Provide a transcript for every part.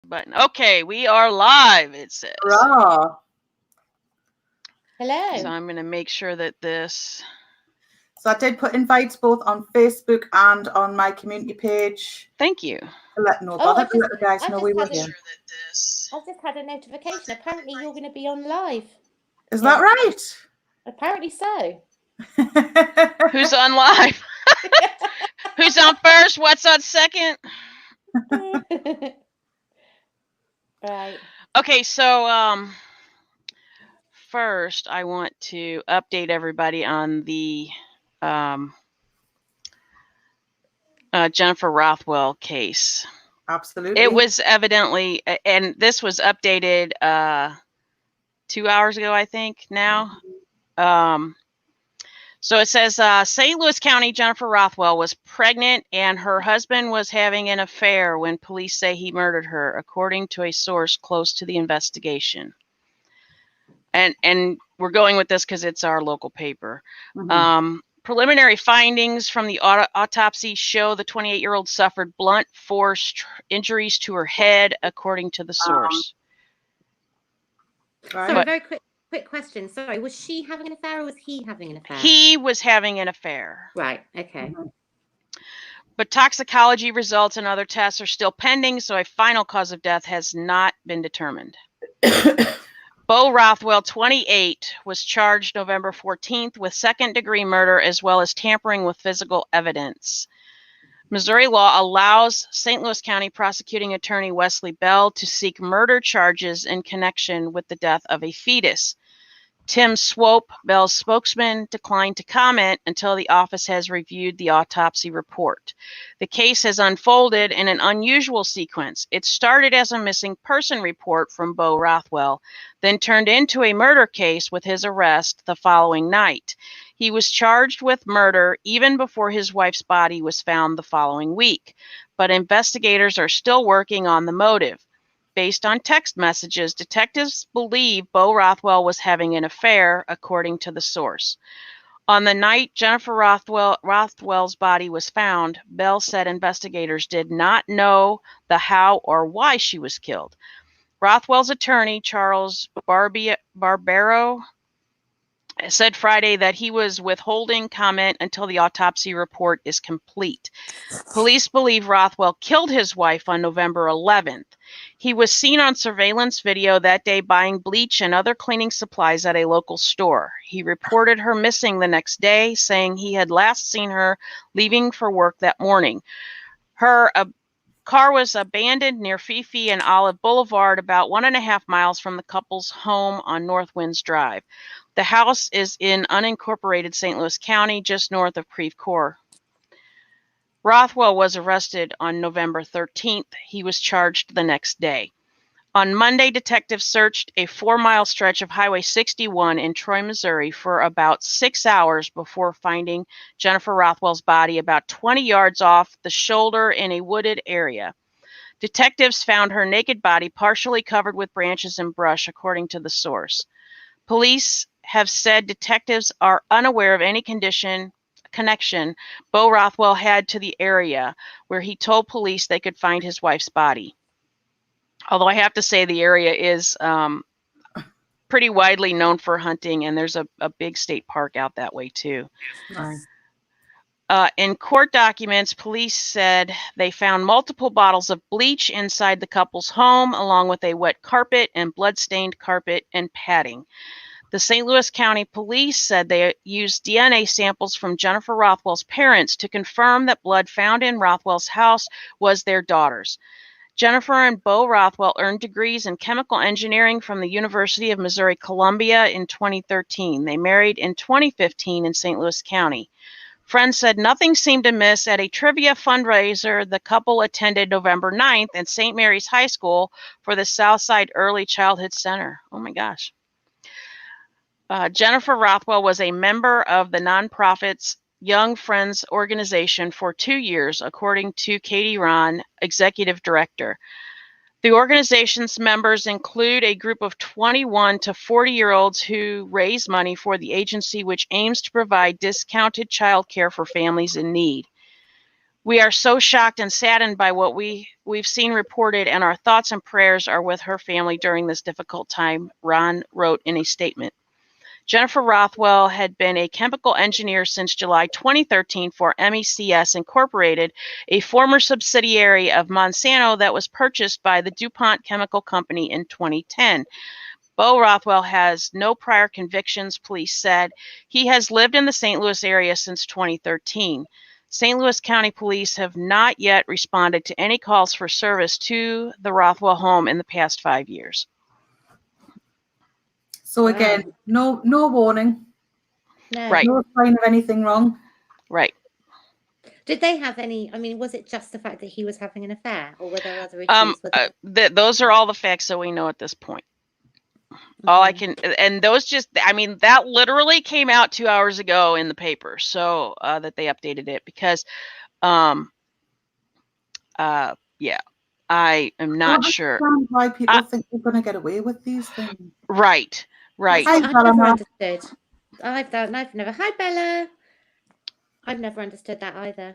button. Okay, we are live, it says. Hurrah. Hello. So I'm going to make sure that this... So I did put invites both on Facebook and on my community page. Thank you. To let know Oh, about it, to let the guys I know just we were had a- here. I've just had a notification. Apparently, you're going to be on live. Is that right? Apparently so. Who's on live? Who's on first? What's on second? Right. Okay, so first I want to update everybody on the Jennifer Rothwell case. Absolutely. It was evidently, and this was updated 2 hours ago, I think, now. So it says St. Louis County Jennifer Rothwell was pregnant and her husband was having an affair when police say he murdered her, according to a source close to the investigation. And we're going with this because it's our local paper. Preliminary findings from the autopsy show the 28-year-old suffered blunt force injuries to her head, according to the source. Sorry, But, very quick question. Sorry, was she having an affair or was he having an affair? He was having an affair. Right, okay. But toxicology results and other tests are still pending, so a final cause of death has not been determined. Beau Rothwell, 28, was charged November 14th with second-degree murder as well as tampering with physical evidence. Missouri law allows St. Louis County prosecuting attorney Wesley Bell to seek murder charges in connection with the death of a fetus. Tim Swope, Bell's spokesman, declined to comment until the office has reviewed the autopsy report. The case has unfolded in an unusual sequence. It started as a missing person report from Beau Rothwell, then turned into a murder case with his arrest the following night. He was charged with murder even before his wife's body was found the following week, but investigators are still working on the motive. Based on text messages, detectives believe Beau Rothwell was having an affair, according to the source. On the night Jennifer Rothwell's body was found, Bell said investigators did not know the how or why she was killed. Rothwell's attorney, Charles Barbero, said Friday that he was withholding comment until the autopsy report is complete. Police believe Rothwell killed his wife on November 11th. He was seen on surveillance video that day buying bleach and other cleaning supplies at a local store. He reported her missing the next day, saying he had last seen her leaving for work that morning. Her car was abandoned near Fifi and Olive Boulevard, about 1.5 miles from the couple's home on North Winds Drive. The house is in unincorporated St. Louis County, just north of Creve Coeur. Rothwell was arrested on November 13th. He was charged the next day. On Monday, detectives searched a 4-mile stretch of Highway 61 in Troy, Missouri for about 6 hours before finding Jennifer Rothwell's body about 20 yards off the shoulder in a wooded area. Detectives found her naked body partially covered with branches and brush, according to the source. Police have said detectives are unaware of any connection Beau Rothwell had to the area where he told police they could find his wife's body. Although I have to say the area is pretty widely known for hunting, and there's a big state park out that way too. In court documents, police said they found multiple bottles of bleach inside the couple's home, along with a wet carpet and blood-stained carpet and padding. The St. Louis County Police said they used DNA samples from Jennifer Rothwell's parents to confirm that blood found in Rothwell's house was their daughter's. Jennifer and Beau Rothwell earned degrees in chemical engineering from the University of Missouri-Columbia in 2013. They married in 2015 in St. Louis County. Friends said nothing seemed amiss at a trivia fundraiser the couple attended November 9th at St. Mary's High School for the Southside Early Childhood Center. Oh my gosh. Jennifer Rothwell was a member of the nonprofit's Young Friends organization for 2 years, according to Katie Ron, executive director. The organization's members include a group of 21 to 40-year-olds who raise money for the agency, which aims to provide discounted child care for families in need. We are so shocked and saddened by what we've seen reported, and our thoughts and prayers are with her family during this difficult time, Ron wrote in a statement. Jennifer Rothwell had been a chemical engineer since July 2013 for MECS Incorporated, a former subsidiary of Monsanto that was purchased by the DuPont Chemical Company in 2010. Beau Rothwell has no prior convictions, police said. He has lived in the St. Louis area since 2013. St. Louis County Police have not yet responded to any calls for service to the Rothwell home in the past 5 years. So again, no warning. No. Right. No sign of anything wrong. Right. Did they have any? I mean, was it just the fact that he was having an affair, or were there other issues with it? Those are all the facts that we know at this point. All I can, and those just, I mean, that literally came out 2 hours ago in the paper, so that they updated it because, yeah, I am not sure why people think they're going to get away with these things. Right. I've never understood. I've never. Hi, Bella. I've never understood that either.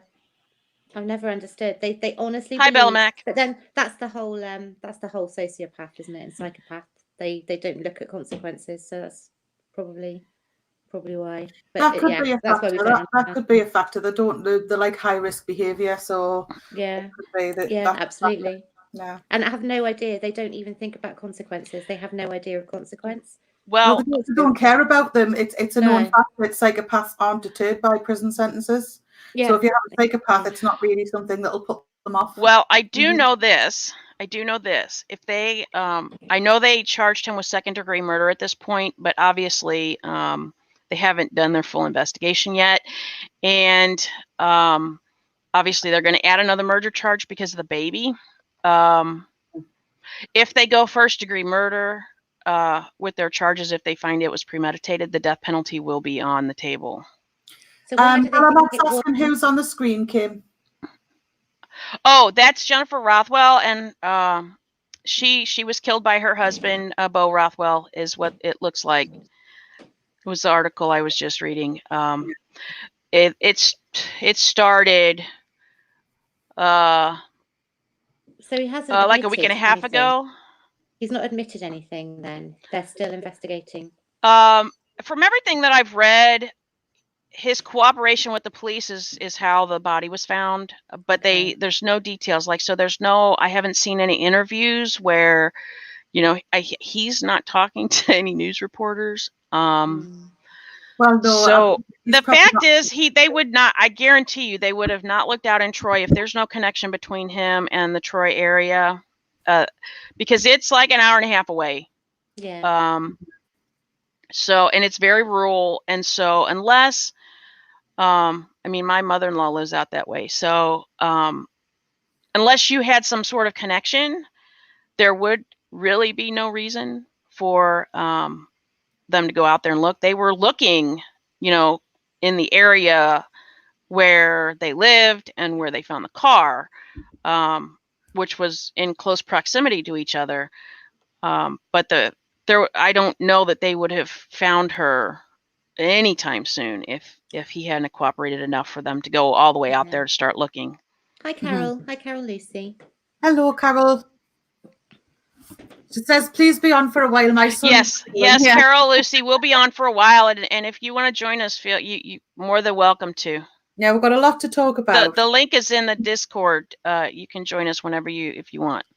I've never understood. They honestly. Hi, Bella Mac. But then that's the whole sociopath, isn't it? And psychopath. They don't look at consequences, so that's probably why. But that could be a factor. That could be a factor. They're like high risk behaviour, so yeah, that's absolutely. Yeah, and I have no idea. They don't even think about consequences. They have no idea of consequence. Well, they don't care about them. It's a known fact that psychopaths aren't deterred by prison sentences. Yeah. So if you have a psychopath, it's not really something that'll put them off. Well, I do know this. If they, I know they charged him with second-degree murder at this point, but obviously they haven't done their full investigation yet. And obviously they're going to add another murder charge because of the baby. If they go first-degree murder with their charges, if they find it was premeditated, the death penalty will be on the table. So I'm asking who's on the screen, Kim. Oh, that's Jennifer Rothwell, and she was killed by her husband, Beau Rothwell, is what it looks like. It was the article I was just reading. It started. So he hasn't like a week and a half ago. He's not admitted anything. Then they're still investigating. From everything that I've read, his cooperation with the police is how the body was found, but there's no details. I haven't seen any interviews where, he's not talking to any news reporters. Well, no, so the fact is they would not, I guarantee you, they would have not looked out in Troy if there's no connection between him and the Troy area, because it's like an hour and a half away. Yeah. So, and it's very rural. And so unless, my mother-in-law lives out that way. So, unless you had some sort of connection, there would really be no reason for, them to go out there and look. They were looking, in the area where they lived and where they found the car, which was in close proximity to each other. But I don't know that they would have found her anytime soon if he hadn't cooperated enough for them to go all the way out there to start looking. Hi, Carol. Hi, Carol Lucy. Hello, Carol. She says, please be on for a while. My son. Yes, yeah. Carol Lucy will be on for a while. And if you want to join us, feel you more than welcome to. Yeah, we've got a lot to talk about. The link is in the Discord. You can join us whenever if you want.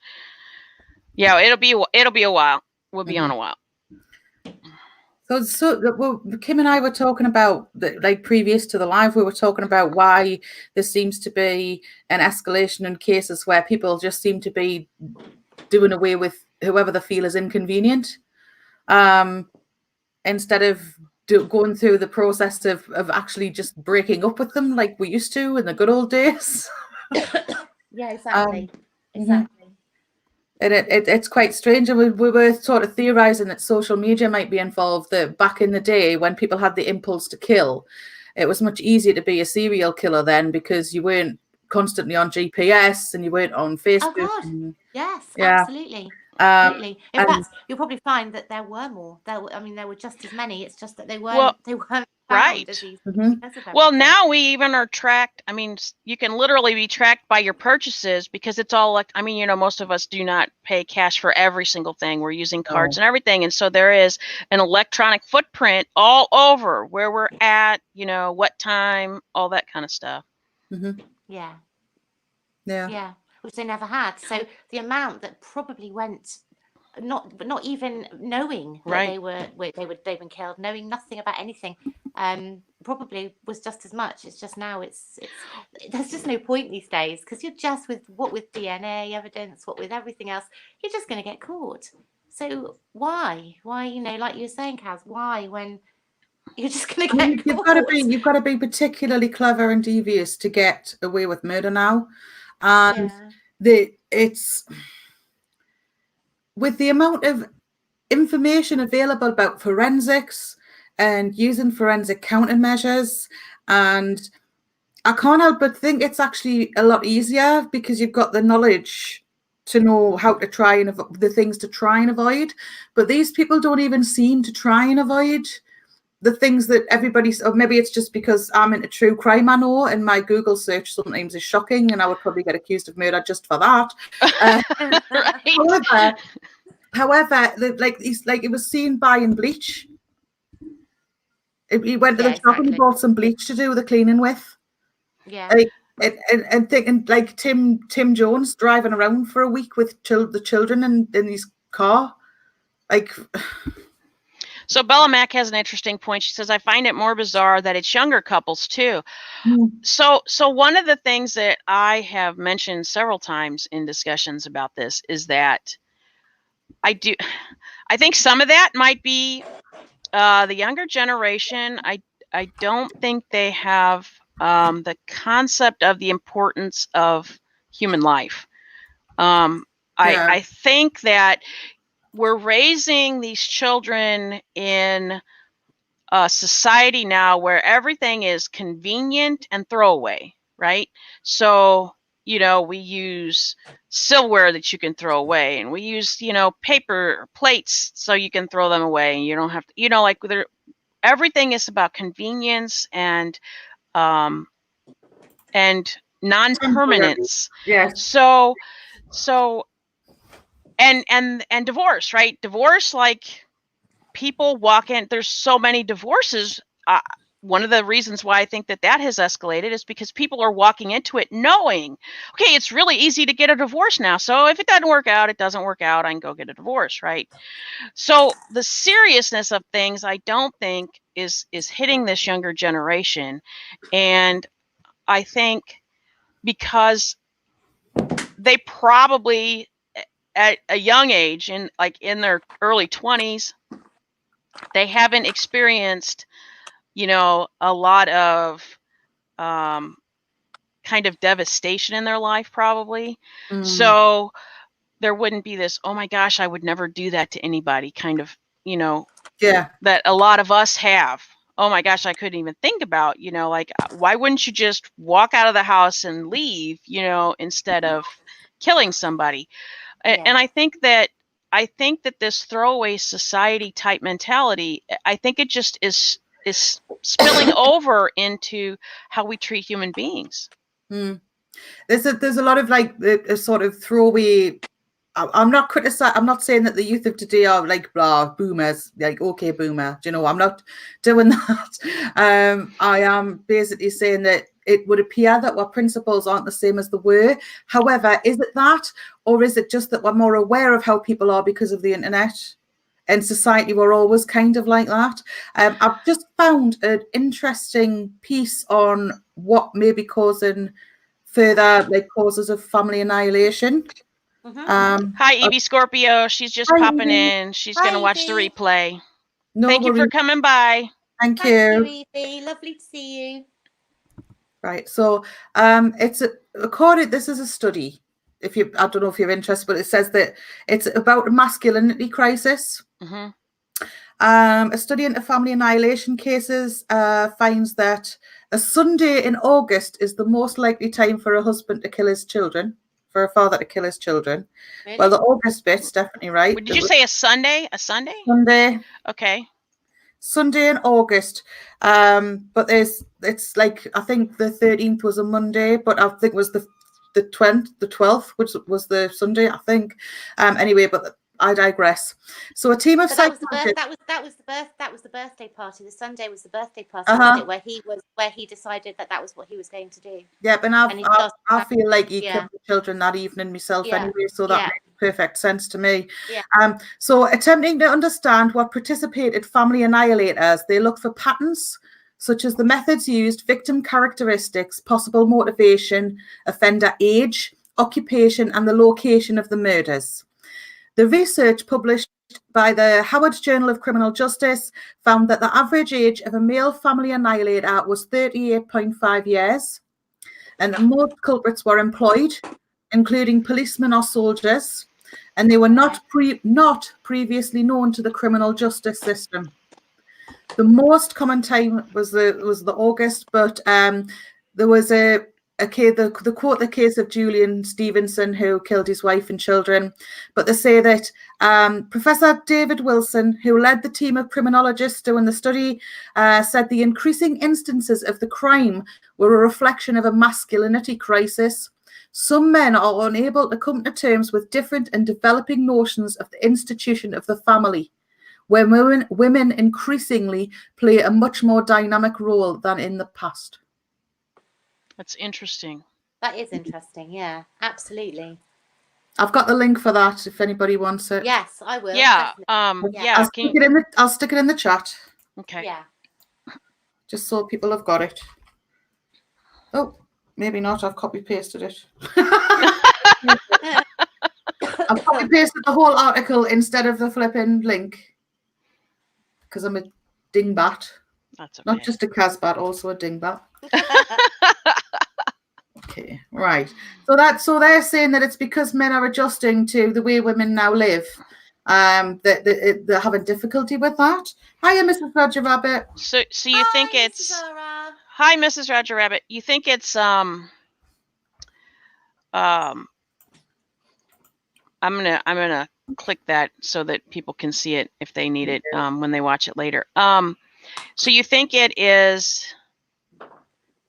Yeah, it'll be a while. We'll be on a while. So Kim and I were talking about, previous to the live, we were talking about why there seems to be an escalation in cases where people just seem to be doing away with whoever they feel is inconvenient, instead of going through the process of actually just breaking up with them like we used to in the good old days. Yeah, exactly. And it's quite strange. And we were sort of theorizing that social media might be involved, that back in the day when people had the impulse to kill, it was much easier to be a serial killer then because you weren't constantly on GPS and you weren't on Facebook. Oh, God. Yes, absolutely. Absolutely. In fact, you'll probably find that there were more. There were just as many. It's just that they weren't Right. as easy Mhm. because of Well, everything. now we even are tracked. I mean, you can literally be tracked by your purchases because it's all like, I mean, you know, most of us do not pay cash for every single thing. We're using cards and everything. And so there is an electronic footprint all over where we're at, you know, what time, all that kind of stuff. Mhm. Yeah, Yeah. yeah, which they never had. So the amount that probably went, not even knowing that Right. they've been killed, knowing nothing about anything, probably was just as much. It's just now it's there's just no point these days because you're just with DNA evidence, what with everything else, you're just going to get caught. So why, you know, like you were saying, Kaz, why when you're just going to I mean, get caught? you've got to be particularly clever and devious to get away with murder now, and it's with the amount of information available about forensics and using forensic countermeasures, and I can't help but think it's actually a lot easier because you've got the knowledge to know how to try and the things to try and avoid. But these people don't even seem to try and avoid the things that everybody's, or maybe it's just because I'm into true crime, I know, and my Google search sometimes is shocking and I would probably get accused of murder just for that. Right. However, it was seen buying bleach. He went to the shop and he bought some bleach to do the cleaning with. Yeah. And thinking like Tim Jones driving around for a week with the children in his car. Like, so Bella Mack has an interesting point. She says, I find it more bizarre that it's younger couples too. So one of the things that I have mentioned several times in discussions about this is that I think some of that might be the younger generation. I don't think they have the concept of the importance of human life. I think that we're raising these children in a society now where everything is convenient and throwaway, right? So, you know, we use silverware that you can throw away, and we use, you know, paper plates so you can throw them away and you don't have to, you know, like everything is about convenience and non-permanence. Yes. So and divorce, right? Divorce, like, people walk in, there's so many divorces. One of the reasons why I think that has escalated is because people are walking into it knowing, okay, it's really easy to get a divorce now. So if it doesn't work out, it doesn't work out. I can go get a divorce, right? So the seriousness of things, I don't think is hitting this younger generation. And I think because they probably at a young age, in their early 20s, they haven't experienced, you know, a lot of kind of devastation in their life, probably. So there wouldn't be this, oh my gosh, I would never do that to anybody kind of, you know, that a lot of us have. Oh my gosh, I couldn't even think about, you know, like, why wouldn't you just walk out of the house and leave, you know, instead of killing somebody? And I think that this throwaway society type mentality, I think it just is spilling over into how we treat human beings. There's a lot of like a sort of throwaway. I'm not criticizing. I'm not saying that the youth of today are like boomers, like okay boomer. Do you know? I'm not doing that. I am basically saying that it would appear that our principles aren't the same as they were. However, is it that, or is it just that we're more aware of how people are because of the internet? And society, we're always kind of like that. I've just found an interesting piece on what may be causing further like causes of family annihilation. Hi, Evie Scorpio. She's just popping in. She's going to watch the replay. Thank you for coming by. Thank you, Evie. Lovely to see you. Right. So it's according, this is a study. I don't know if you're interested, but it says that it's about a masculinity crisis. A study into family annihilation cases finds that a Sunday in August is the most likely time for a husband to kill his children, for a father to kill his children. Really? Well, the August bit's definitely right. Did you say a Sunday? A Sunday? Sunday. Okay. Sunday in August. But it's like, I think the 13th was a Monday, but I think it was the 12th, which was the Sunday, I think. Anyway, but I digress. So a team of But that was the birthday party. The Sunday was the birthday party, wasn't it? Where he decided that was what he was going to do. Yeah, and I feel like he killed the children that evening myself anyway, so that makes perfect sense to me. Yeah. So attempting to understand what participated family annihilators, they look for patterns such as the methods used, victim characteristics, possible motivation, offender age, occupation, and the location of the murders. The research published by the Howard Journal of Criminal Justice found that the average age of a male family annihilator was 38.5 years, and that most culprits were employed, including policemen or soldiers, and they were not previously known to the criminal justice system. The most common time was the August, but there was the quote the case of Julian Stevenson, who killed his wife and children. But they say that Professor David Wilson, who led the team of criminologists doing the study, said the increasing instances of the crime were a reflection of a masculinity crisis. Some men are unable to come to terms with different and developing notions of the institution of the family, where women increasingly play a much more dynamic role than in the past. That's interesting. That is interesting. Yeah, absolutely. I've got the link for that if anybody wants it. Yes, I will. Yeah. Yeah. I'll stick it in the chat. Okay. Yeah. Just so people have got it. Oh, maybe not. I've copy pasted it. I've copy pasted the whole article instead of the flipping link because I'm a dingbat. That's okay. Not just a Casbat, also a dingbat. Okay, right. So they're saying that it's because men are adjusting to the way women now live. That they're having difficulty with that. Hiya, Mrs. Roger Rabbit. So you think it's hi, Mrs. Roger Rabbit. You think it's I'm gonna click that so that people can see it if they need it when they watch it later. So you think it is?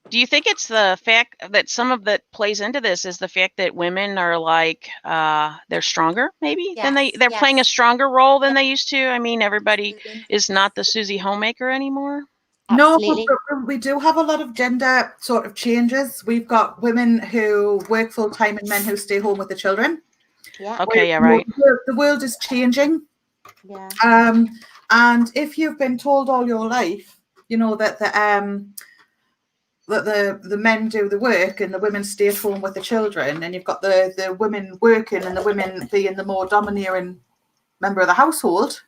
Do you think it's the fact that some of that plays into this is the fact that women are like they're stronger maybe than they're playing a stronger role than they used to? I mean, everybody is not the Susie homemaker anymore. Absolutely. No, but we do have a lot of gender sort of changes. We've got women who work full time and men who stay home with the children. Yeah. Okay. Yeah. Right. The world is changing. Yeah. And if you've been told all your life, you know that the men do the work and the women stay at home with the children, and you've got the women working and the women being the more domineering member of the household.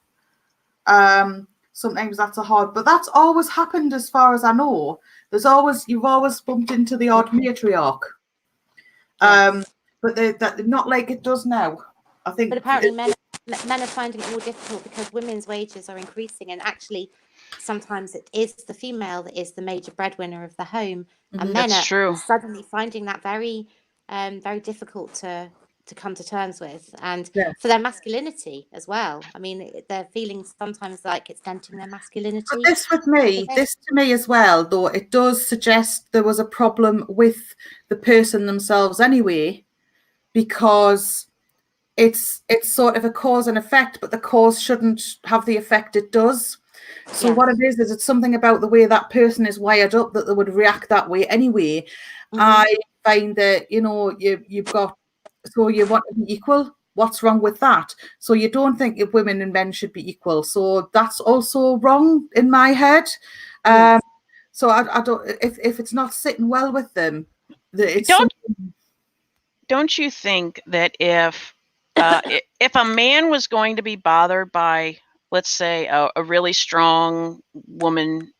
Sometimes that's but that's always happened as far as I know. You've always bumped into the odd matriarch. But they're not like it does now. I think. But apparently men are finding it more difficult because women's wages are increasing, and actually sometimes it is the female that is the major breadwinner of the home, and men are suddenly finding that very very difficult to come to terms with, and for their masculinity as well. I mean, they're feeling sometimes like it's denting their masculinity. But this to me as well, though, it does suggest there was a problem with the person themselves anyway, because it's sort of a cause and effect, but the cause shouldn't have the effect it does. So what it is it's something about the way that person is wired up that they would react that way anyway. I find that, you've got, so you want to be equal. What's wrong with that? So you don't think if women and men should be equal. So that's also wrong in my head. So I don't, if it's not sitting well with them, don't you think that if a man was going to be bothered by, let's say, a really strong woman,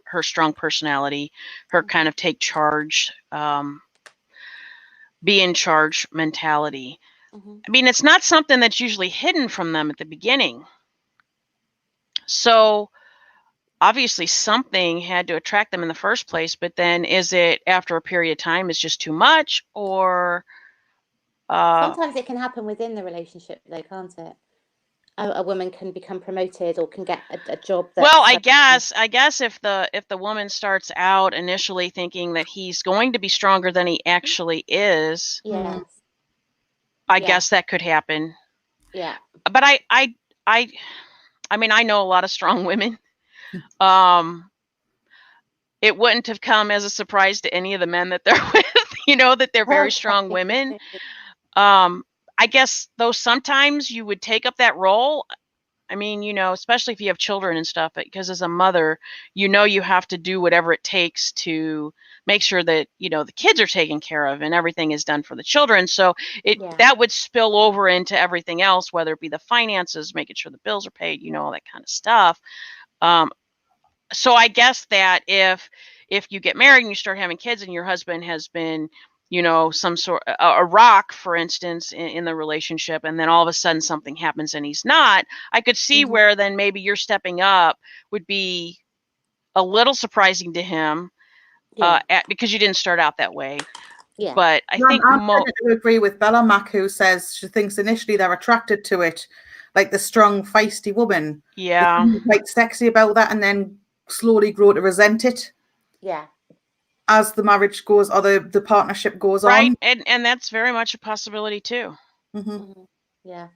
her strong personality, her kind of take charge, be in charge mentality. I mean, it's not something that's usually hidden from them at the beginning. So obviously something had to attract them in the first place, but then is it after a period of time is just too much, or sometimes it can happen within the relationship though, can't it? a woman can become promoted or can get a job. Well, I guess if the woman starts out initially thinking that he's going to be stronger than he actually is, Yes. I guess that could happen. Yeah. But I mean, I know a lot of strong women. It wouldn't have come as a surprise to any of the men that they're with, that they're very strong women. I guess, though, sometimes you would take up that role. I mean, especially if you have children and stuff, because as a mother, you have to do whatever it takes to make sure that, the kids are taken care of and everything is done for the children. So that would spill over into everything else, whether it be the finances, making sure the bills are paid, all that kind of stuff. So I guess that if you get married and you start having kids and your husband has been, some sort a rock, for instance, in the relationship, and then all of a sudden something happens and he's not, I could see where then maybe your stepping up would be a little surprising to him, because you didn't start out that way. Yeah. But I think I'm to agree with Bella Mac, who says she thinks initially they're attracted to it, like the strong, feisty woman. Yeah. Quite sexy about that, and then slowly grow to resent it. Yeah. As the marriage goes, or the partnership goes right. on. And that's very much a possibility too. Yeah.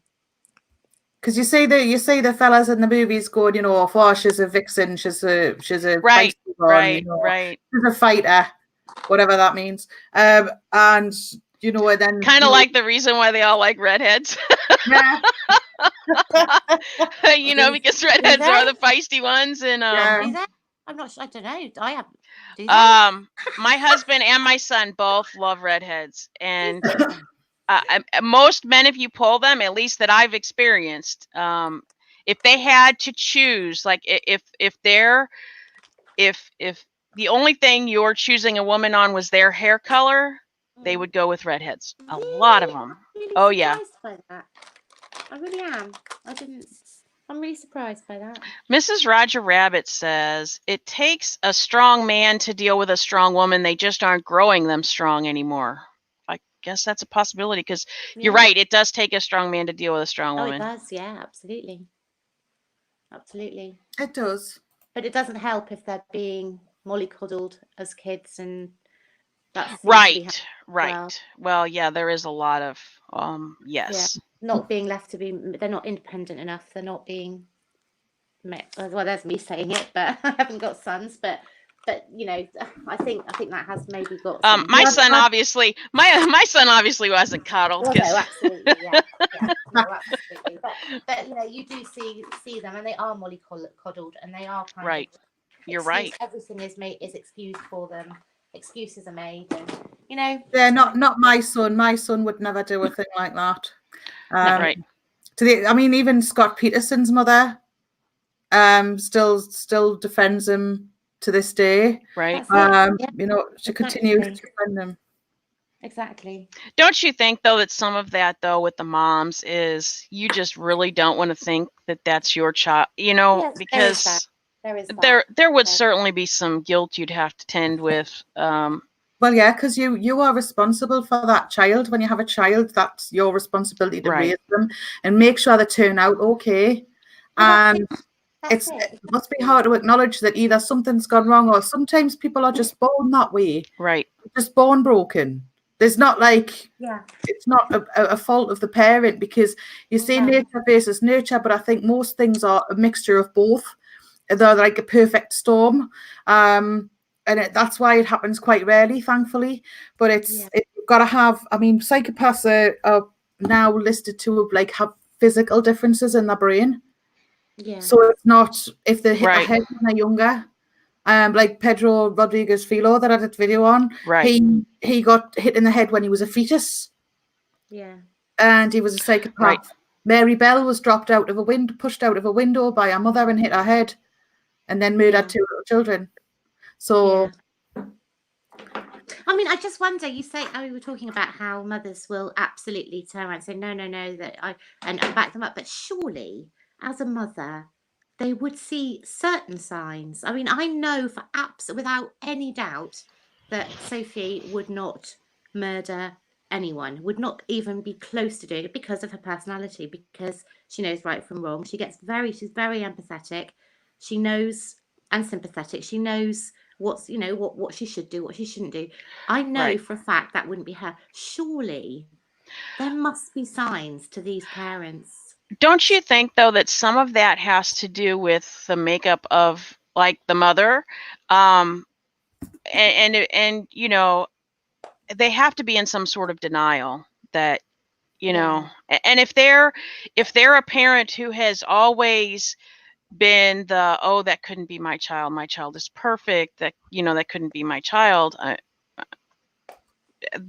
Because you see the fellas in the movies going, oh, she's a vixen, she's a right, feisty one, right. She's a fighter, whatever that means. And then kind of like the reason why they all like redheads. Yeah. Because redheads are the feisty ones, and I'm not sure. I don't know. I have. My husband and my son both love redheads, and most men, if you poll them, at least that I've experienced, if they had to choose, like if the only thing you're choosing a woman on was their hair color, they would go with redheads. A lot of them. Really surprised by that. I really am. I'm really surprised by that. Mrs. Roger Rabbit says, it takes a strong man to deal with a strong woman. They just aren't growing them strong anymore. I guess that's a possibility, because you're right. It does take a strong man to deal with a strong woman. It does. Yeah, absolutely. Absolutely. It does. But it doesn't help if they're being mollycoddled as kids, and that's right. Well, yeah, there is a lot of yes. Yeah. Not being left to be, they're not independent enough. They're not being met. Well, there's me saying it, but I haven't got sons. But I think that has maybe got. My son obviously wasn't coddled. Well, no, absolutely, yeah, no, absolutely. But you do see them, and they are mollycoddled, and they are kind right. of. You're right. Everything is excused for them. Excuses are made, and They're not my son. My son would never do a thing like that. Right. Even Scott Peterson's mother, still defends him to this day. Right. She continues to defend him. Exactly. Don't you think, though, that some of that, though, with the moms is you just really don't want to think that that's your child, Yes, because there would certainly be some guilt you'd have to tend with. Well, yeah, because you are responsible for that child. When you have a child, that's your responsibility to raise them and make sure they turn out okay. And it must be hard to acknowledge that either something's gone wrong, or sometimes people are just born that way. Right. Just born broken. There's not it's not a fault of the parent, because you say nature versus nurture, but I think most things are a mixture of both. They're like a perfect storm. And that's why it happens quite rarely, thankfully. But it's got to have. Psychopaths are now listed to have physical differences in their brain. Yeah. So it's not if they hit the head when they're younger. Like Pedro Rodriguez Filo that I did a video on. Right. He got hit in the head when he was a fetus. Yeah. And he was a psychopath. Right. Mary Bell was pushed out of a window by her mother and hit her head, and then murdered 2 little children. So, I just wonder. You say, we were talking about how mothers will absolutely turn around and say, no, and back them up. But surely, as a mother, they would see certain signs. I know without any doubt that Sophie would not murder anyone, would not even be close to doing it because of her personality, because she knows right from wrong. She's very empathetic. She knows, and sympathetic. She knows what's, what she should do, what she shouldn't do. I know Right. for a fact that wouldn't be her. Surely there must be signs to these parents. Don't you think, though, that some of that has to do with the makeup of, like, the mother? And they have to be in some sort of denial that, and if they're a parent who has always been that couldn't be my child is perfect, that couldn't be my child,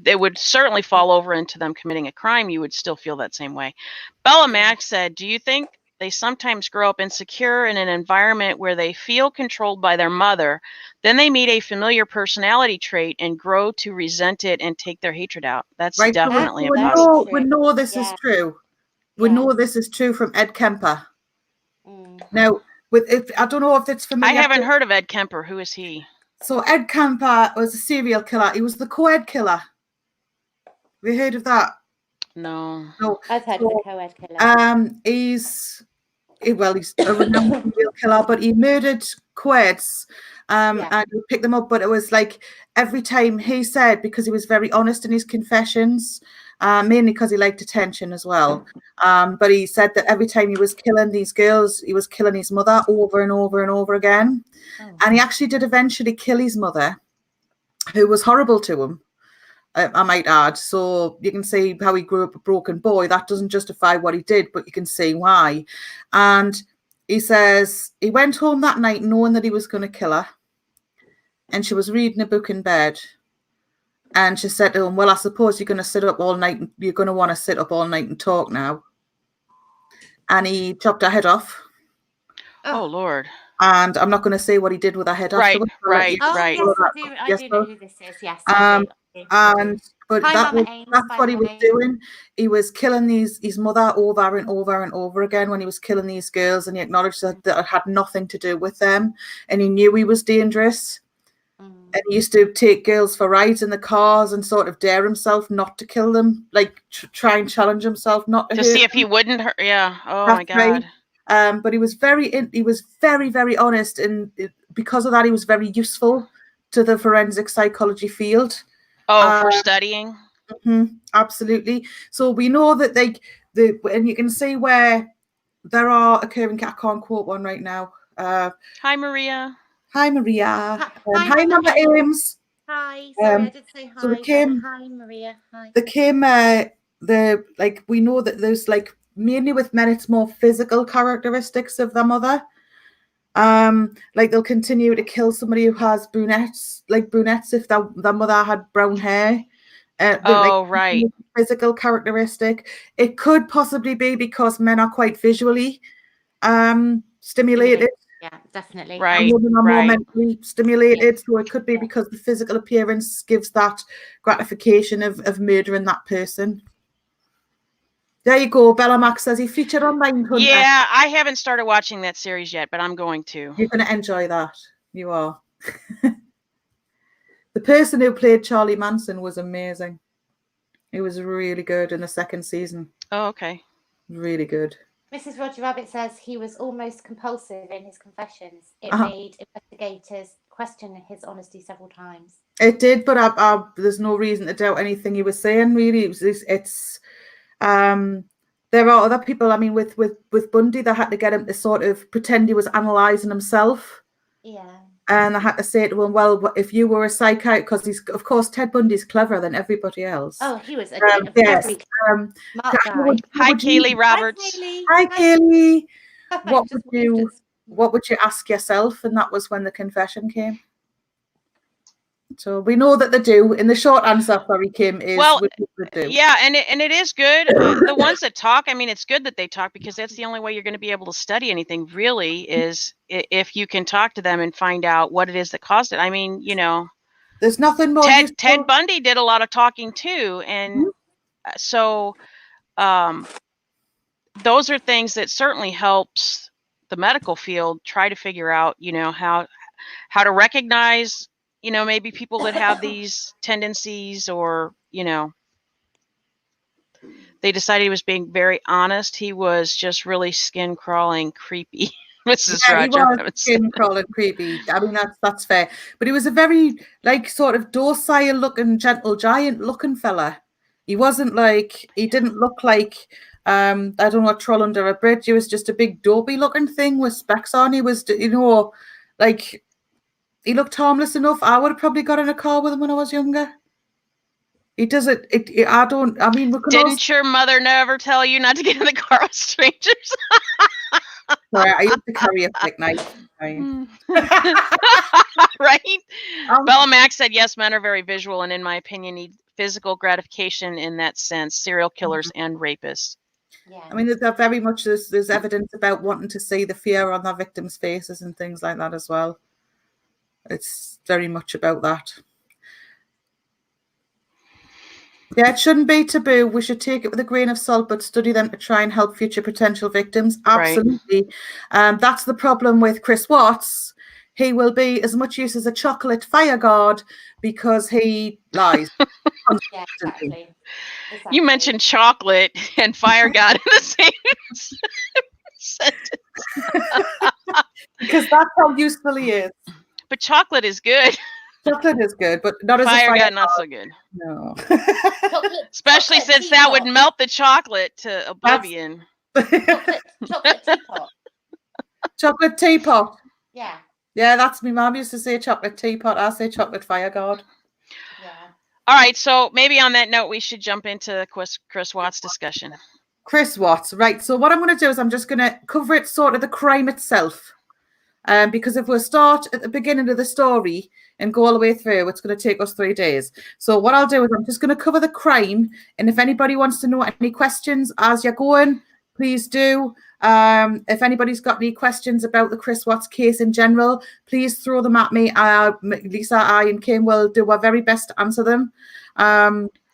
it would certainly fall over into them committing a crime. You would still feel that same way. Bella Mack said, do you think they sometimes grow up insecure in an environment where they feel controlled by their mother, then they meet a familiar personality trait and grow to resent it and take their hatred out? That's Right, definitely a very possibility. we know this is true. We know this is true from Ed Kemper. Now, I don't know if it's familiar. I haven't heard of Ed Kemper. Who is he? So Ed Kemper was a serial killer. He was the co-ed killer. Have you heard of that? No. I've heard of the co-ed killer. He's a renowned serial killer, but he murdered co-eds and he picked them up. But it was like every time, he said, because he was very honest in his confessions, mainly because he liked attention as well. But he said that every time he was killing these girls, he was killing his mother over and over and over again. And he actually did eventually kill his mother, who was horrible to him, I might add. So you can see how he grew up a broken boy. That doesn't justify what he did, but you can see why. And he says he went home that night knowing that he was going to kill her. And she was reading a book in bed. And she said to him, well, I suppose you're going to sit up all night. You're going to want to sit up all night and talk now. And he chopped her head off. Oh, Lord. And I'm not going to say what he did with her head afterwards. Right. I do know who this is. Yes. But that's what he was doing. He was killing his mother over and over and over again when he was killing these girls, and he acknowledged that it had nothing to do with them, and he knew he was dangerous. And he used to take girls for rides in the cars and sort of dare himself not to kill them, like try and challenge himself not to see if he wouldn't hurt. Yeah. Oh, my God. Right. But he was very, very honest, and because of that, he was very useful to the forensic psychology field. For studying. Absolutely. So we know that and you can see where there are occurring. I can't quote one right now. Hi, Maria. Hi, Maria. Hi, Mama Ames. Hi. Sorry, I did say hi. So hi, Maria. Hi. We know that there's mainly with men, it's more physical characteristics of their mother. They'll continue to kill somebody who has brunettes if their mother had brown hair. Right. Physical characteristic. It could possibly be because men are quite visually stimulated. Yeah, definitely. Right. And women are more mentally stimulated. So it could be because the physical appearance gives that gratification of murdering that person. There you go. Bella Mack says he featured on Mindhunter. Yeah, I haven't started watching that series yet, but I'm going to. You're going to enjoy that. You are. The person who played Charlie Manson was amazing. He was really good in the second season. Oh, okay. Really good. Mrs. Roger Rabbit says he was almost compulsive in his confessions. It made investigators question his honesty several times. It did, but there's no reason to doubt anything he was saying, really. There are other people, I mean, with Bundy, they had to get him to sort of pretend he was analysing himself. Yeah. And I had to say to him, well, if you were a psychiatrist, because of course, Ted Bundy's cleverer than everybody else. Oh, he was a yes. smart guy. Hi, Kaylee Roberts. Hi, Kaylee. What would you ask yourself? And that was when the confession came. So we know that they do. In the short answer, sorry, Kim, is they do. Yeah, and it is good. The ones that talk, I mean, it's good that they talk, because that's the only way you're going to be able to study anything, really, is if you can talk to them and find out what it is that caused it. I mean, there's nothing more. Ted Bundy did a lot of talking too, and so those are things that certainly helps the medical field try to figure out, how to recognize, maybe people that have these tendencies, or, they decided he was being very honest. He was just really skin crawling creepy. Mrs. Yeah, he Roger. was skin crawling creepy. I mean, that's fair. But he was a very, like, sort of docile looking, gentle giant looking fella. He wasn't like, he didn't look like, I don't know, a troll under a bridge. He was just a big dopey looking thing with specs on. He was, you know, like, he looked harmless enough. I would have probably got in a car with him when I was younger. He does it. I mean, we can Didn't your mother never tell you not to get in the car with strangers? Sorry, I used to carry a flick knife. Right? Bella Mack said, yes, men are very visual and in my opinion need physical gratification in that sense, serial killers and rapists. Yeah. I mean, there's very much, there's evidence about wanting to see the fear on their victims' faces and things like that as well. It's very much about that. Yeah, it shouldn't be taboo. We should take it with a grain of salt, but study them to try and help future potential victims. Absolutely. Right. That's the problem with Chris Watts. He will be as much use as a chocolate fire guard because he lies. Yeah, exactly. You mentioned chocolate and fire god in the same sentence. Because that's how useful he is. But chocolate is good. Chocolate is good, but not as a fire fire god, not so good. No. Especially since that would melt the chocolate to oblivion. Chocolate teapot. Chocolate teapot. Yeah. Yeah, that's me mom used to say chocolate teapot. I say chocolate fire guard. Yeah. All right, so maybe on that note, we should jump into Chris Watts discussion. Chris Watts, right. So what I'm going to do is I'm just going to cover it sort of the crime itself. Because if we start at the beginning of the story and go all the way through, it's going to take us 3 days. So what I'll do is I'm just going to cover the crime. And if anybody wants to know any questions as you're going, please do. If anybody's got any questions about the Chris Watts case in general, please throw them at me. Lisa, I, and Kim will do our very best to answer them.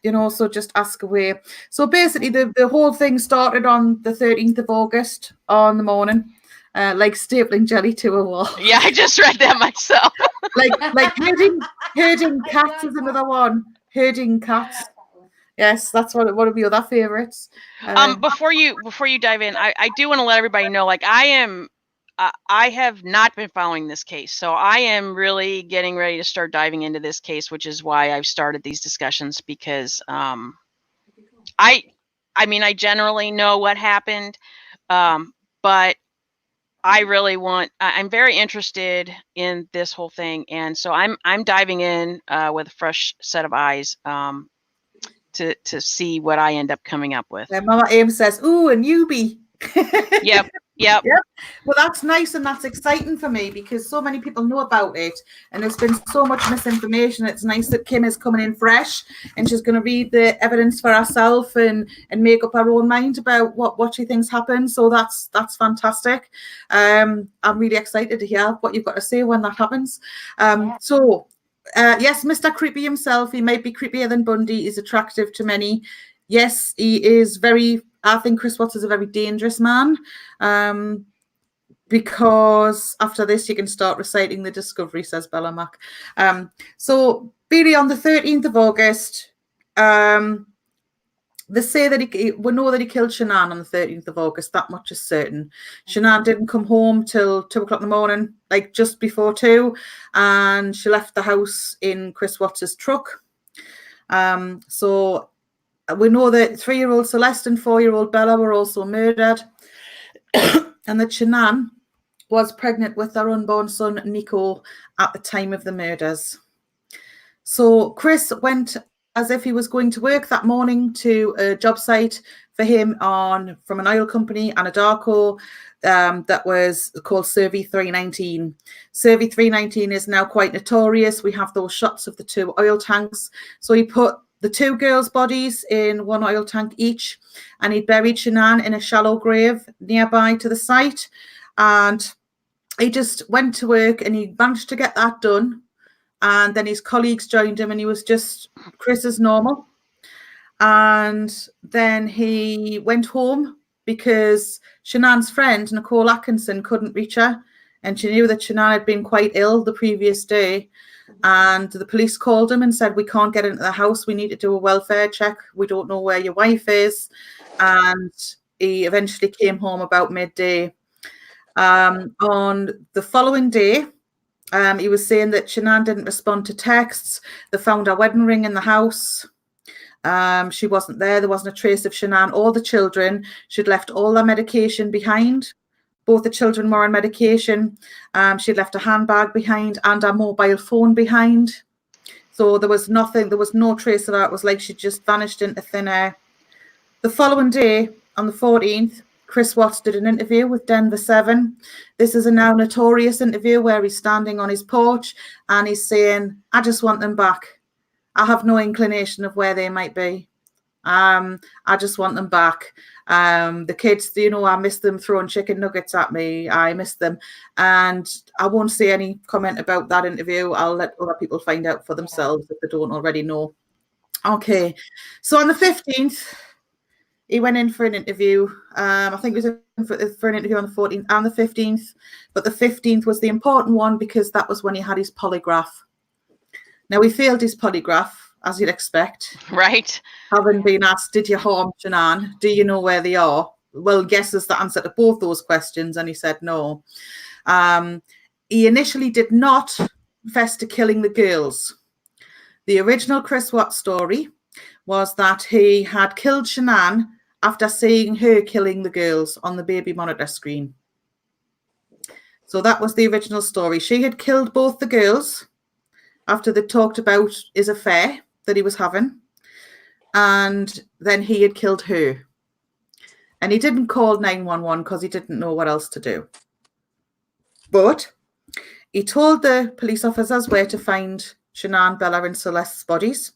You know, so just ask away. So basically, the whole thing started on the 13th of August on the morning. Like stapling jelly to a wall. Yeah, I just read that myself. like herding cats is another one. Herding cats. Yes, that's one of your other favorites. Before you dive in, I do want to let everybody know, like I have not been following this case, so I am really getting ready to start diving into this case, which is why I've started these discussions because I mean I generally know what happened, but I really I'm very interested in this whole thing. And so I'm diving in with a fresh set of eyes to see what I end up coming up with. Yeah, Mama Aim says, ooh, a newbie. Yep. Well, that's nice and that's exciting for me because so many people know about it and there's been so much misinformation. It's nice that Kim is coming in fresh and she's going to read the evidence for herself and make up her own mind about what she thinks happened. So that's fantastic. I'm really excited to hear what you've got to say when that happens. So yes, Mr. Creepy himself, he might be creepier than Bundy. He's attractive to many. Yes, he is I think Chris Watts is a very dangerous man because after this you can start reciting the discovery, says Bella Mack. So Billy on the 13th of August, they say that we know that he killed Shanann on the 13th of August. That much is certain. Shanann didn't come home till 2 o'clock in the morning, like just before 2, and she left the house in Chris Watts's truck. So we know that 3-year-old Celeste and 4-year-old Bella were also murdered, and that Shanann was pregnant with their unborn son, Nico, at the time of the murders. So Chris went as if he was going to work that morning to a job site for him from an oil company, Anadarko, that was called Survey 319. Survey 319 is now quite notorious. We have those shots of the 2 oil tanks. So he put the 2 girls' bodies in 1 oil tank each, and he buried Shanann in a shallow grave nearby to the site. And he just went to work and he managed to get that done. And then his colleagues joined him and he was just Chris as normal. And then he went home because Shanann's friend, Nicole Atkinson, couldn't reach her. And she knew that Shanann had been quite ill the previous day. And the police called him and said, we can't get into the house. We need to do a welfare check. We don't know where your wife is. And he eventually came home about midday. On the following day, he was saying that Shanann didn't respond to texts. They found her wedding ring in the house. She wasn't there. There wasn't a trace of Shanann or the children. She'd left all their medication behind. Both the children were on medication. She'd left a handbag behind and a mobile phone behind. So there was nothing, there was no trace of her. It was like she just vanished into thin air. The following day, on the 14th, Chris Watts did an interview with Denver 7. This is a now notorious interview where he's standing on his porch and he's saying, I just want them back. I have no inclination of where they might be. I just want them back. The kids, I miss them throwing chicken nuggets at me. I miss them. And I won't say any comment about that interview. I'll let other people find out for themselves if they don't already know. Okay. So on the 15th, he went in for an interview. I think it was for an interview on the 14th and the 15th. But the 15th was the important one because that was when he had his polygraph. Now, he failed his polygraph, as you'd expect. Right. Having been asked, did you harm Shanann? Do you know where they are? Well, guess is the answer to both those questions. And he said no. He initially did not confess to killing the girls. The original Chris Watts story was that he had killed Shanann after seeing her killing the girls on the baby monitor screen. So that was the original story. She had killed both the girls after they talked about his affair that he was having. And then he had killed her. And he didn't call 911 because he didn't know what else to do. But he told the police officers where to find Shanann, Bella and Celeste's bodies.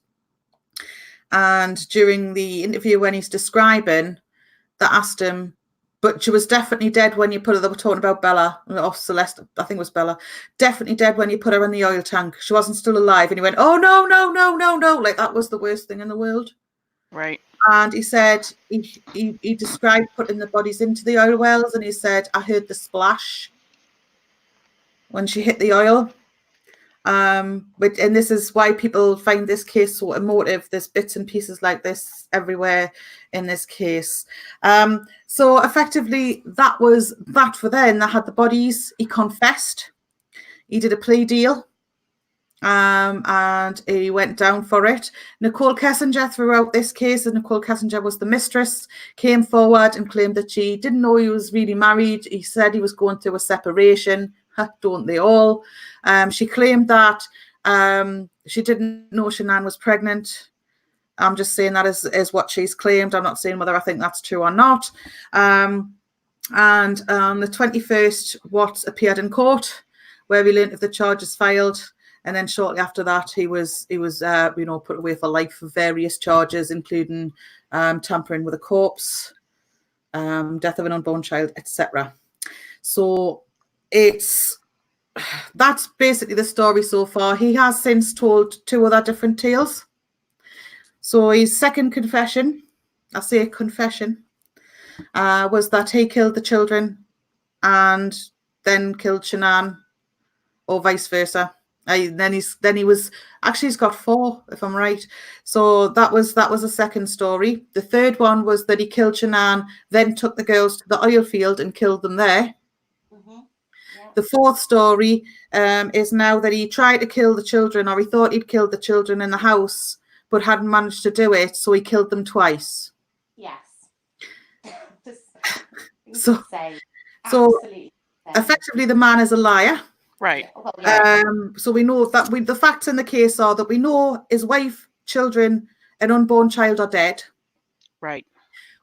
And during the interview when he's describing, they asked him, but she was definitely dead when you put her, they were talking about Bella, or Celeste, I think it was Bella, definitely dead when you put her in the oil tank. She wasn't still alive. And he went, oh, no. Like that was the worst thing in the world. Right. And he said, he described putting the bodies into the oil wells. And he said, I heard the splash when she hit the oil. And this is why people find this case so emotive. There's bits and pieces like this everywhere in this case. So effectively, that was that for then. They had the bodies. He confessed. He did a plea deal. And he went down for it. Nicole Kessinger throughout this case, and Nicole Kessinger was the mistress, came forward and claimed that she didn't know he was really married. He said he was going through a separation. Don't they all? She claimed that she didn't know Shanann was pregnant. I'm just saying that is what she's claimed. I'm not saying whether I think that's true or not. And on the 21st, Watts appeared in court where he learned of the charges filed. And then shortly after that, he was put away for life for various charges, including tampering with a corpse, death of an unborn child, etc. So that's basically the story so far. He has since told 2 other different tales. So his second confession, I say confession, was that he killed the children and then killed Shanann, or vice versa. He's got 4, if I'm right. So that was a second story. The third one was that he killed Shanann, then took the girls to the oil field and killed them there. The fourth story is now that he tried to kill the children, or he thought he'd killed the children in the house, but hadn't managed to do it, so he killed them twice. Yes. So effectively, the man is a liar. Right. So we know that the facts in the case are that we know his wife, children, and unborn child are dead. Right.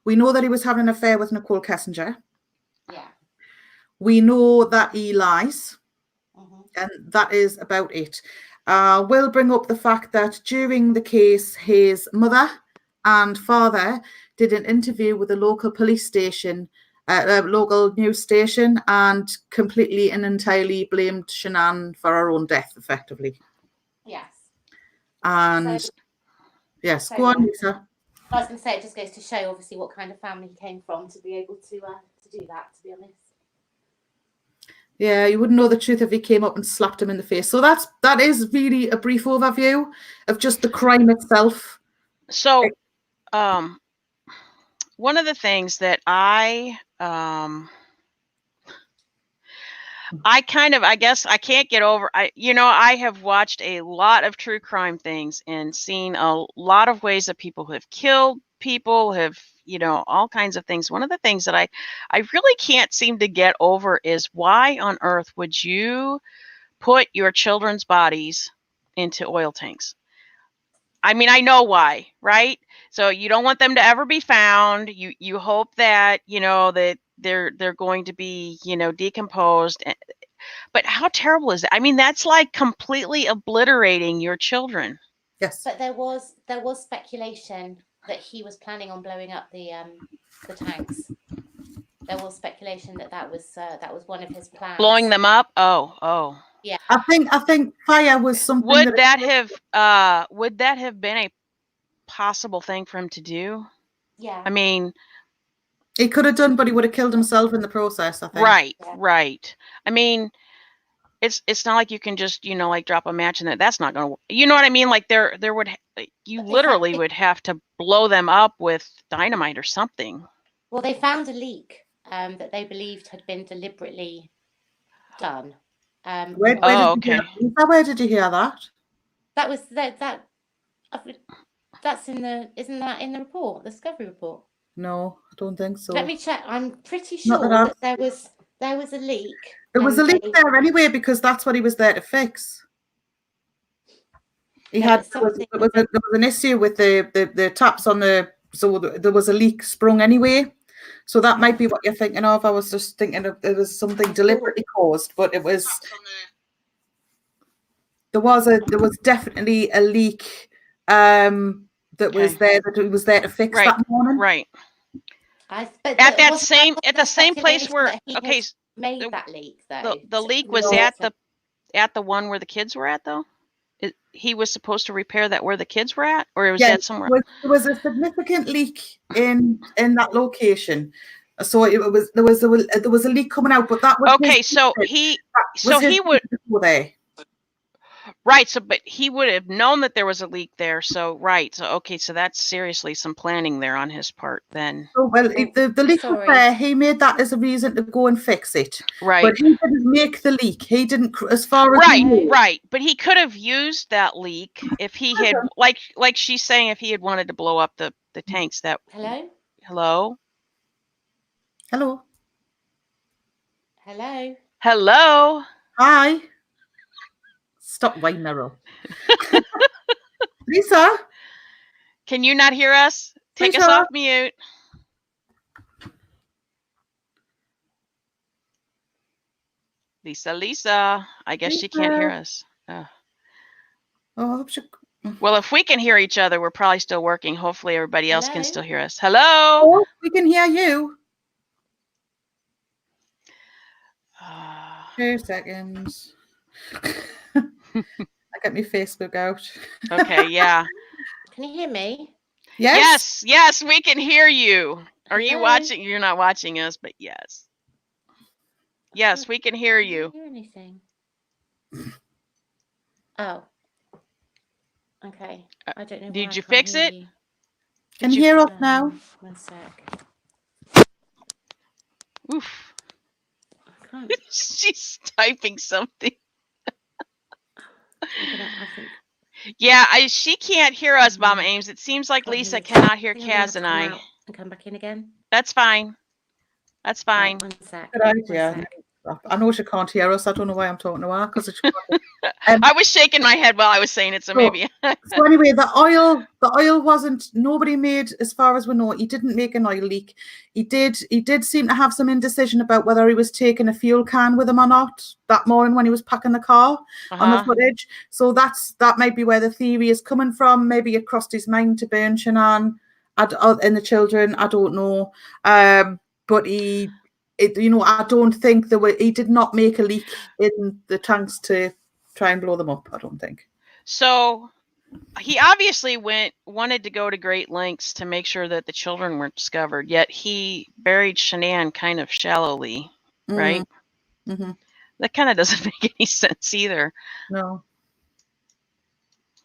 We know that he was having an affair with Nicole Kessinger. Yeah. We know that he lies, and that is about it. We'll bring up the fact that during the case, his mother and father did an interview with a local police station, a local news station, and completely and entirely blamed Shanann for her own death, effectively. Yes. And yes, go on, Lisa. I was going to say, it just goes to show, obviously, what kind of family he came from to be able to do that, to be honest. Yeah, you wouldn't know the truth if he came up and slapped him in the face. So that is really a brief overview of just the crime itself. So, one of the things that I guess I can't get over, I have watched a lot of true crime things and seen a lot of ways that people have killed people, have, all kinds of things. One of the things that I really can't seem to get over is why on earth would you put your children's bodies into oil tanks? I mean, I know why, right? So you don't want them to ever be found. You hope that, that they're going to be, decomposed. But how terrible is that? I mean, that's like completely obliterating your children. Yes. But there was speculation that he was planning on blowing up the tanks. There was speculation that was one of his plans. Blowing them up? Oh. Yeah. I think fire was something. Would that have been a possible thing for him to do? Yeah. I mean, he could have done, but he would have killed himself in the process, I think. Right. I mean, it's not like you can just, like drop a match in that's not going to, you know what I mean? Like there would, you literally would have to blow them up with dynamite or something. Well, they found a leak that they believed had been deliberately done. Where did you hear that? That was that's isn't that in the report, the discovery report? No, I don't think so. Let me check. I'm pretty sure that there was a leak. There was a leak there anyway, because that's what he was there to fix. There was an issue with the taps on so there was a leak sprung anyway. So that might be what you're thinking of. I was just thinking of it was something deliberately caused, but it was there was definitely a leak that was there that it was there to fix that morning. Right. At the same place where made that leak though. The leak was at the one where the kids were at though. He was supposed to repair that where the kids were at, or was that somewhere? There was a significant leak in that location. So there was a leak coming out, but that was okay. So he would there. Right. So, but he would have known that there was a leak there. So, right. So, okay. So that's seriously some planning there on his part then. Oh, well, the leak was there. He made that as a reason to go and fix it. Right. But he didn't make the leak. He didn't, as far as right. But he could have used that leak if he had, like she's saying, if he had wanted to blow up the tanks. That. Hello. Hi. Stop whining her. Lisa, can you not hear us? Take us off mute. Lisa. I guess she can't hear us. Oh, I hope she... Well, if we can hear each other, we're probably still working. Hopefully everybody else can still hear us. Hello? Oh, we can hear you. 2 seconds. I got my Facebook out. Okay, yeah. Can you hear me? Yes, we can hear you. Are you watching? You're not watching us, but yes. Yes, we can hear you. I can't hear anything. Oh. Okay. I don't know. Did you fix it? Can you hear us now? 1 sec. Oof. She's typing something. Yeah, she can't hear us, Mama Ames. It seems like Lisa cannot hear Kaz and I. And come back in again. That's fine. That's fine. 1 sec. Good idea. I know she can't hear us. I don't know why I'm talking to her because I was shaking my head while I was saying it, so maybe. So anyway, the oil wasn't. Nobody made, as far as we know, he didn't make an oil leak. He did seem to have some indecision about whether he was taking a fuel can with him or not that morning when he was packing the car on the footage. So that might be where the theory is coming from. Maybe it crossed his mind to burn Shanann and the children. I don't know. But I don't think he did not make a leak in the tanks to try and blow them up. I don't think. So he obviously wanted to go to great lengths to make sure that the children weren't discovered, yet he buried Shanann kind of shallowly, right? Mm-hmm. That kind of doesn't make any sense either. No.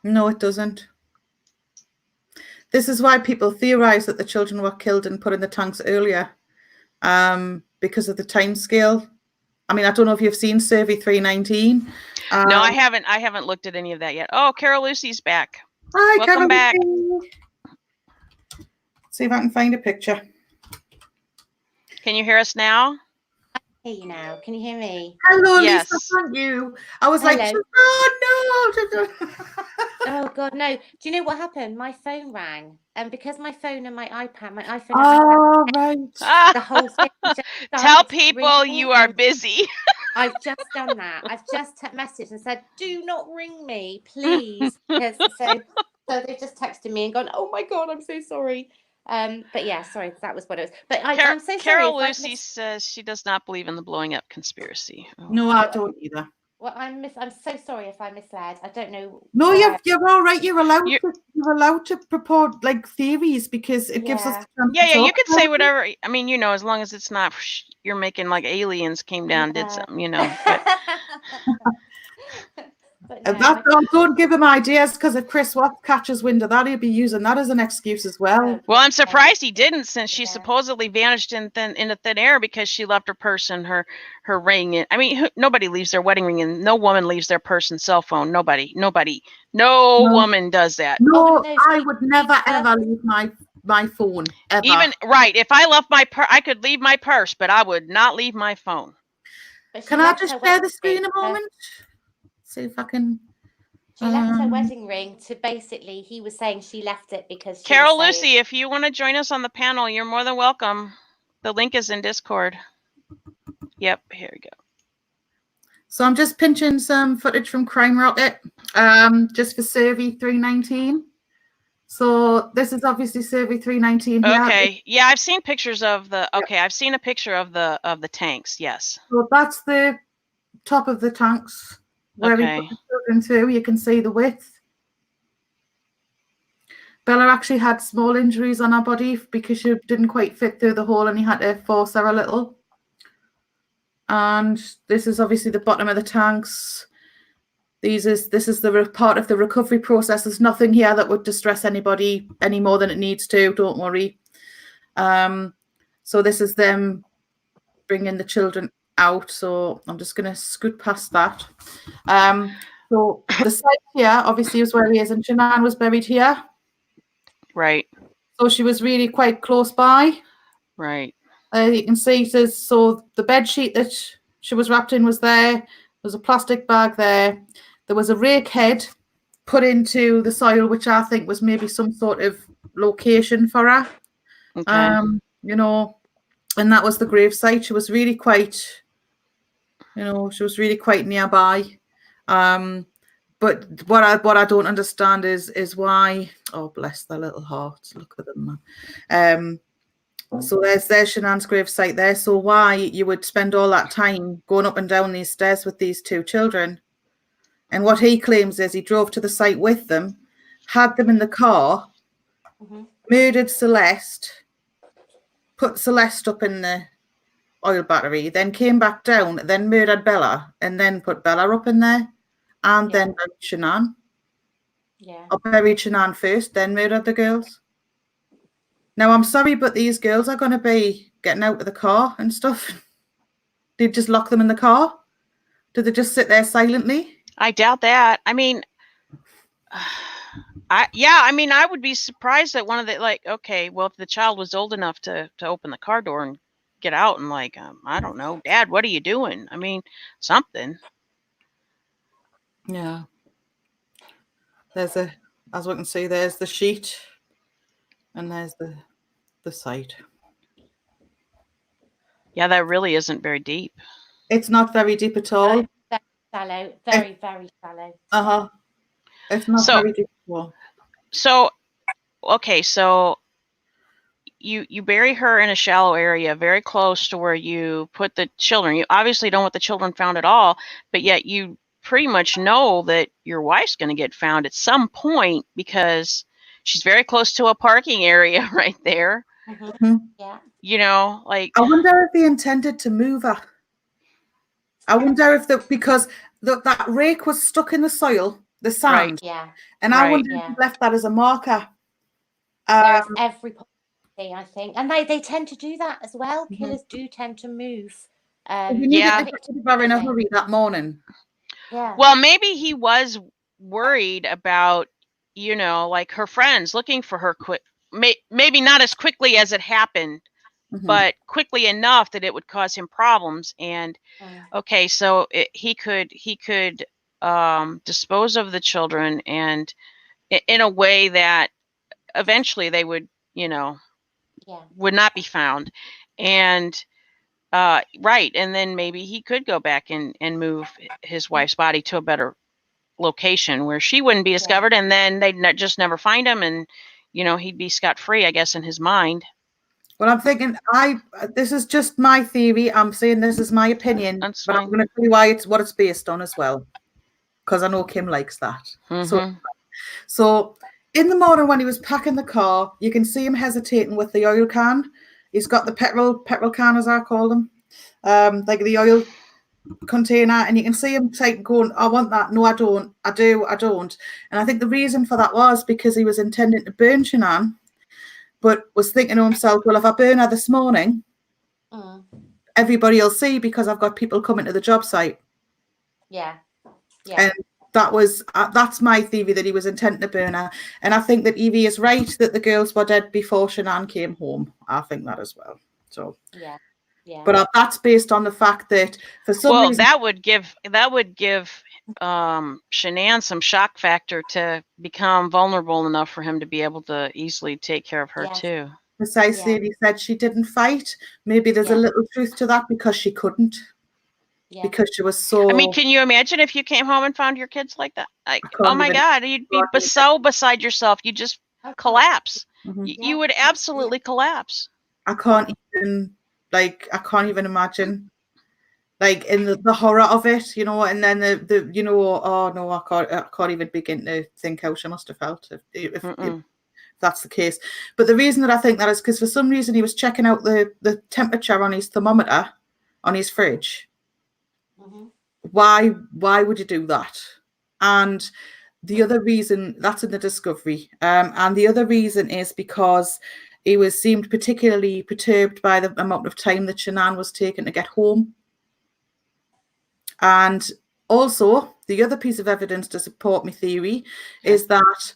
No, it doesn't. This is why people theorize that the children were killed and put in the tanks earlier, because of the time scale. I mean, I don't know if you've seen Survey 319. No, I haven't. I haven't looked at any of that yet. Oh, Carol Lucy's back. Hi, Welcome back. See if I can find a picture. Can you hear us now? Hey, you now. Can you hear me? Hello, Yes. Lisa. Thank you. I was Hello. like, oh no. Oh God, no! Do you know what happened? My phone rang, and because my phone and my iPhone, my iPhone, Oh, right. the whole thing. Just Tell started people ringing, you are and busy. I've just done that. I've just messaged and said, "Do not ring me, please," because so they've just texted me and gone, "Oh my God, I'm so sorry." But yeah, sorry, that was what it was. But I'm so sorry. Carol if I Lucy says she does not believe in the blowing up conspiracy. Oh. No, I don't either. Well, I'm so sorry if I misled. I don't know. No, why. you're all right. You're allowed to propose like theories because it gives us. Yeah. You can say whatever. I mean, you know, as long as it's not you're making like aliens came down and did something, you know. But no, don't give him ideas, because if Chris Watts catches wind of that, he'll be using that as an excuse as well. Well, I'm surprised he didn't, since she supposedly vanished into thin air because she left her purse and her ring. I mean, nobody leaves their wedding ring, and no woman leaves their purse and cell phone. Nobody. No woman does that. No, I would never ever leave my phone ever. Even right, if I left my I could leave my purse, but I would not leave my phone. Can I just share the screen a moment? See if I can. She left her wedding ring to basically, he was saying she left it because Carol Lucy, if you want to join us on the panel, you're more than welcome. The link is in Discord. Yep, here we go. So I'm just pinching some footage from Crime Rocket, just for Survey 319. So this is obviously Survey 319 here. Okay, yeah, I've seen pictures of the. Okay, I've seen a picture of the tanks. Yes. So that's the top of the tanks where we put the children through. You can see the width. Bella actually had small injuries on her body because she didn't quite fit through the hole, and he had to force her a little. And this is obviously the bottom of the tanks. This is the part of the recovery process. There's nothing here that would distress anybody any more than it needs to. Don't worry. So this is them bringing the children out. So I'm just going to scoot past that. So the site here obviously is where he is, and Shanann was buried here. Right. So she was really quite close by. Right. You can see it says, so the bed sheet that she was wrapped in was there. There's a plastic bag there. There was a rake head put into the soil, which I think was maybe some sort of location for her. Okay. You know, and that was the grave site. She was really quite, she was really quite nearby. But what I don't understand is why. Oh, bless their little hearts. Look at them, man. So there's Shanann's grave site there. So why you would spend all that time going up and down these stairs with these two children? And what he claims is he drove to the site with them, had them in the car, murdered Celeste, put Celeste up in the oil battery, then came back down, then murdered Bella, and then put Bella up in there, and then buried Shanann. Yeah. Or buried Shanann first, then murdered the girls. Now, I'm sorry, but these girls are going to be getting out of the car and stuff. Did you just lock them in the car? Did they just sit there silently? I doubt that. I mean, I would be surprised that one of the, okay, well, if the child was old enough to open the car door and get out and I don't know, Dad, what are you doing? I mean, something. Yeah. As we can see, there's the sheet. And there's the site. Yeah, that really isn't very deep. It's not very deep at all. Very shallow. Very, very shallow. Uh-huh. It's not very deep at all. So, okay, so you bury her in a shallow area very close to where you put the children. You obviously don't want the children found at all, but yet you pretty much know that your wife's going to get found at some point because she's very close to a parking area right there. Mm-hmm. Yeah. You know, I wonder if they intended to move her. I wonder if because that rake was stuck in the soil, the sand, Right. Yeah. and I Right. wonder if Yeah. he left that as a marker. There is every possibility, I think, and they tend to do that as well. Mhm. Killers do tend to move. You needed Yeah. to get to the bar in a hurry that morning. Yeah. Well, maybe he was worried about, you know, like her friends looking for her quick. Maybe not as quickly as it happened, Mhm. but quickly enough that it would cause him problems. And okay, so he could dispose of the children, and in a way that eventually they would, you know, would not be found. And right, and then maybe he could go back and move his wife's body to a better location where she wouldn't be discovered, and then they'd just never find him, and you know, he'd be scot-free, I guess, in his mind. Well, I'm thinking, this is just my theory. I'm saying this is my opinion, That's but fine. I'm going to tell you why what it's based on as well, because I know Kim likes that. Mm-hmm. So in the morning when he was packing the car, you can see him hesitating with the oil can. He's got the petrol can, as I call them, like the oil container, and you can see him going, I want that. No, I don't. I do. I don't. And I think the reason for that was because he was intending to burn Shanann, but was thinking to himself, well, if I burn her this morning, everybody will see because I've got people coming to the job site. Yeah. And that's my theory, that he was intending to burn her. And I think that Evie is right that the girls were dead before Shanann came home. I think that as well. So yeah. But that's based on the fact that for some reason, that would give Shanann some shock factor to become vulnerable enough for him to be able to easily take care of her too. Precisely, he said she didn't fight. Maybe there's a little truth to that, because she couldn't. Yeah. Because she was so. I mean, can you imagine if you came home and found your kids like that? Like, oh my God, you'd be so beside yourself. You just collapse. Mm-hmm. You would absolutely collapse. I can't even imagine, like, in the horror of it, you know, and then the you know, oh no, I can't even begin to think how she must have felt if that's the case. But the reason that I think that is because for some reason he was checking out the temperature on his thermometer on his fridge. Mm-hmm. Why would you do that? And the other reason, that's in the discovery, and the other reason is because he seemed particularly perturbed by the amount of time that Shanann was taking to get home. And also, the other piece of evidence to support my theory is that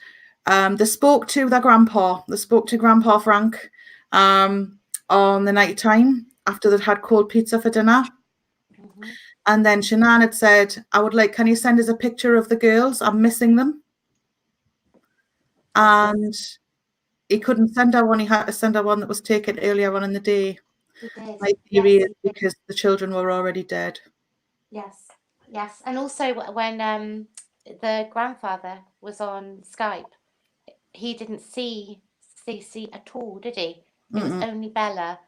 they spoke to their grandpa. They spoke to Grandpa Frank on the night time after they'd had cold pizza for dinner. Mm-hmm. And then Shanann had said, can you send us a picture of the girls? I'm missing them. And he couldn't send her one. He had to send her one that was taken earlier on in the day. My theory is because the children were already dead. Yes. And also when the grandfather was on Skype, he didn't see Cece at all, did he? It was only Bella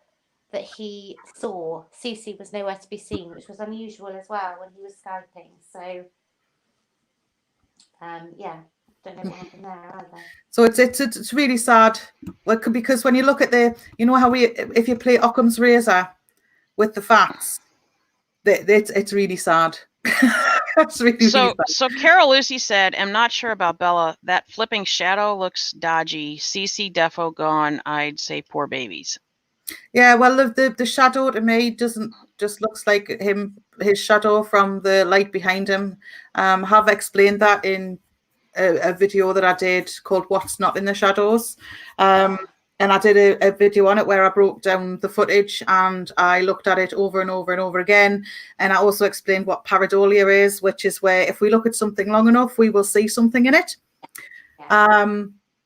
that he saw. Cece was nowhere to be seen, which was unusual as well when he was Skyping. So, don't know what happened there either. So it's really sad, because when you look at how if you play Occam's razor with the facts, it's really sad. That's really sad. So Carol Lucy said, I'm not sure about Bella. That flipping shadow looks dodgy. Cece defo gone. I'd say poor babies. Yeah, well, the shadow to me just looks like his shadow from the light behind him. Have explained that in a video that I did called What's Not in the Shadows. And I did a video on it where I broke down the footage and I looked at it over and over and over again. And I also explained what pareidolia is, which is where if we look at something long enough, we will see something in it.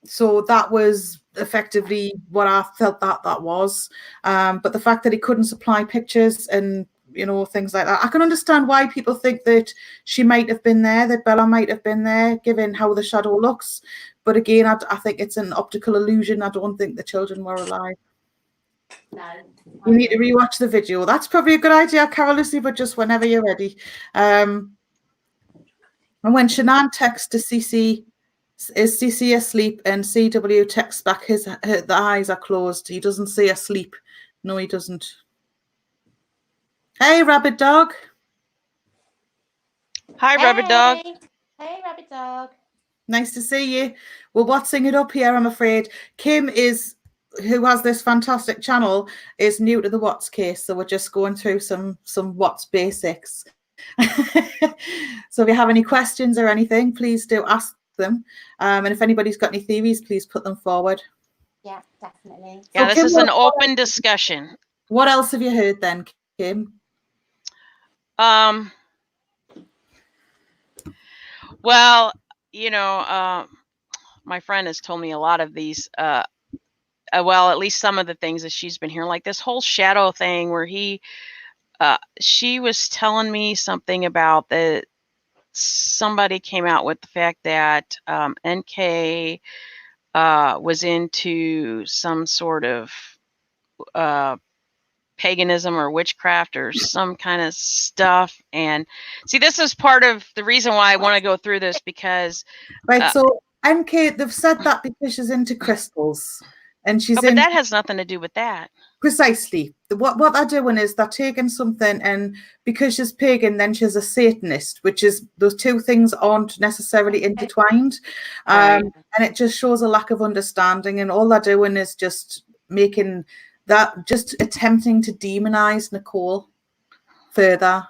So that was effectively what I felt that was. But the fact that he couldn't supply pictures and, things like that, I can understand why people think that she might have been there, that Bella might have been there, given how the shadow looks. But again, I think it's an optical illusion. I don't think the children were alive. No. You need to rewatch the video. That's probably a good idea, Carol Lucy, but just whenever you're ready. And when Shanann texts to Cece, is Cece asleep? And CW texts back, the eyes are closed. He doesn't say asleep. No, he doesn't. Hey, rabbit dog. Hi, Rabbit Dog. Hey, Rabbit Dog. Nice to see you. We're watching it up here, I'm afraid. Kim who has this fantastic channel, is new to the Watts case, so we're just going through some Watts basics. So if you have any questions or anything, please do ask them. And if anybody's got any theories, please put them forward. Yeah, definitely. Yeah, So this Kim, is an open discussion. What else have you heard then, Kim? Well, my friend has told me a lot of these, well, at least some of the things that she's been hearing, like this whole shadow thing where she was telling me something about that somebody came out with the fact that NK was into some sort of paganism or witchcraft or some kind of stuff. And see, this is part of the reason why I want to go through this, because so NK, they've said that because she's into crystals, and she's but that has nothing to do with that. Precisely. What they're doing is they're taking something, and because she's pagan, then she's a Satanist, which is, those two things aren't necessarily intertwined. Right. And it just shows a lack of understanding, and all they're doing is just making that, just attempting to demonize Nicole further.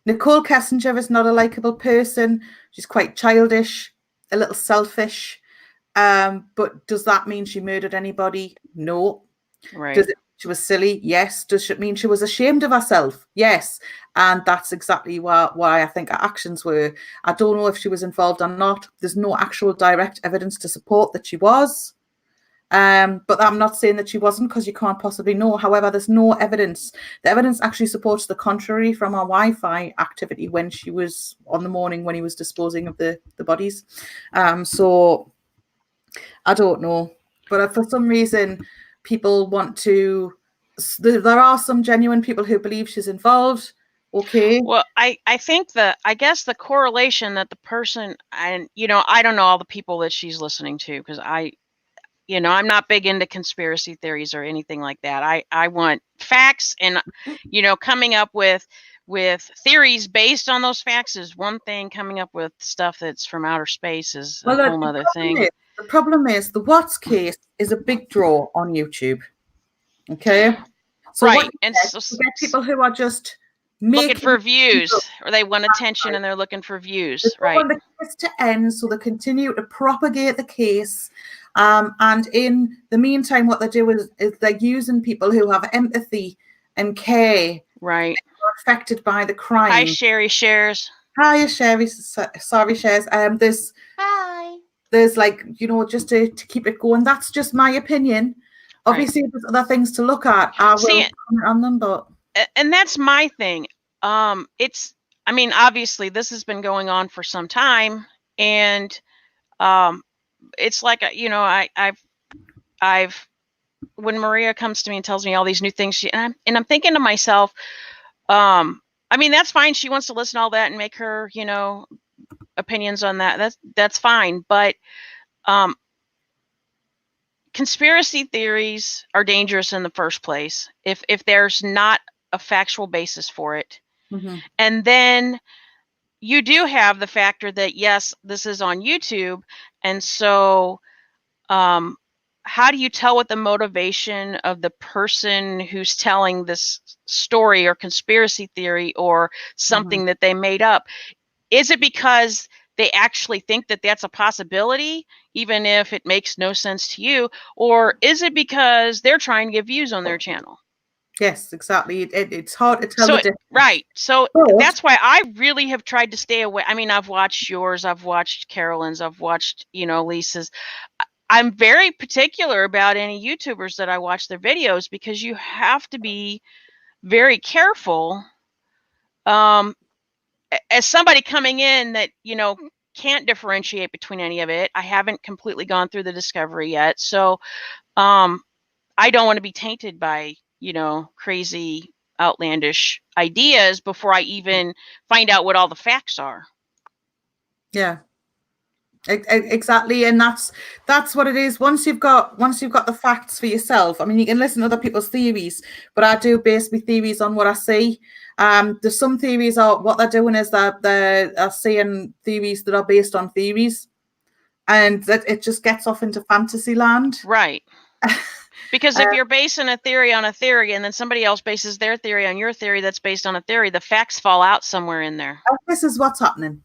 Nicole Kessinger is not a likable person. She's quite childish, a little selfish. But does that mean she murdered anybody? No. Right. Does it mean she was silly? Yes. Does it mean she was ashamed of herself? Yes. And that's exactly why I think her actions were. I don't know if she was involved or not. There's no actual direct evidence to support that she was. But I'm not saying that she wasn't, because you can't possibly know. However, there's no evidence. The evidence actually supports the contrary from her Wi-Fi activity when she was on the morning when he was disposing of the bodies. So I don't know. But for some reason, people want to. There are some genuine people who believe she's involved. Okay. Well, I think I guess the correlation that the person, and I don't know all the people that she's listening to, because I'm not big into conspiracy theories or anything like that. I want facts, and coming up with theories based on those facts is one thing. Coming up with stuff that's from outer space is a whole other thing. The problem is the Watts case is a big draw on YouTube. Okay. So right, and so you get people who are just looking for views, or they want attention, and they're looking for views. They right. want the case to end, so they continue to propagate the case. And in the meantime, what they do is they're using people who have empathy and care. Right. Are affected by the crime. Hi, Sherry Shares. Hi, Sherry. Sorry, Shares. Hi. There's like, just to keep it going. That's just my opinion. Obviously, right. There's other things to look at. I will comment on them, but. And that's my thing. Obviously this has been going on for some time, and it's like, I've when Maria comes to me and tells me all these new things, and I'm thinking to myself, that's fine. She wants to listen to all that and make her, opinions on that. That's fine. But conspiracy theories are dangerous in the first place if there's not a factual basis for it. Mm-hmm. And then you do have the factor that, yes, this is on YouTube. And so how do you tell what the motivation of the person who's telling this story or conspiracy theory or something that they made up? Is it because they actually think that that's a possibility, even if it makes no sense to you? Or is it because they're trying to get views on their channel? Yes, exactly. It's hard to tell the difference. Right. So that's why I really have tried to stay away. I've watched yours. I've watched Carolyn's. I've watched, Lisa's. I'm very particular about any YouTubers that I watch their videos, because you have to be very careful. As somebody coming in that, can't differentiate between any of it. I haven't completely gone through the discovery yet. So I don't want to be tainted by, crazy, outlandish ideas before I even find out what all the facts are. Yeah. Exactly, and that's what it is. Once you've got the facts for yourself, I mean, you can listen to other people's theories, but I do base my theories on what I see. There's some theories are what they're doing is that they're seeing theories that are based on theories, and that it just gets off into fantasy land. Right. Because if you're basing a theory on a theory and then somebody else bases their theory on your theory that's based on a theory, the facts fall out somewhere in there. This is what's happening.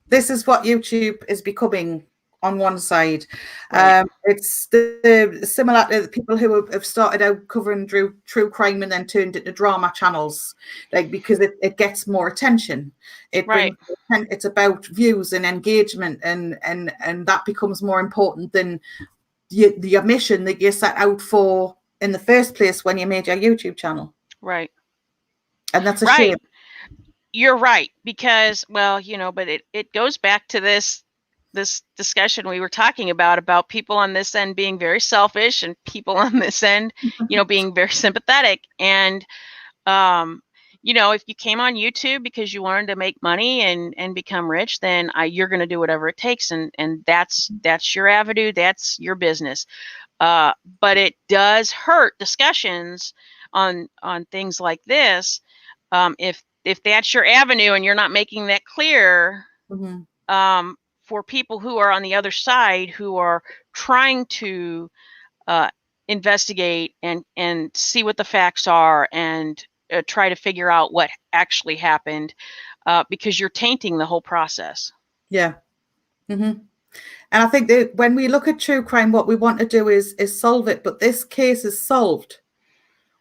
This is what YouTube is becoming on one side. Right. It's the similar to the people who have started out covering true crime and then turned into drama channels, like, because it gets more attention. It Right. brings, it's about views and engagement, and that becomes more important than the mission that you set out for in the first place when you made your YouTube channel. Right. And that's a Right. shame. You're right, because, well, but it goes back to this discussion we were talking about people on this end being very selfish and people on this end, being very sympathetic. And, if you came on YouTube because you wanted to make money and become rich, then you're going to do whatever it takes. And that's your avenue. That's your business. But it does hurt discussions on things like this. If that's your avenue and you're not making that clear, for people who are on the other side, who are trying to investigate and see what the facts are and try to figure out what actually happened, because you're tainting the whole process. Yeah. And I think that when we look at true crime, what we want to do is solve it. But this case is solved.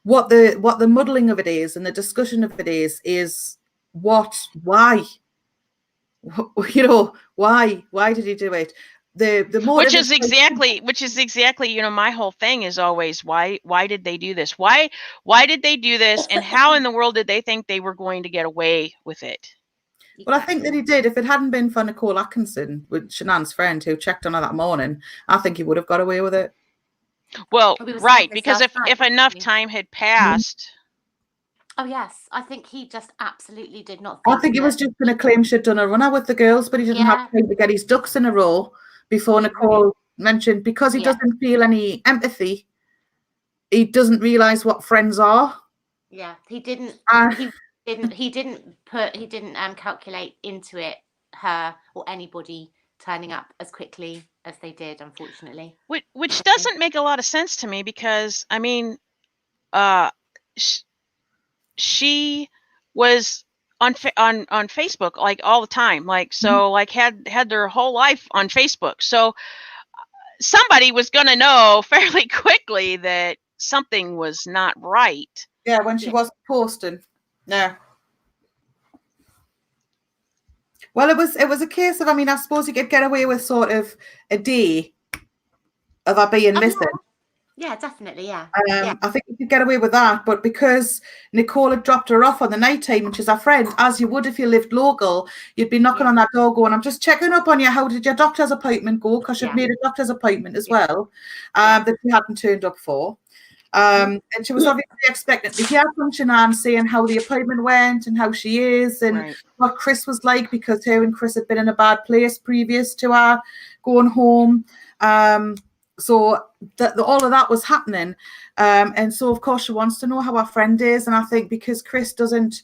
What the muddling of it is and the discussion of it is why? Why did he do it? The more which is exactly my whole thing is always why did they do this? Why did they do this? And how in the world did they think they were going to get away with it? Well, I think that he did. If it hadn't been for Nicole Atkinson, with Shanann's friend who checked on her that morning, I think he would have got away with it. Well, right, because if enough time had passed. Oh yes, I think he just absolutely did not. I think he was just going to claim she'd done a runner with the girls, but he didn't have time to get his ducks in a row before Nicole mentioned, because he doesn't feel any empathy. He doesn't realise what friends are. Yeah, he didn't. He didn't calculate into it her or anybody turning up as quickly as they did, unfortunately. Which doesn't make a lot of sense to me, because I mean, she was on Facebook like all the time, like, so like had their whole life on Facebook. So somebody was going to know fairly quickly that something was not right. Yeah, when she wasn't posting. Yeah. Well, it was a case of, I mean, I suppose you could get away with sort of a day of her being missing. Yeah, definitely, yeah. I think you could get away with that, but because Nicole had dropped her off on the night time, which is her friend, as you would if you lived local, you'd be knocking on that door going, I'm just checking up on you. How did your doctor's appointment go? Because you'd made a doctor's appointment as well, that you hadn't turned up for. And she was obviously expecting to hear from Shanann saying how the appointment went and how she is and what Chris was like, because her and Chris had been in a bad place previous to her going home. So all of that was happening. And so, of course, she wants to know how her friend is. And I think because Chris doesn't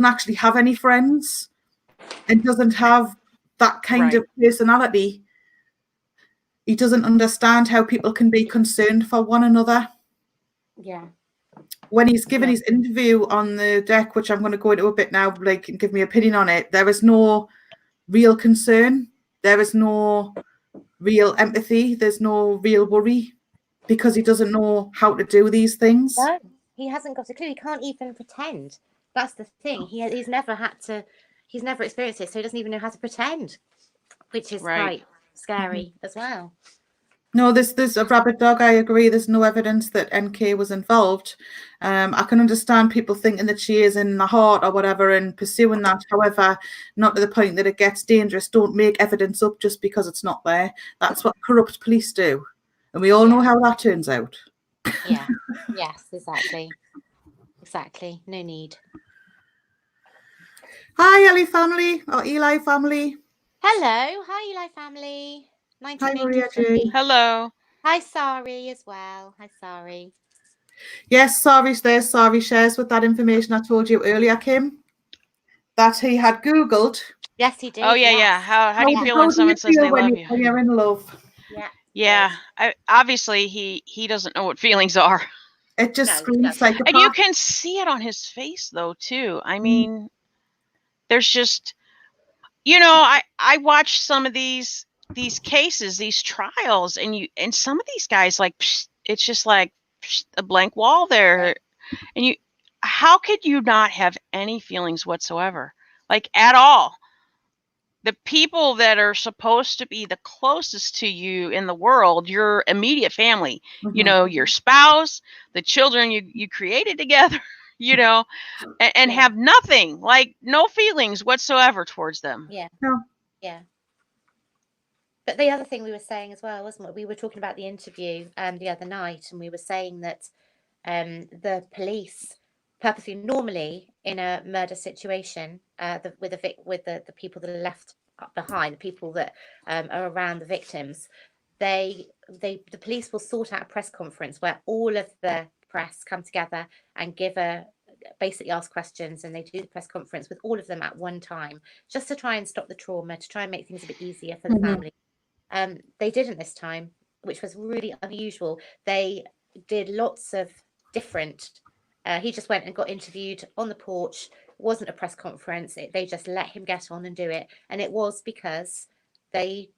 actually have any friends and doesn't have that kind of personality, he doesn't understand how people can be concerned for one another. Yeah. When he's given his interview on the deck, which I'm going to go into a bit now, like, and give my opinion on it, there is no real concern. There is no real empathy. There's no real worry, because he doesn't know how to do these things. No, he hasn't got a clue. He can't even pretend. That's the thing. He's never experienced it, so he doesn't even know how to pretend, which is quite scary as well. No, there's a rabbit dog. I agree. There's no evidence that NK was involved. I can understand people thinking that she is in the heart or whatever and pursuing that. However, not to the point that it gets dangerous. Don't make evidence up just because it's not there. That's what corrupt police do. And we all know how that turns out. Yeah. Yes, exactly. Exactly. No need. Hi, Ellie family or Eli family. Hello. Hi, Eli family. Hi, Maria 1983. J. Hello. Hi, Sari as well. Hi, Sari. Yes, Sari shares with that information I told you earlier, Kim, that he had Googled. Yes, he did. Oh yeah, yes. yeah. How do you feel when How do someone you says feel they love you? when you're in love? Yeah. Yeah, obviously he doesn't know what feelings are, It just No, he screams doesn't. psychopath. and you can see it on his face though too. I mean, there's just, I watch some of these cases, these trials, and some of these guys, like, it's just like a blank wall there, and how could you not have any feelings whatsoever, like at all? The people that are supposed to be the closest to you in the world, your immediate family, your spouse, the children you created together, and have nothing, like no feelings whatsoever towards them. Yeah. No. Yeah. But the other thing we were saying as well, wasn't it? We were talking about the interview the other night, and we were saying that the police purposely, normally in a murder situation, with the people that are left behind, the people that are around the victims, the police will sort out a press conference where all of the press come together and basically ask questions, and they do the press conference with all of them at one time, just to try and stop the trauma, to try and make things a bit easier for the family. They didn't this time, which was really unusual. They did lots of different. He just went and got interviewed on the porch. It wasn't a press conference. They just let him get on and do it, and it was because they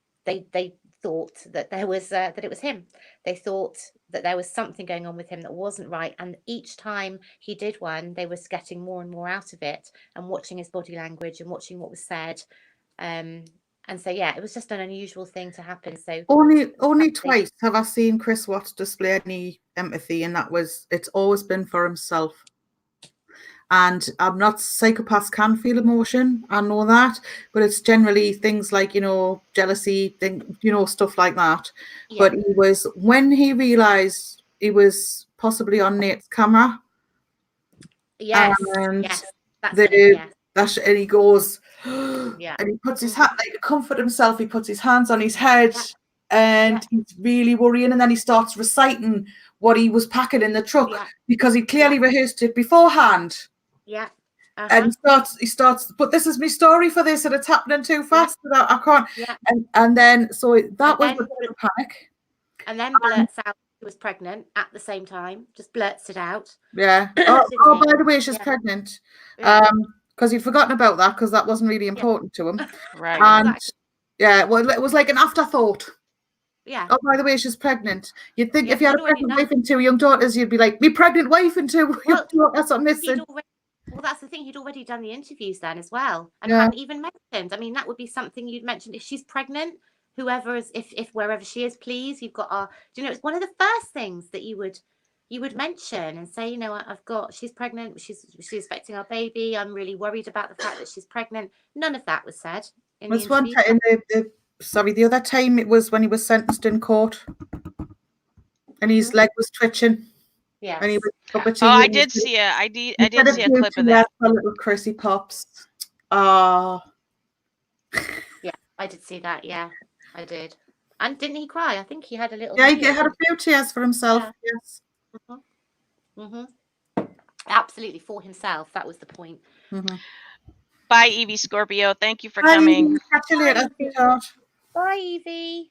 thought that there was that it was him. They thought that there was something going on with him that wasn't right, and each time he did one, they was getting more and more out of it, and watching his body language and watching what was said. And so, yeah, it was just an unusual thing to happen. So only twice have I seen Chris Watts display any empathy, and it's always been for himself. And I'm not, psychopaths can feel emotion, I know that, but it's generally things like, jealousy, stuff like that. Yeah. But when he realized he was possibly on Nate's camera, yes, and yes, that's it, yes. and he goes, Yeah. and he puts his hand, like, to comfort himself, he puts his hands on his head, and he's really worrying, and then he starts reciting what he was packing in the truck, because he clearly rehearsed it beforehand. Yeah. And he starts, but this is my story for this, and it's happening too fast, that I can't. Yeah. And then, so that was a panic. And then blurts out she was pregnant at the same time, just blurts it out. Yeah. Oh, by the way, she's pregnant. Because he'd forgotten about that, because that wasn't really important to him. Right. And exactly. well, it was like an afterthought. Yeah. Oh, by the way, she's pregnant. You'd think if you had a pregnant wife and 2 young daughters, you'd be like, me pregnant wife and 2 young daughters are missing. Well, that's the thing. He'd already done the interviews then as well, and hadn't even mentioned. I mean, that would be something you'd mention if she's pregnant. Whoever is, if wherever she is, please, you've got it's one of the first things that you would mention and say, she's pregnant. She's expecting our baby. I'm really worried about the fact that she's pregnant. None of that was said in the interview. One time the other time it was when he was sentenced in court, and his leg was twitching. Yeah. And he was I did see I did see a clip of that. Little Chrissy Pops. Yeah, I did see that. Yeah, I did. And didn't he cry? I think he had a little. Yeah, he had a few tears for himself. Yeah. Yes. Absolutely, for himself. That was the point. Bye, Evie Scorpio. Thank you for coming. Catch you later, sweetheart. Bye, Evie.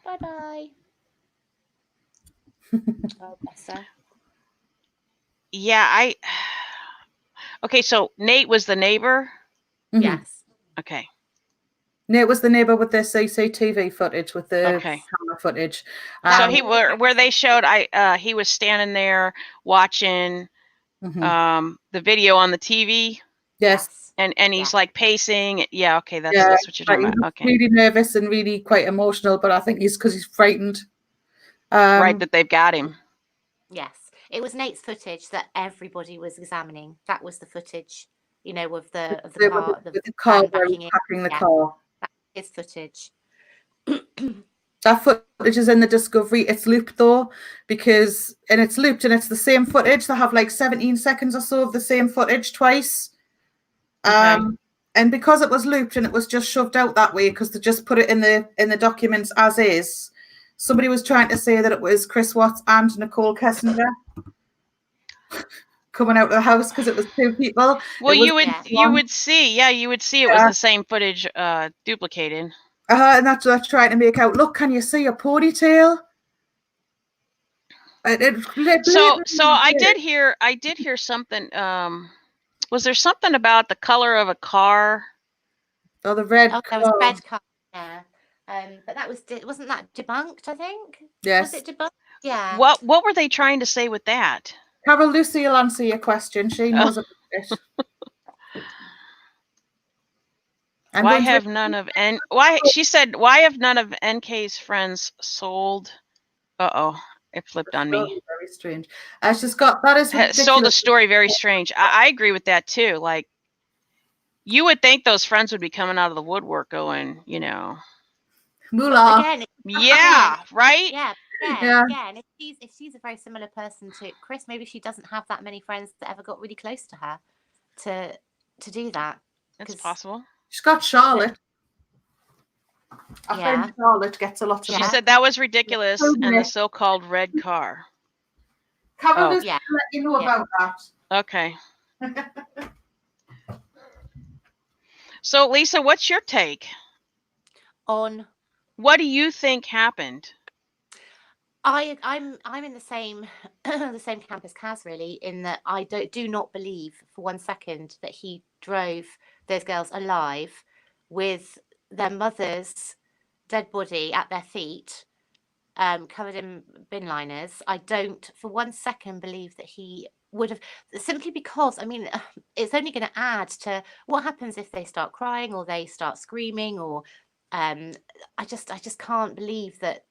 Bye-bye. Oh, bless her. Yeah, okay, so Nate was the neighbor? Yes. Okay. Nate was the neighbor with the CCTV footage, with the camera footage. So where they showed he was standing there watching the video on the TV. Yes. And he's like pacing. Yeah, okay, that's what you're talking about. Okay. Really nervous and really quite emotional, but I think because he's frightened. Right, that they've got him. Yes. It was Nate's footage that everybody was examining. That was the footage, of the car. The car where he's packing the car. That's his footage. That footage is in the Discovery. It's looped though, it's looped and it's the same footage. They have like 17 seconds or so of the same footage twice. And because it was looped and it was just shoved out that way, because they just put it in the documents as is, somebody was trying to say that it was Chris Watts and Nicole Kessinger coming out of the house because it was two people. Well, was you would see it was the same footage duplicated. And that's what they're trying to make out. Look, can you see a ponytail? So I did hear something. Was there something about the color of a car? Oh, the red Oh, car. there was a red car. Yeah. But wasn't that debunked, I think? Yes. Was it debunked? Yeah. What were they trying to say with that? Carol Lucy will answer your question. She knows about it. Why have none of NK's friends sold? It flipped on me. Very strange. She's got that is ridiculous. Sold a story very strange. I agree with that too. Like, you would think those friends would be coming out of the woodwork going, Moolah. Again, right? Yeah. Again, if she's a very similar person to Chris, maybe she doesn't have that many friends that ever got really close to her to do that. It's possible. She's got Charlotte. I think Charlotte gets a lot of. She said that was ridiculous, and the so-called red car. Carol Lucy will let you know about that. Okay. So, Lisa, what's your take on what do you think happened? I'm in the same the same camp as Kaz, really, in that I do not believe for 1 second that he drove those girls alive with their mother's dead body at their feet, covered in bin liners. I don't for 1 second believe that he would have, simply because, I mean, it's only going to add to what happens if they start crying or they start screaming, or I just can't believe that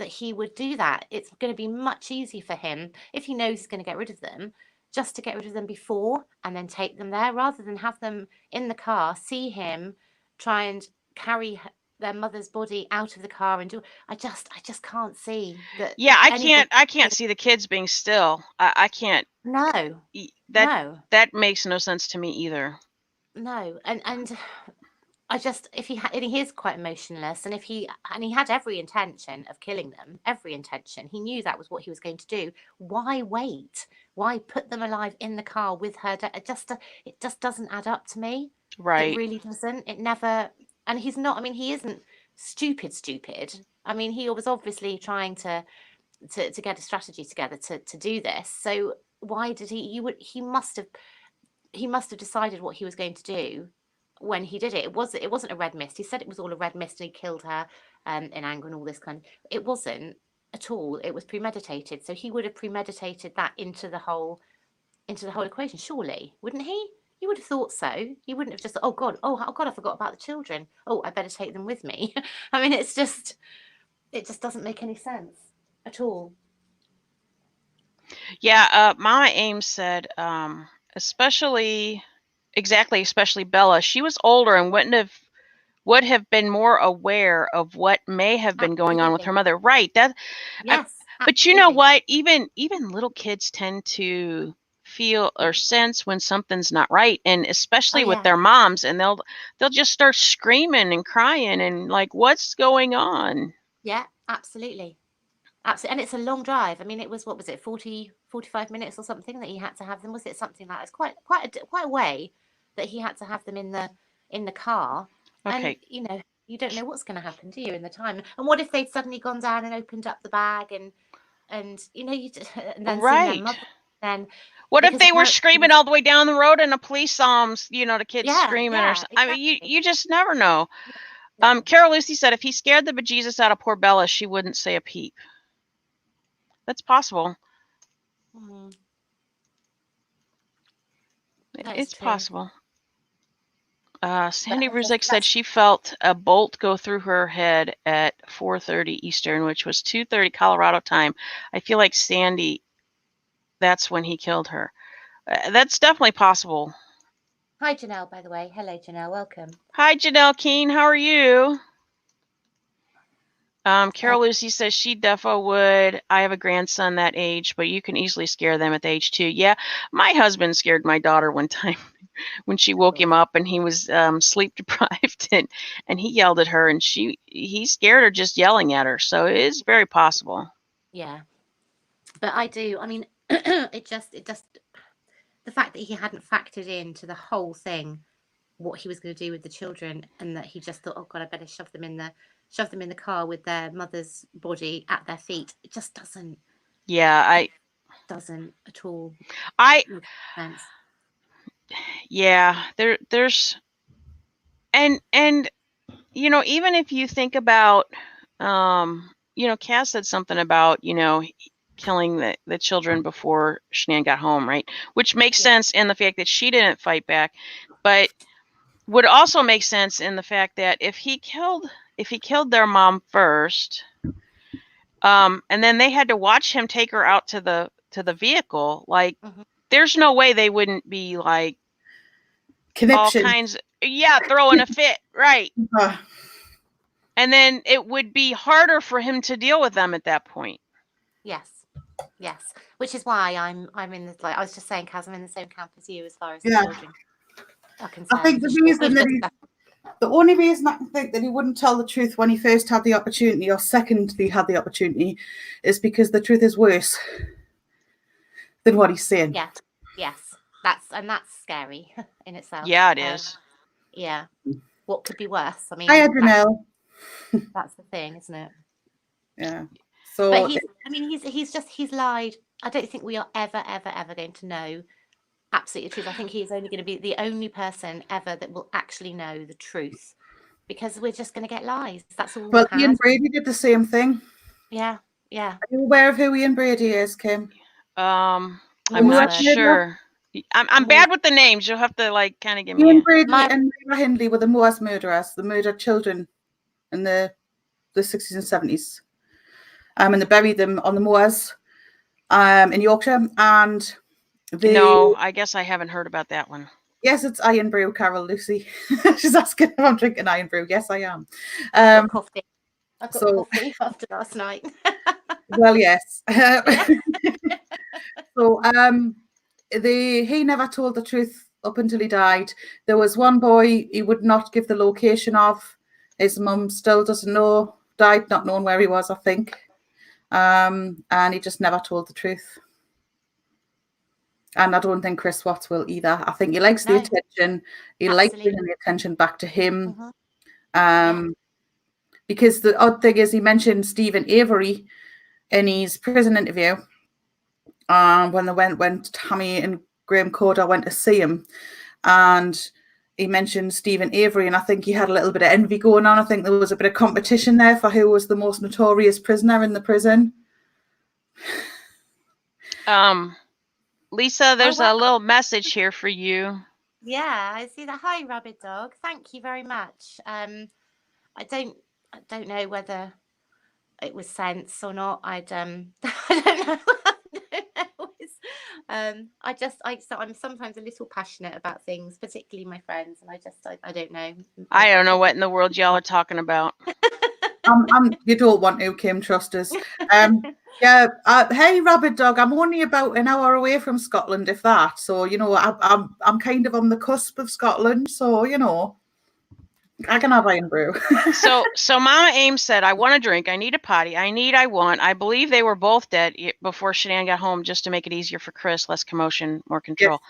he would do that. It's going to be much easier for him if he knows he's going to get rid of them, just to get rid of them before and then take them there, rather than have them in the car, see him try and carry their mother's body out of the car and do. I just can't see that. Yeah, I can't see the kids being still. I can't. No. That makes no sense to me either. No, and I just, if he and he is quite emotionless, and he had every intention of killing them, every intention. He knew that was what he was going to do. Why wait? Why put them alive in the car with her? It just doesn't add up to me. Right. It really doesn't. It never. And he's not. I mean, he isn't stupid. I mean, he was obviously trying to get a strategy together to do this. So why did he? He must have decided what he was going to do when he did it. It wasn't a red mist. He said it was all a red mist and he killed her in anger and all this kind of. It wasn't at all. It was premeditated. So he would have premeditated that into the whole equation, surely, wouldn't he? You would have thought so. You wouldn't have just, oh God, I forgot about the children. Oh, I better take them with me. I mean, it just doesn't make any sense at all. Yeah, Mama Ames said, especially Bella. She was older and would have been more aware of what may have been going on with her mother. Right. Yes. But you know what? Even little kids tend to feel or sense when something's not right, and especially with their moms, and they'll just start screaming and crying and like, what's going on? Yeah, absolutely. And it's a long drive. I mean, it was, what was it, 45 minutes or something that he had to have them? Was it something like that? It's quite a way that he had to have them in the car. Okay. And you don't know what's going to happen, do you, in the time? And what if they'd suddenly gone down and opened up the bag and and then right. seen their mother, then what if they were screaming all the way down the road and a police saw them, the kids screaming or something? Exactly. I mean, you just never know. Carol Lucy said if he scared the bejesus out of poor Bella, she wouldn't say a peep. That's possible. Mm-hmm. It's possible. Sandy Ruzick said she felt a bolt go through her head at 4:30 Eastern, which was 2:30 Colorado time. I feel like Sandy, that's when he killed her. That's definitely possible. Hi, Janelle, by the way. Hello, Janelle. Welcome. Hi, Janelle Keene. How are you? Carol Lucy says she defo would. I have a grandson that age, but you can easily scare them at the age 2. Yeah, my husband scared my daughter one time. when she woke him up and he was sleep deprived, and he yelled at her, and he scared her just yelling at her. So it is very possible. Yeah, but I mean, it just the fact that he hadn't factored into the whole thing what he was going to do with the children, and that he just thought, oh God, I better shove them in the car with their mother's body at their feet. It just doesn't. Yeah, doesn't at all. I make sense. Yeah, there's and you know, even if you think about you know, Cass said something about, you know, killing the children before Shanann got home, right? Which makes sense in the fact that she didn't fight back, but would also make sense in the fact that if he killed their mom first, and then they had to watch him take her out to the vehicle, like there's no way they wouldn't be like Conniption. all kinds throwing a fit, right? And then it would be harder for him to deal with them at that point. Yes, which is why I'm in the, like I was just saying, Kaz, I'm in the same camp as you as far as the children are concerned. I think the only reason I can think that he wouldn't tell the truth when he first had the opportunity, or secondly had the opportunity, is because the truth is worse than what he's saying. Yeah, yes, that's scary in itself. Yeah, it is. Yeah, what could be worse? I mean, Hi, Adrienne. That's the thing, isn't it? Yeah. So, but he's lied. I don't think we are ever going to know absolutely the truth. I think he's only going to be the only person ever that will actually know the truth, because we're just going to get lies. That's all. Well, Ian Brady did the same thing. Yeah. Are you aware of who Ian Brady is, Kim? I'm not sure. I'm bad with the names. You'll have to like kind of give me. Ian Brady and Myra Hindley were the Moors murderers. They murdered children in the 60s and 70s. And they buried them on the moors in Yorkshire. And no, I guess I haven't heard about that one. Yes, it's Iron Brew, Carol Lucy. She's asking if I'm drinking Iron Brew. Yes, I am. I've got coffee after last night. Well, yes. So he never told the truth up until he died. There was one boy he would not give the location of. His mum still doesn't know. Died not knowing where he was, I think. And he just never told the truth. And I don't think Chris Watts will either. I think he likes the attention. He likes bringing the attention back to him. Because the odd thing is, he mentioned Stephen Avery in his prison interview. When they went Tammy and Graham Corder went to see him, and he mentioned Stephen Avery, and I think he had a little bit of envy going on. I think there was a bit of competition there for who was the most notorious prisoner in the prison. Lisa, there's a little message here for you. Yeah, I see that. Hi, Rabbit Dog. Thank you very much. I don't know whether it was sense or not. I don't know. I'm sometimes a little passionate about things, particularly my friends, and I don't know. I don't know what in the world y'all are talking about. You don't want to, Kim, trust us. Yeah. Hey, Rabbit Dog. I'm only about an hour away from Scotland, if that. So I'm kind of on the cusp of Scotland. So I can have Iron Brew. so Mama Ames said, I want a drink. I need a potty. I want. I believe they were both dead before Shanann got home, just to make it easier for Chris. Less commotion, more control.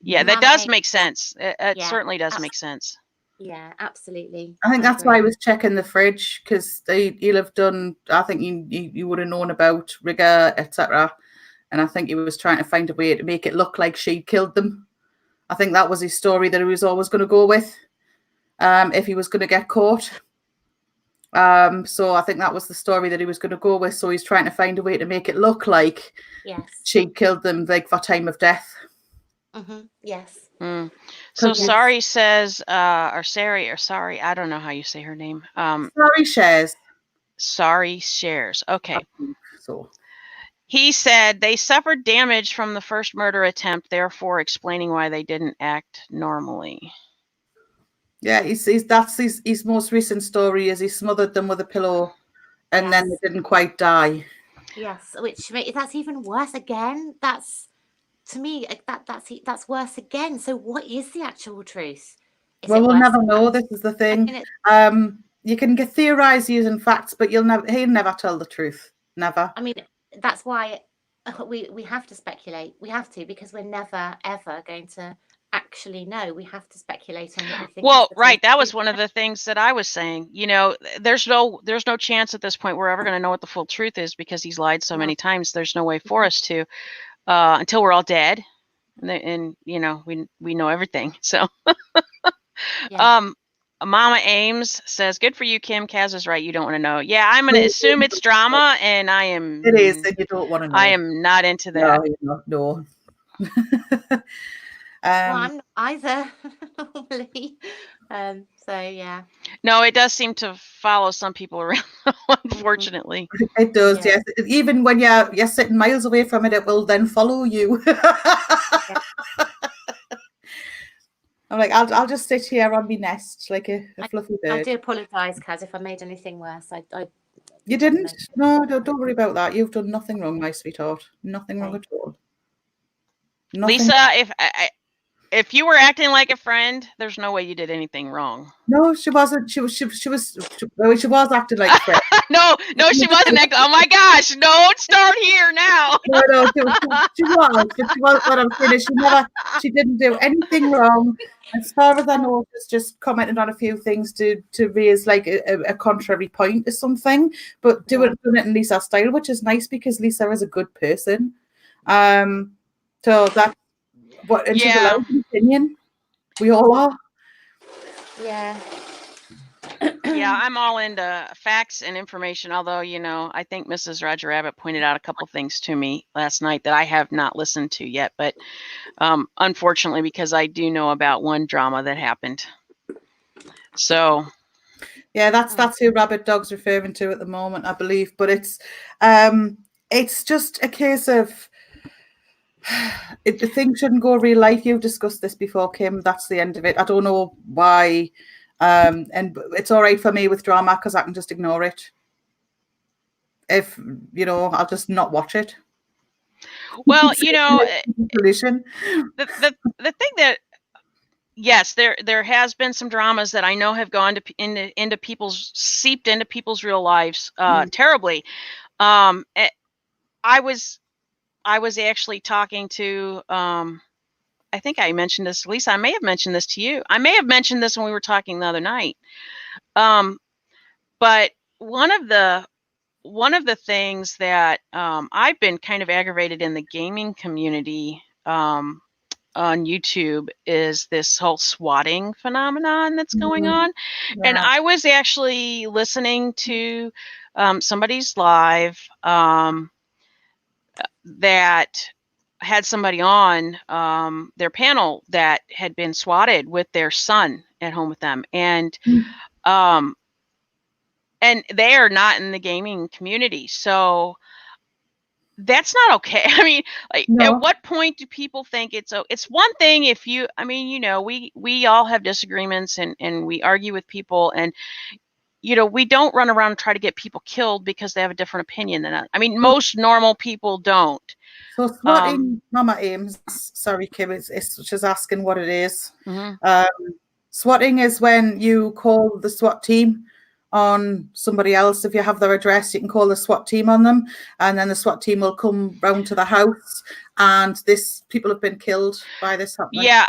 Yes. Yeah, that does make sense. It certainly does make sense. Yeah, absolutely. I think that's why I was checking the fridge, because he'll have done. I think you would have known about rigor, etc. And I think he was trying to find a way to make it look like she killed them. I think that was his story that he was always going to go with. If he was going to get caught. So I think that was the story that he was going to go with. So he's trying to find a way to make it look like she killed them, like for time of death. Yes. So Sorry says, or sorry, I don't know how you say her name. Sorry shares. Sorry shares. Okay. So he said they suffered damage from the first murder attempt, therefore explaining why they didn't act normally. Yeah, that's his most recent story, is he smothered them with a pillow and then they didn't quite die. Yes, which that's even worse again. That's to me, that's worse again. So what is the actual truth? Is Well, it we'll worse never than know. that? This is the I thing. mean, You can get theorize using facts, but he'll never tell the truth. Never. I mean, that's why we have to speculate. We have to, because we're never ever going to actually know. We have to speculate on what we think. Well, is the right. truth. That was one of the things that I was saying. You know, there's no chance at this point we're ever going to know what the full truth is, because he's lied so No. many times. There's no way for us to, until we're all dead, and you know, we know everything. So, Yeah. Mama Ames says, "Good for you, Kim. Kaz is right. You don't want to know." Yeah, I'm going to assume it's drama, and I am. It is, and you don't want to know. I am not into that. No, you're not. No. Well, I'm not either normally. So yeah. No, it does seem to follow some people around, unfortunately. It does, Yeah. yes. Even when you're sitting miles away from it, it will then follow you. I'm like, I'll just sit here on my nest like a fluffy bird. I do apologise, Kaz, if I made anything worse. You didn't? No, don't worry about that. You've done nothing wrong, my sweetheart. Nothing wrong at all. Nothing. Lisa, if you were acting like a friend, there's no way you did anything wrong. No, she wasn't. She was acting like a friend. No, she wasn't acting. Oh my gosh, don't start here now. No, she was. But she was. What I'm saying is, she didn't do anything wrong. As far as I know, just commented on a few things to raise like a contrary point to something, but doing it in Lisa's style, which is nice because Lisa is a good person. So that's what, and she's allowed an opinion. We all are. Yeah. Yeah, I'm all into facts and information, although, you know, I think Mrs. Roger Rabbit pointed out a couple things to me last night that I have not listened to yet, but unfortunately, because I do know about one drama that happened. So yeah, that's who Rabbit Dog's referring to at the moment, I believe. But it's just a case of the thing shouldn't go real life. You've discussed this before, Kim. That's the end of it. I don't know why. And it's all right for me with drama because I can just ignore it. If I'll just not watch it. Well, you know, the thing that, yes, there has been some dramas that I know have gone seeped into people's real lives terribly. I was actually talking to I think I mentioned this, Lisa. I may have mentioned this to you. I may have mentioned this when we were talking the other night. But one of the things that I've been kind of aggravated in the gaming community on YouTube is this whole swatting phenomenon that's going on. Yeah. And I was actually listening to somebody's live that had somebody on their panel that had been swatted with their son at home with them. And they are not in the gaming community. So that's not okay. I mean, like, at what point do people think it's one thing if you, I mean, you know, we all have disagreements and we argue with people, and, you know, we don't run around and try to get people killed because they have a different opinion than us. I mean, most normal people don't. So swatting, Mama Ames, sorry, Kim, she's asking what it is. Swatting is when you call the SWAT team on somebody else. If you have their address, you can call the SWAT team on them, and then the SWAT team will come round to the house, and people have been killed by this happening. Yeah,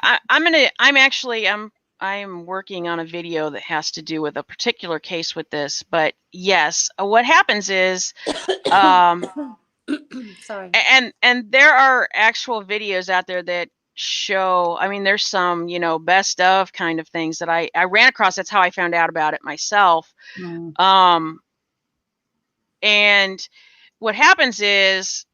I'm working on a video that has to do with a particular case with this, but yes, what happens is sorry. And there are actual videos out there that show, I mean, there's some, you know, best of kind of things that I ran across. That's how I found out about it myself. And what happens is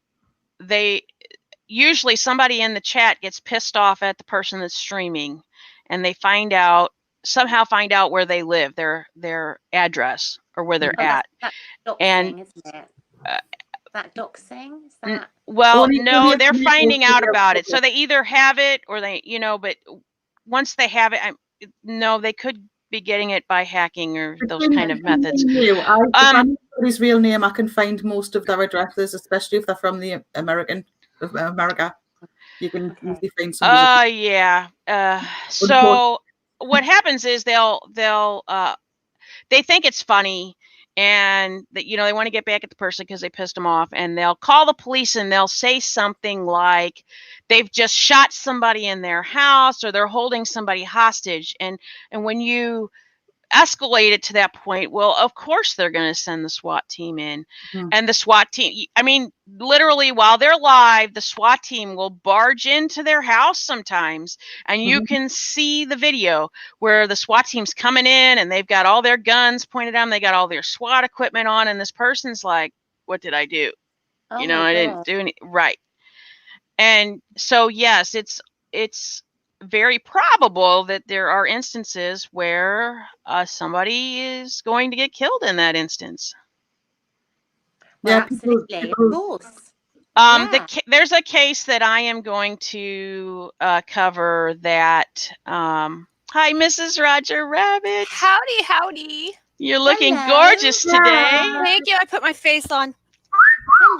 usually somebody in the chat gets pissed off at the person that's streaming, and they somehow find out where they live, their address, or where they're at. That's doxing, and isn't it? That doxing? Is that? Well, no, they're finding out about it. So they either have it or they, you know, but once they have it, they could be getting it by hacking or those kind of methods. If I know somebody's real name, I can find most of their addresses, especially if they're from America. You can usually find somebody. Yeah. So what happens is they think it's funny, and that, you know, they want to get back at the person because they pissed them off, and they'll call the police and they'll say something like they've just shot somebody in their house or they're holding somebody hostage. And when you escalate it to that point, well, of course they're going to send the SWAT team in. And the SWAT team, I mean, literally while they're live, the SWAT team will barge into their house sometimes, and you can see the video where the SWAT team's coming in and they've got all their guns pointed at them, they got all their SWAT equipment on, and this person's like, what did I do? Oh You know, my I God. didn't do any right. And so yes, it's very probable that there are instances where somebody is going to get killed in that instance. Well, Yeah, absolutely, of course. There's a case that I am going to cover that. Hi, Mrs. Roger Rabbit. Howdy, howdy. You're looking Hello. gorgeous today. Thank you. I put my face on.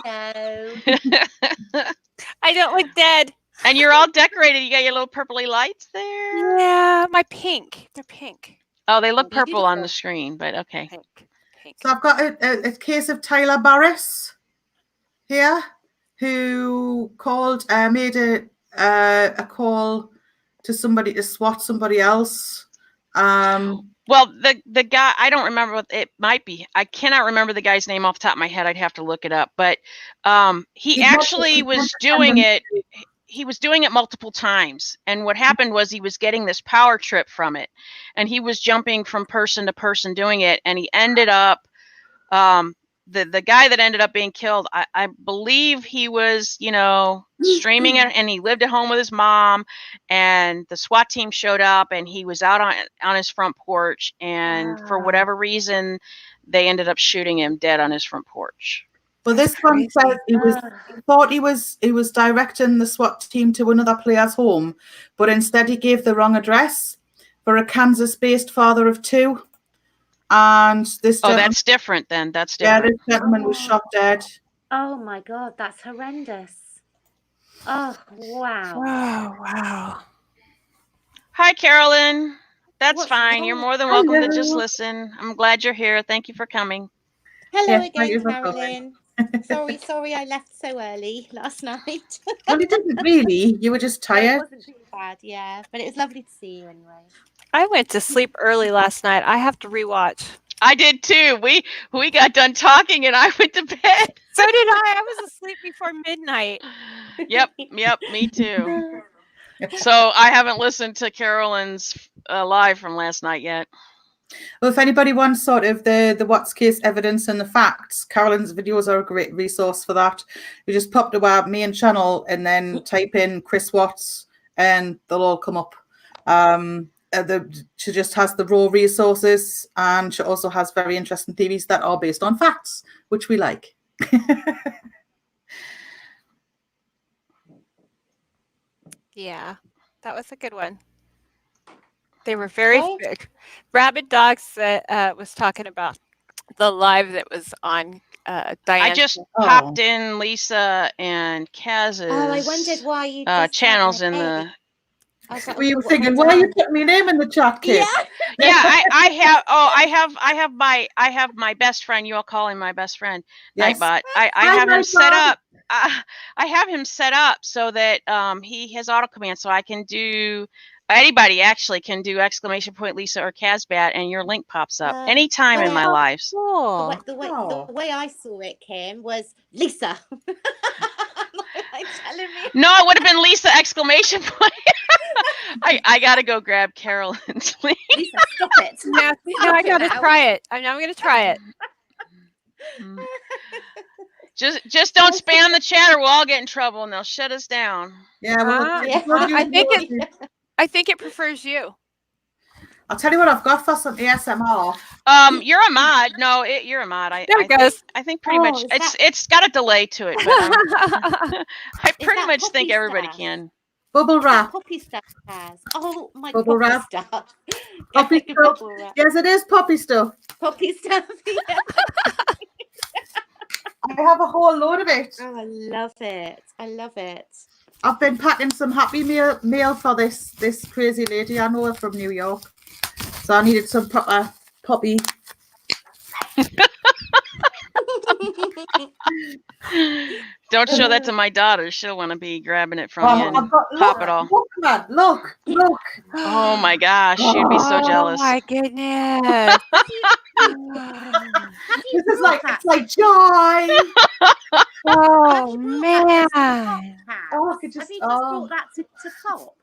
Hello. I don't look dead. And you're all decorated. You got your little purpley lights there. Yeah, my pink. They're pink. Oh, they look purple on Beautiful. the screen, but okay. Pink. Pink. So I've got a case of Tyler Barris here, who made a call to somebody to SWAT somebody else. Well, the guy, I don't remember what it might be. I cannot remember the guy's name off the top of my head. I'd have to look it up. But he actually was doing it. He was doing it multiple times. And what happened was he was getting this power trip from it. And he was jumping from person to person doing it. And he ended up, the guy that ended up being killed, I believe he was, you know, streaming it, and he lived at home with his mom, and the SWAT team showed up, and he was out on his front porch, and for whatever reason, they ended up shooting him dead on his front porch. Well, this one says he thought he was directing the SWAT team to another player's home, but instead he gave the wrong address for a Kansas-based father of two. And this that's different then. That's different. Yeah, this gentleman was shot dead. Oh my God, that's horrendous. Oh, wow. Oh, wow. Hi, Carolyn. That's What's fine. wrong? You're more than welcome to just Hello. listen. I'm glad you're here. Thank you for coming. Hello Yes, thank you again, for coming. Carolyn. Sorry, I left so early last night. Well, you didn't really. You were just No, it tired. wasn't too bad, yeah. But it was lovely to see you anyway. I went to sleep early last night. I have to rewatch. I did too. We got done talking and I went to bed. So did I. I was asleep before midnight. Yep, me too. So I haven't listened to Carolyn's live from last night yet. Well, if anybody wants sort of the Watts case evidence and the facts, Carolyn's videos are a great resource for that. You just pop to our main channel and then type in Chris Watts and they'll all come up. She just has the raw resources, and she also has very interesting theories that are based on facts, which we like. Yeah, that was a good one. They were very Okay. big. Rabid Dogs was talking about the live that was on Diane. I just popped in Lisa and Kaz's Oh, I wondered why you just channels hadn't in made. the. I was like, Were you what thinking, went why are you on? putting my name in the chat, kid? Yeah. Yeah, I have my best friend. You all call him my best friend, Yes. Nightbot. I Hi, have him set Nightbot. up. I have him set up so that he has auto command, so I can do. Anybody actually can do ! Lisa or Kazbat, and your link pops up anytime in my lives. Cool. The way I saw it, Kim, was Lisa. Like telling me. No, it would have been Lisa ! I gotta go grab Carolyn's link. Lisa, stop it. No, I gotta try it. I'm gonna try it. Just don't spam the chat, or we'll all get in trouble, and they'll shut us down. Yeah, well, Yeah. I think it prefers you. I'll tell you what I've got for some ASMR. You're a mod. No, you're a mod. There it goes. I think pretty much it's got a delay to it. But, I pretty much think everybody can. Bubble wrap. Poppy stuff has. Oh my Bubble poppy wrap. stuff. Poppy Yeah, stuff. bubble wrap. Yes, it is poppy stuff. Poppy stuff. Yeah. I have a whole load of it. Oh, I love it. I love it. I've been packing some Happy Meal for this crazy lady I know from New York. So I needed some proper poppy. Don't show that to my daughter. She'll want to be grabbing it from you and pop it all. Look, man, look. Oh my gosh, she'd be so jealous. Oh my goodness. This is like, it's like joy. Oh man. Oh, I could just, Have you just brought that to pop?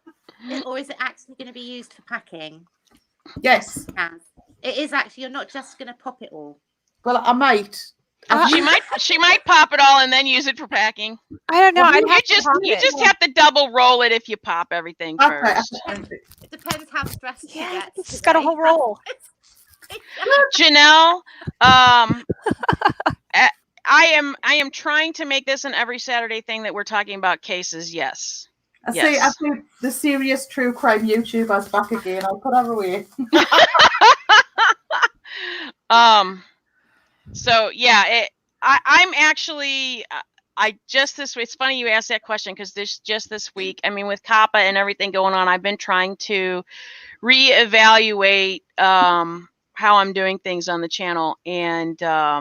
Or is it actually going to be used for packing? Yes. It is actually. You're not just going to pop it all. Well, I might. She might pop it all and then use it for packing. I don't know. Well, You just have to double roll it if you pop everything first. It depends how stressed you get. It's got a whole roll. Janelle, I am trying to make this an every Saturday thing that we're talking about cases. Yes. I see the serious true crime YouTubers back again. I'll put her away. So yeah, I'm actually it's funny you asked that question because this week, I mean, with COPPA and everything going on, I've been trying to reevaluate how I'm doing things on the channel, and I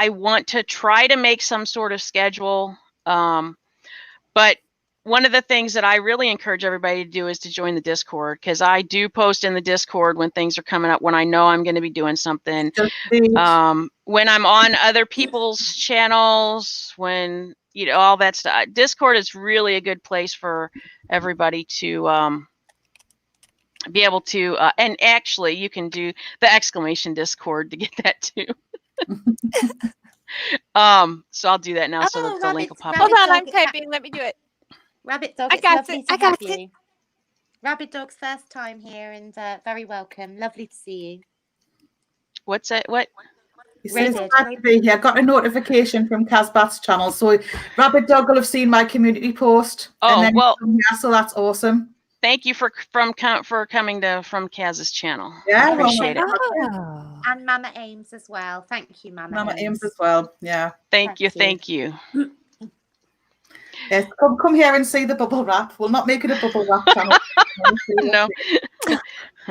want to try to make some sort of schedule, but one of the things that I really encourage everybody to do is to join the Discord, because I do post in the Discord when things are coming up, when I know I'm going to be doing something, when I'm on other people's channels, when, you know, all that stuff. Discord is really a good place for everybody to be able to, and actually you can do the exclamation Discord to get that too. So I'll do that now, so that the link will pop up. Hold on, I'm typing. Let me do it. Rabbit Dog, I got it. I got you. Rabbit Dog's first time here, and very welcome. Lovely to see you. What's that? What? He says glad to be here. Got a notification from Casbat's channel, so Rabbit Dog will have seen my community post. Oh, and well, so that's awesome. Thank you for coming from Kaz's channel. Yeah, I appreciate it. Oh. And Mama Ames as well. Thank you, Mama Ames as well. Yeah. Thank you. Yes, come here and see the bubble wrap. We'll not make it a bubble wrap channel. No.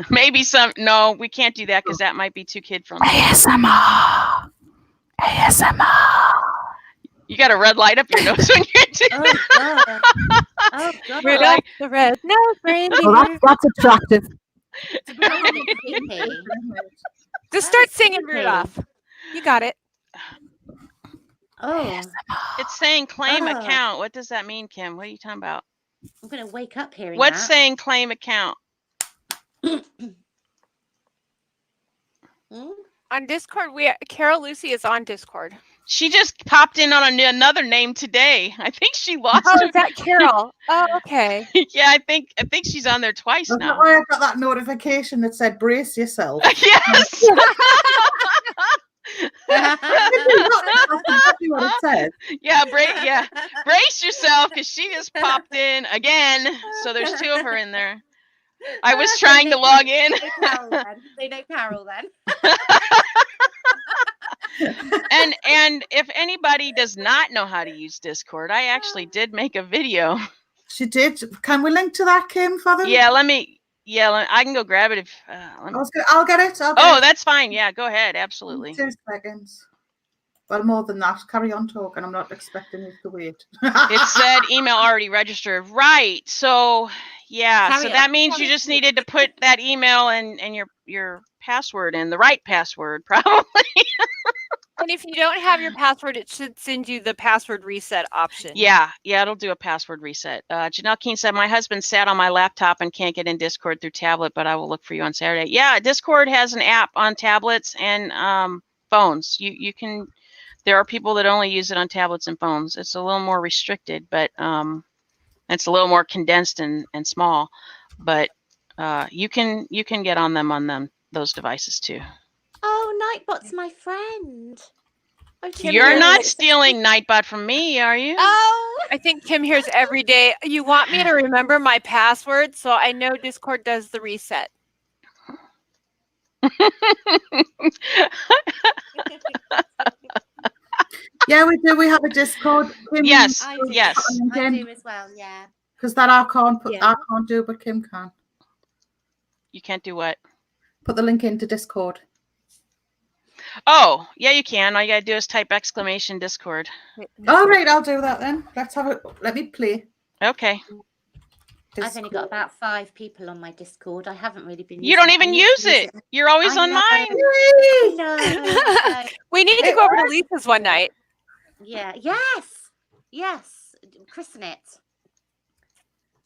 Maybe some. No, we can't do that because that might be too kid friendly. ASMR. You got a red light up your nose when you're doing God. Oh, God. Rudolph the red. No, Brandy. Well, that's attractive. Just start singing, Rudolph. You got it. Oh, It's saying claim account. What does that mean, Kim? What are you talking about? I'm going to wake up hearing What's that. saying claim account? On Discord, Carol Lucy is on Discord. She just popped in on another name today. I think she lost Oh, her. is that Carol? Oh, okay. Yeah, I think she's on there twice That's now. why I got that notification that said brace yourself. Yes. That's exactly what it said. Yeah, brace yourself, because she just popped in again. So there's two of her in there. I was trying to log in. They know Carol then. And if anybody does not know how to use Discord, I actually did make a video. She did. Can we link to that, Kim, for them? Yeah, I can go grab it if. I'll get it. That's fine. Yeah, go ahead. Absolutely. 2 seconds. Well, more than that. Carry on talking. I'm not expecting you to wait. It said email already registered. Right. So yeah. So that means you just needed to put that email and your password in, the right password, probably. And if you don't have your password, it should send you the password reset option. Yeah, it'll do a password reset. Janelle Keene said, my husband sat on my laptop and can't get in Discord through tablet, but I will look for you on Saturday. Yeah, Discord has an app on tablets and phones. You can. There are people that only use it on tablets and phones. It's a little more restricted, but it's a little more condensed and small. But you can get on those devices too. Oh, Nightbot's my friend. You're not stealing Nightbot from me, are you? Oh, I think Kim hears every day. You want me to remember my password, so I know Discord does the reset. Yeah, we do. We have a Discord. Yes. I do. Yes. I do as well. Yeah. Because that I can't put. Yeah. I can't do, but Kim can. You can't do what? Put the link into Discord. Oh, yeah, you can. All you gotta do is type exclamation Discord. All right, I'll do that then. Let's have it. Let me play. Okay. I've only got about 5 people on my Discord. I haven't really been. You don't using even I used use to it. You're always I on know. mine. I know. We need to It go over to Lisa's one night. Yeah. Yes. Yes. Christen it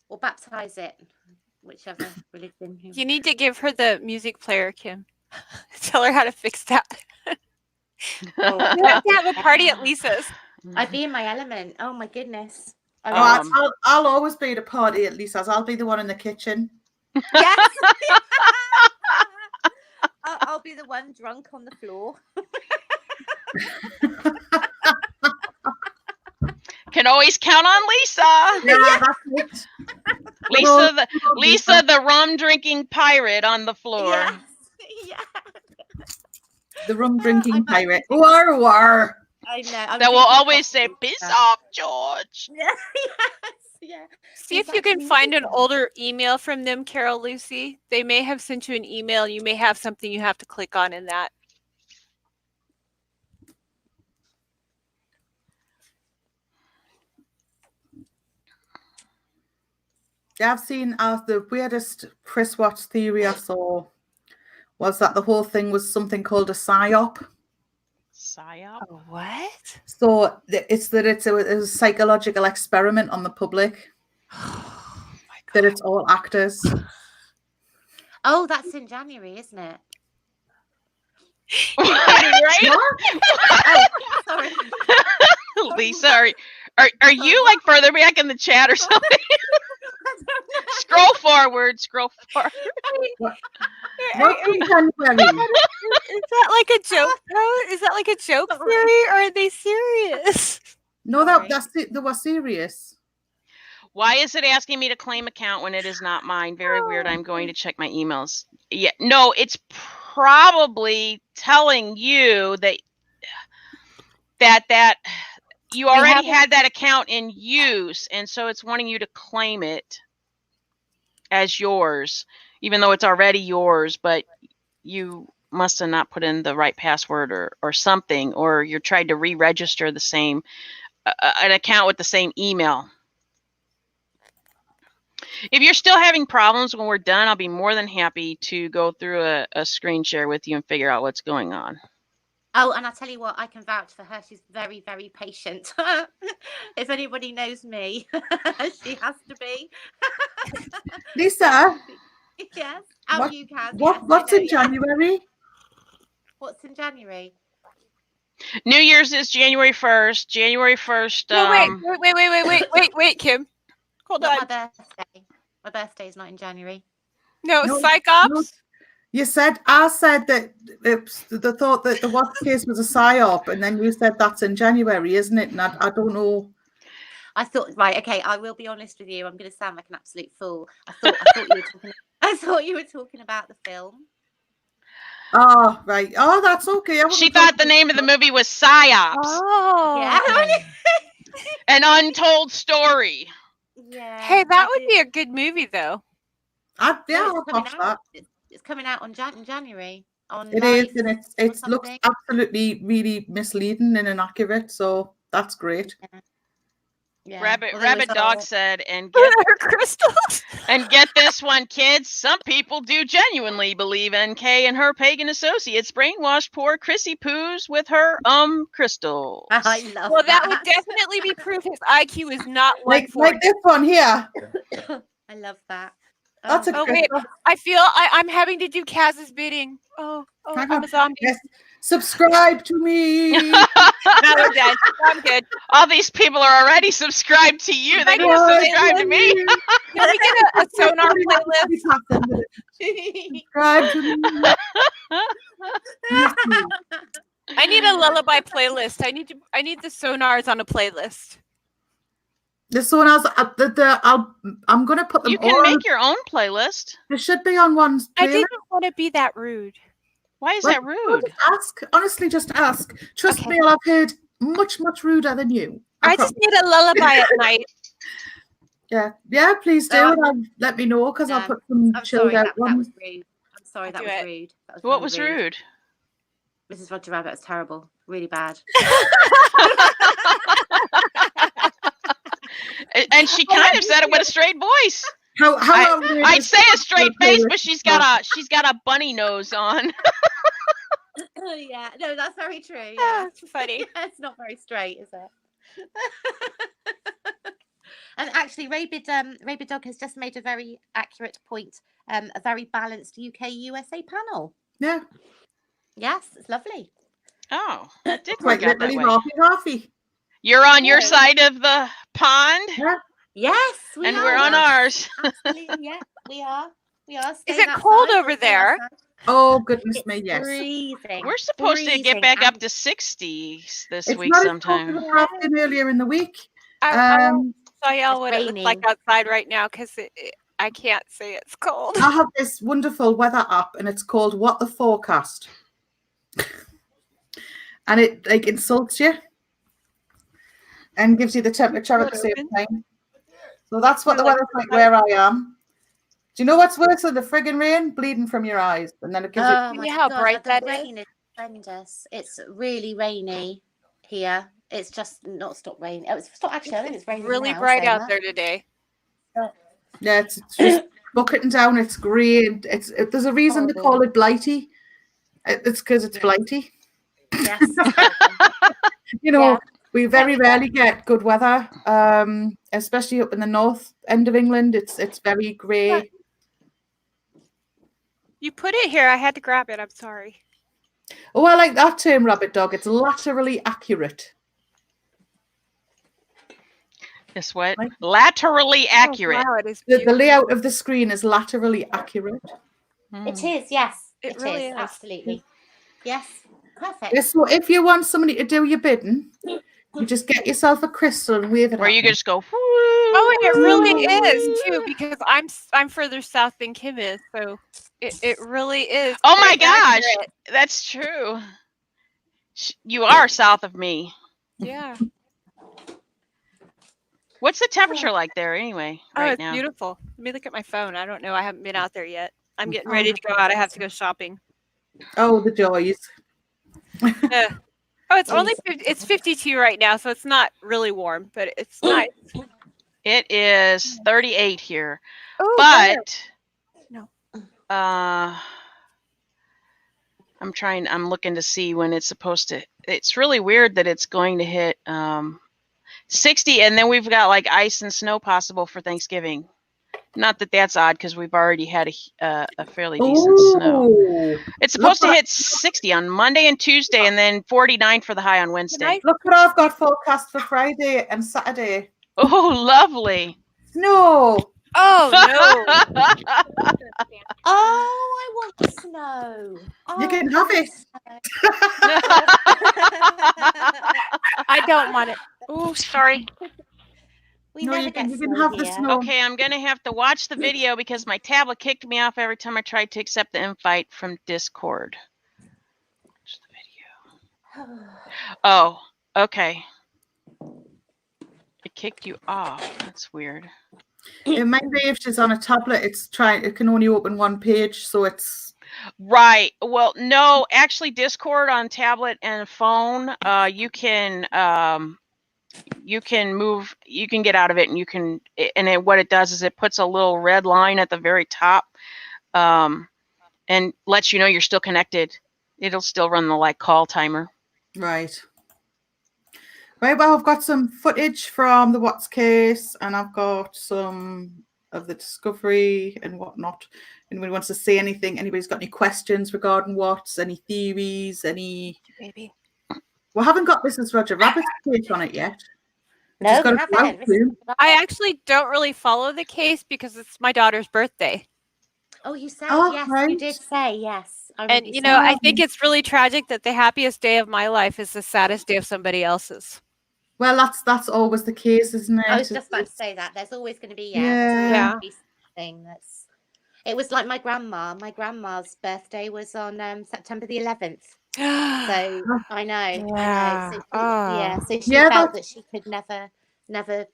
or baptize it, whichever religion. You need to give her the music player, Kim. Tell her how to fix that. Oh, You have to have a party at Lisa's. I'd be in my element. Oh my goodness. I Oh, would. I'll always be at a party at Lisa's. I'll be the one in the kitchen. Yes. I'll be the one drunk on the floor. Can always count on Lisa. Yeah, that's it. Lisa the rum drinking pirate on the floor. Yes. Yeah. The rum drinking I might pirate. War, war. I know. That will always say, "Piss off, George." Yes. Yeah. See if you can find an older email from them, Carol Lucy. They may have sent you an email. You may have something you have to click on in that. Yeah, I've seen the weirdest Chris Watts theory I saw was that the whole thing was something called a psyop. Psyop? What? So it's a psychological experiment on the public. Oh my God. That it's all actors. Oh, that's in January, isn't it? Right? Oh, sorry. Lisa, are you like further back in the chat or something? Scroll forward. What's in January? Is that like a joke though? Is that like a joke theory or are they serious? No, Sorry. they were serious. Why is it asking me to claim account when it is not mine? Very weird. I'm going to check my emails. Yeah, no, it's probably telling you that you already had that account in use, and so it's wanting you to claim it as yours, even though it's already yours, but you must have not put in the right password or something, or you're trying to re-register the same an account with the same email. If you're still having problems when we're done, I'll be more than happy to go through a screen share with you and figure out what's going on. Oh, and I'll tell you what, I can vouch for her. She's very, very patient. If anybody knows me, she has to be. Lisa, Yes. What- You can. what's in January? What's in January? New Year's is January 1st. January 1st. No, wait, Kim. Hold Not on. my birthday. My birthday is not in January. No, No, psychops. no. I said that the thought that the worst case was a psyop, and then you said that's in January, isn't it? And I don't know. I thought, right, okay, I will be honest with you. I'm going to sound like an absolute fool. I thought you were talking about the film. Oh, right. Oh, that's okay. She thought the name of the movie was Psyops, Oh. Yeah. an untold story. Yeah. Hey, that would be a good movie though. I'll No, watch that. It's coming out in January. It is, and it looks absolutely really misleading and inaccurate. So that's great. Yeah. Rabbit Dog said, and What are crystals? get this one, kids. Some people do genuinely believe NK and her pagan associates brainwashed poor Chrissy Poos with her crystals. I love Well, that would definitely be proof his IQ is not Like 140. this one here. I love that. That's a Oh good wait, one. I feel I'm having to do Kaz's bidding. Oh, Hang I'm on. a zombie. Yes. Subscribe to me. No, we're done. I'm good. All these people are already subscribed to you. They need to subscribe to me. Can we get a sonar playlist? Subscribe to me. I need a lullaby playlist. I need the sonars on a playlist. This one I'm gonna put them You can all. make your own playlist. They should be on one. I playlist. didn't want to be that rude. Why is Well, that rude? Just ask. Honestly, just ask. Trust Okay. me, I've heard much ruder than you. I just need a lullaby at night. Yeah, please do. Oh, And let me know because I'll put some I'm chilled sorry, out that ones. was rude. I'm sorry, I'll that do was it. rude. That was What really was rude. rude? Mrs. Roger Rabbit was terrible. Really bad. And she kind of said it with a straight voice. How I'd say a straight face, but she's got a bunny nose on. Yeah, no, that's very true. Yeah, Ah, it's funny. Yeah, it's not very straight, is it? And actually, Rabid Dog has just made a very accurate point. A very balanced UK-USA panel. Yeah, Yes, it's lovely. Oh, it did quite work out that literally way. halfy. You're on your Yeah. side of the pond, Yeah. Yes, we and are. we're on ours. Absolutely, yeah, we are. We are. Is Staying it cold outside, over we're staying there? outside. Oh goodness It's me, yes. freezing. We're supposed to get freezing, back up and to 60s this It's week not as cold sometime. as it has been earlier in the week. I won't tell y'all It's what it looks like raining. outside right now because I can't say it's cold. I have this wonderful weather app, and it's called What the Forecast, and it like insults you and gives you the temperature at the same time. So that's what the weather's like where I am. Do you know what's worse than the friggin' rain? Bleeding from your eyes, and then it gives Oh See my how God, bright the that rain is horrendous. It's really rainy here. It's just not stopped raining. Oh, it's stopped. Actually, I think it's raining Really now, bright saying out that. there today. Yeah, it's just bucketing down. It's grey. There's a reason they call it blighty. It's because it's blighty. Yes. You know, Yeah. we very rarely get good weather, especially up in the north end of England. It's very grey. You put it here. I had to grab it. I'm sorry. Oh, I like that term, rabbit dog. It's laterally accurate. Guess what? Right. Laterally accurate. Oh, wow, it is The beautiful. layout of the screen is laterally accurate. It is, yes. It It really is, is. absolutely. Yes. Perfect. Yes, so if you want somebody to do your bidding, you just get yourself a crystal and wave it Where at you them. can just go, whoo. Oh, and it really is too because I'm further south than Kim is, so it really is. Oh my very gosh, accurate. that's true. You are south of me. Yeah. What's the temperature like there anyway, Oh, right it's now? beautiful. Let me look at my phone. I don't know. I haven't been out there yet. I'm getting Oh, ready to go out. I have to go shopping. Oh, the joys. Yeah. Oh, it's only Please. it's 52 right now, so it's not really warm, but it's nice. It is 38 here. Oh, But No. I'm looking to see when it's supposed to. It's really weird that it's going to hit 60, and then we've got like ice and snow possible for Thanksgiving. Not that that's odd because we've already had a fairly decent snow. Oh, It's supposed to hit 60 on Monday and Tuesday, and then 49 for the high on Wednesday. look what I've got forecast for Friday and Saturday. Oh, lovely. Snow. Oh no. Oh, I want snow. You can have it. I don't want it. Oh, sorry. We No, never you get can snow have the here. snow. Okay, I'm going to have to watch the video because my tablet kicked me off every time I tried to accept the invite from Discord. Watch the video. Oh, okay. It kicked you off. That's weird. It might be if she's on a tablet. It can only open one page, so it's Right. Well, no, actually, Discord on tablet and phone, you can move, you can get out of it, and what it does is it puts a little red line at the very top, and lets you know you're still connected. It'll still run the like call timer. right. Right, well, I've got some footage from the Watts case, and I've got some of the discovery and whatnot. Anybody wants to say anything? Anybody's got any questions regarding Watts? Any theories? Baby. We haven't got Mrs. Roger Rabbit's take on it yet. No, She's got we to go out haven't. soon. I actually don't really follow the case because it's my daughter's birthday. Oh, you said Oh, yes. right. You did say yes. I And remember you know, I saying think it's really tragic that the happiest day of my life is the saddest day of somebody else's. Well, that's always the case, isn't it? I was just about to say that. There's always going to be Yeah. there's always Yeah. going to be something that's. It was like my grandma. My grandma's birthday was on September the 11th. So I know. So so she Yeah, felt that she could never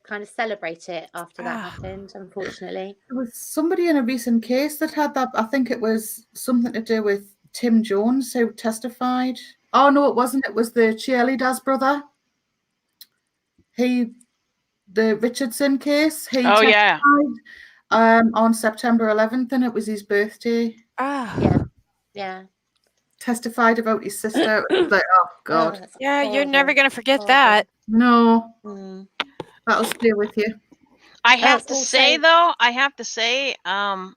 kind of celebrate it after that happened, unfortunately. there was somebody in a recent case that had that. I think it was something to do with Tim Jones who testified. Oh no, it wasn't. It was the cheerleader's brother. The Richardson case. He Oh, yeah. testified on September 11th, and it was his birthday. Yeah. Testified about his sister. It was like, oh God. that's Yeah, you're never horrible. going to forget Horrible. that. No, Mm. that'll stay with you. I have That's to say, also- though,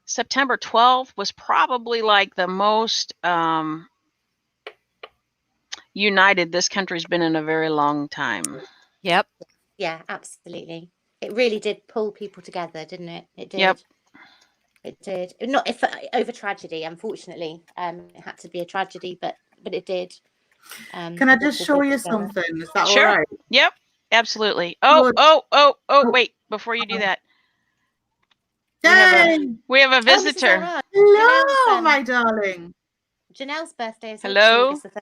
September 12th was probably like the most united this country's been in a very long time. Yep. Yeah, absolutely. It really did pull people together, didn't it? It did. Yep. It did. Not if over tragedy, unfortunately. It had to be a tragedy, but it did. Can I just show you together. something? Is that Sure. all right? Yep, absolutely. Good. Wait, before you do that. Yay! We have a Oh, Mrs. visitor. O'Hara. Hello, Janelle's, my darling. Janelle's birthday is Hello? August the 3rd.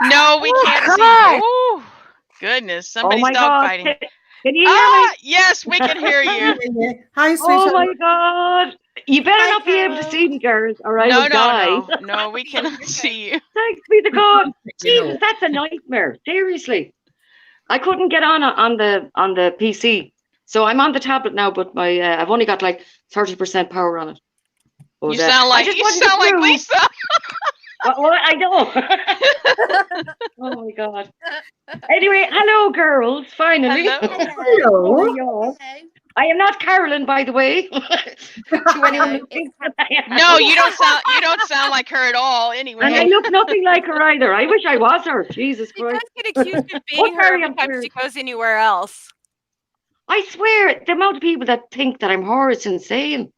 No, we can't see you. Ooh, goodness, somebody's my God. dogfighting. Can you hear me? Yes, we can hear you. Hi, sweetheart. Oh my God. You better Hi, not be able to Carol. see me, girls, or I will die. No, we cannot see you. Thanks be to God. You know. Jesus, that's a nightmare. Seriously. I couldn't get on the PC. So I'm on the tablet now, but my I've only got like 30% power on it. But, You sound like prove- Lisa. Well, I know. Oh my God. Anyway, hello, girls. Finally. Hello. Hello. Oh, yeah. I am not Carolyn, by the way. To anyone who thinks that I am. No, you don't sound like her at all. Anyway. And I look nothing like her either. I wish I was her. Jesus She does Christ. get accused of Oh, being her sorry, every I'm time weird. she goes anywhere else. I swear, the amount of people that think that I'm her is insane.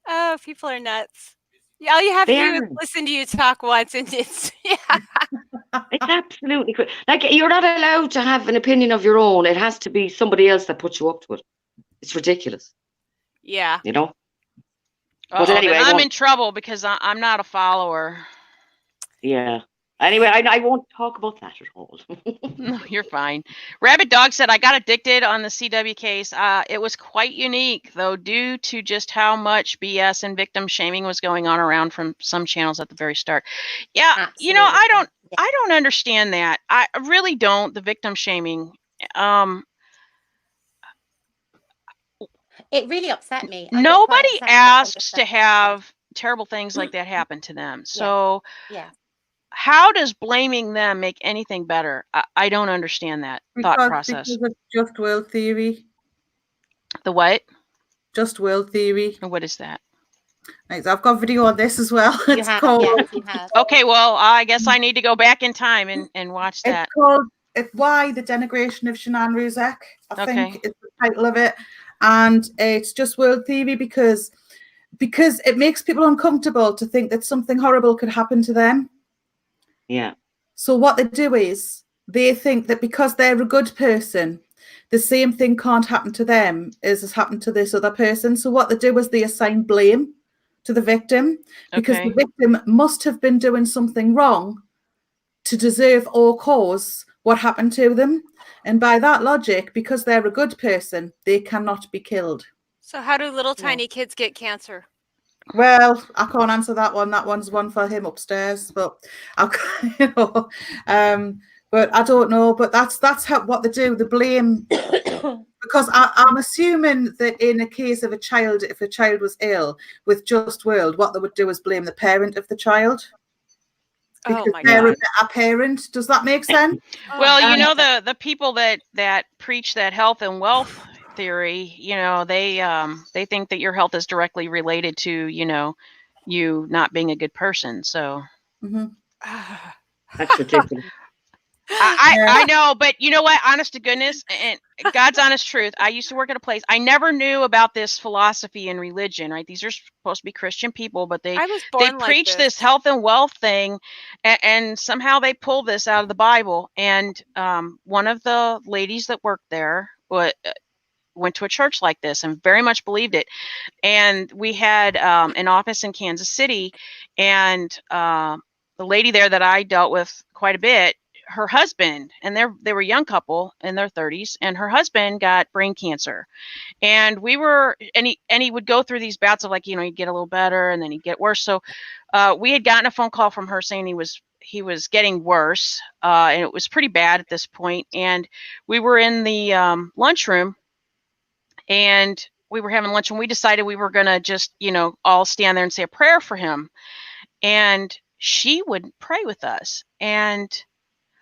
Oh, people are nuts. Yeah, all you have They to do is are. listen to you talk once, and it's It's absolutely crazy. Like, you're not allowed to have an opinion of your own. It has to be somebody else that puts you up to it. It's ridiculous, yeah. you know? Uh-oh, But anyway, then I I'm won't- in trouble because I'm not a follower. Yeah. Anyway, I won't talk about that at all. No, you're fine. Rabbit Dog said, I got addicted on the CW case. It was quite unique, though, due to just how much BS and victim shaming was going on around from some channels at the very start. Yeah, Absolutely. I don't understand that. I really don't, the victim shaming. It really upset me. I got quite Nobody upset asks to about have terrible things like that happen to them. So Yeah. how does blaming them make anything better? I don't understand that thought process. Because of just world theory. The what? Just world theory. And what is that? Right, I've got video on this as well. You It's have, called. yes, you have. Okay, well, I guess I need to go back in time and watch that. It's called Why the Denigration of Shanann Ruzek, I think is the title of it. And it's just world theory because it makes people uncomfortable to think that something horrible could happen to them. Yeah. So what they do is they think that because they're a good person, the same thing can't happen to them as has happened to this other person. So what they do is they assign blame to the victim because the victim must have been doing something wrong to deserve or cause what happened to them. And by that logic, because they're a good person, they cannot be killed. So how do little tiny kids get cancer? Well, I can't answer that one. That one's one for him upstairs. But but I don't know. But that's what they do. They blame because I'm assuming that in a case of a child, if a child was ill with Just World, what they would do is blame the parent of the child. Because they're a parent. Does that make sense? Well, you know, the people that preach that health and wealth theory, you know, they think that your health is directly related to, you know, you not being a good person. So That's ridiculous. I know, but you know what? Honest to goodness, and God's honest truth, I used to work at a place. I never knew about this philosophy and religion, right? These are supposed to be Christian people, but they preach this health and wealth thing, and somehow they pull this out of the Bible. And one of the ladies that worked there went to a church like this and very much believed it. And we had an office in Kansas City, and the lady there that I dealt with quite a bit, her husband, and they were a young couple in their 30s, and her husband got brain cancer. And we were, and he would go through these bouts of like, you know, he'd get a little better and then he'd get worse. So we had gotten a phone call from her saying he was getting worse, and it was pretty bad at this point. And we were in the lunchroom, and we were having lunch, and we decided we were going to just, you know, all stand there and say a prayer for him. And she would pray with us. And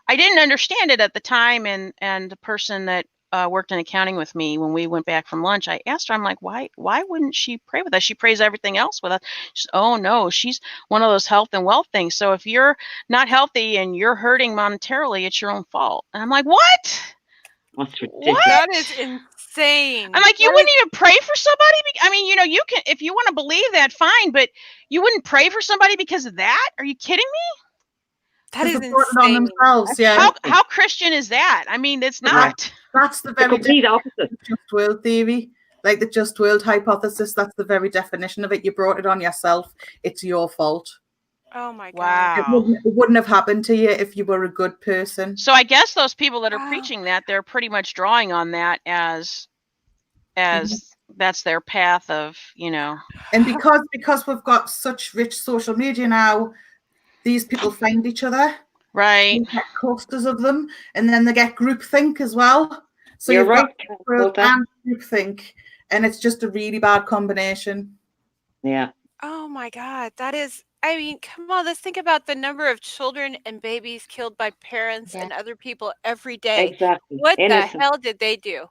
I didn't understand it at the time. And the person that worked in accounting with me, when we went back from lunch, I asked her, I'm like, why wouldn't she pray with us? She prays everything else with us. She said, oh no, she's one of those health and wealth things. So if you're not healthy and you're hurting monetarily, it's your own fault. And I'm like, what? That's ridiculous. What? That is insane. I'm like, you wouldn't even pray for somebody? I mean, you know, you can, if you want to believe that, fine, but you wouldn't pray for somebody because of that? Are you kidding me? That is Because they brought it on insane. themselves, yeah. How Christian is that? I mean, it's not. That's the The very complete opposite. just world theory, like the just world hypothesis. That's the very definition of it. You brought it on yourself. It's your fault. Oh my god. Wow. It wouldn't have happened to you if you were a good person. So I guess those people that are Wow. preaching that, they're pretty much drawing on that as that's their path of, you know. And because we've got such rich social media now, these people find each other. Right. You get clusters of them, and then they get groupthink as well. So You're you've right, got Kat, world about that. and groupthink, and it's just a really bad combination. Yeah. Oh my god. That is, I mean, come on, let's think about the number of children and babies killed by parents and other people every day. Exactly. What Innocent. the hell did they do?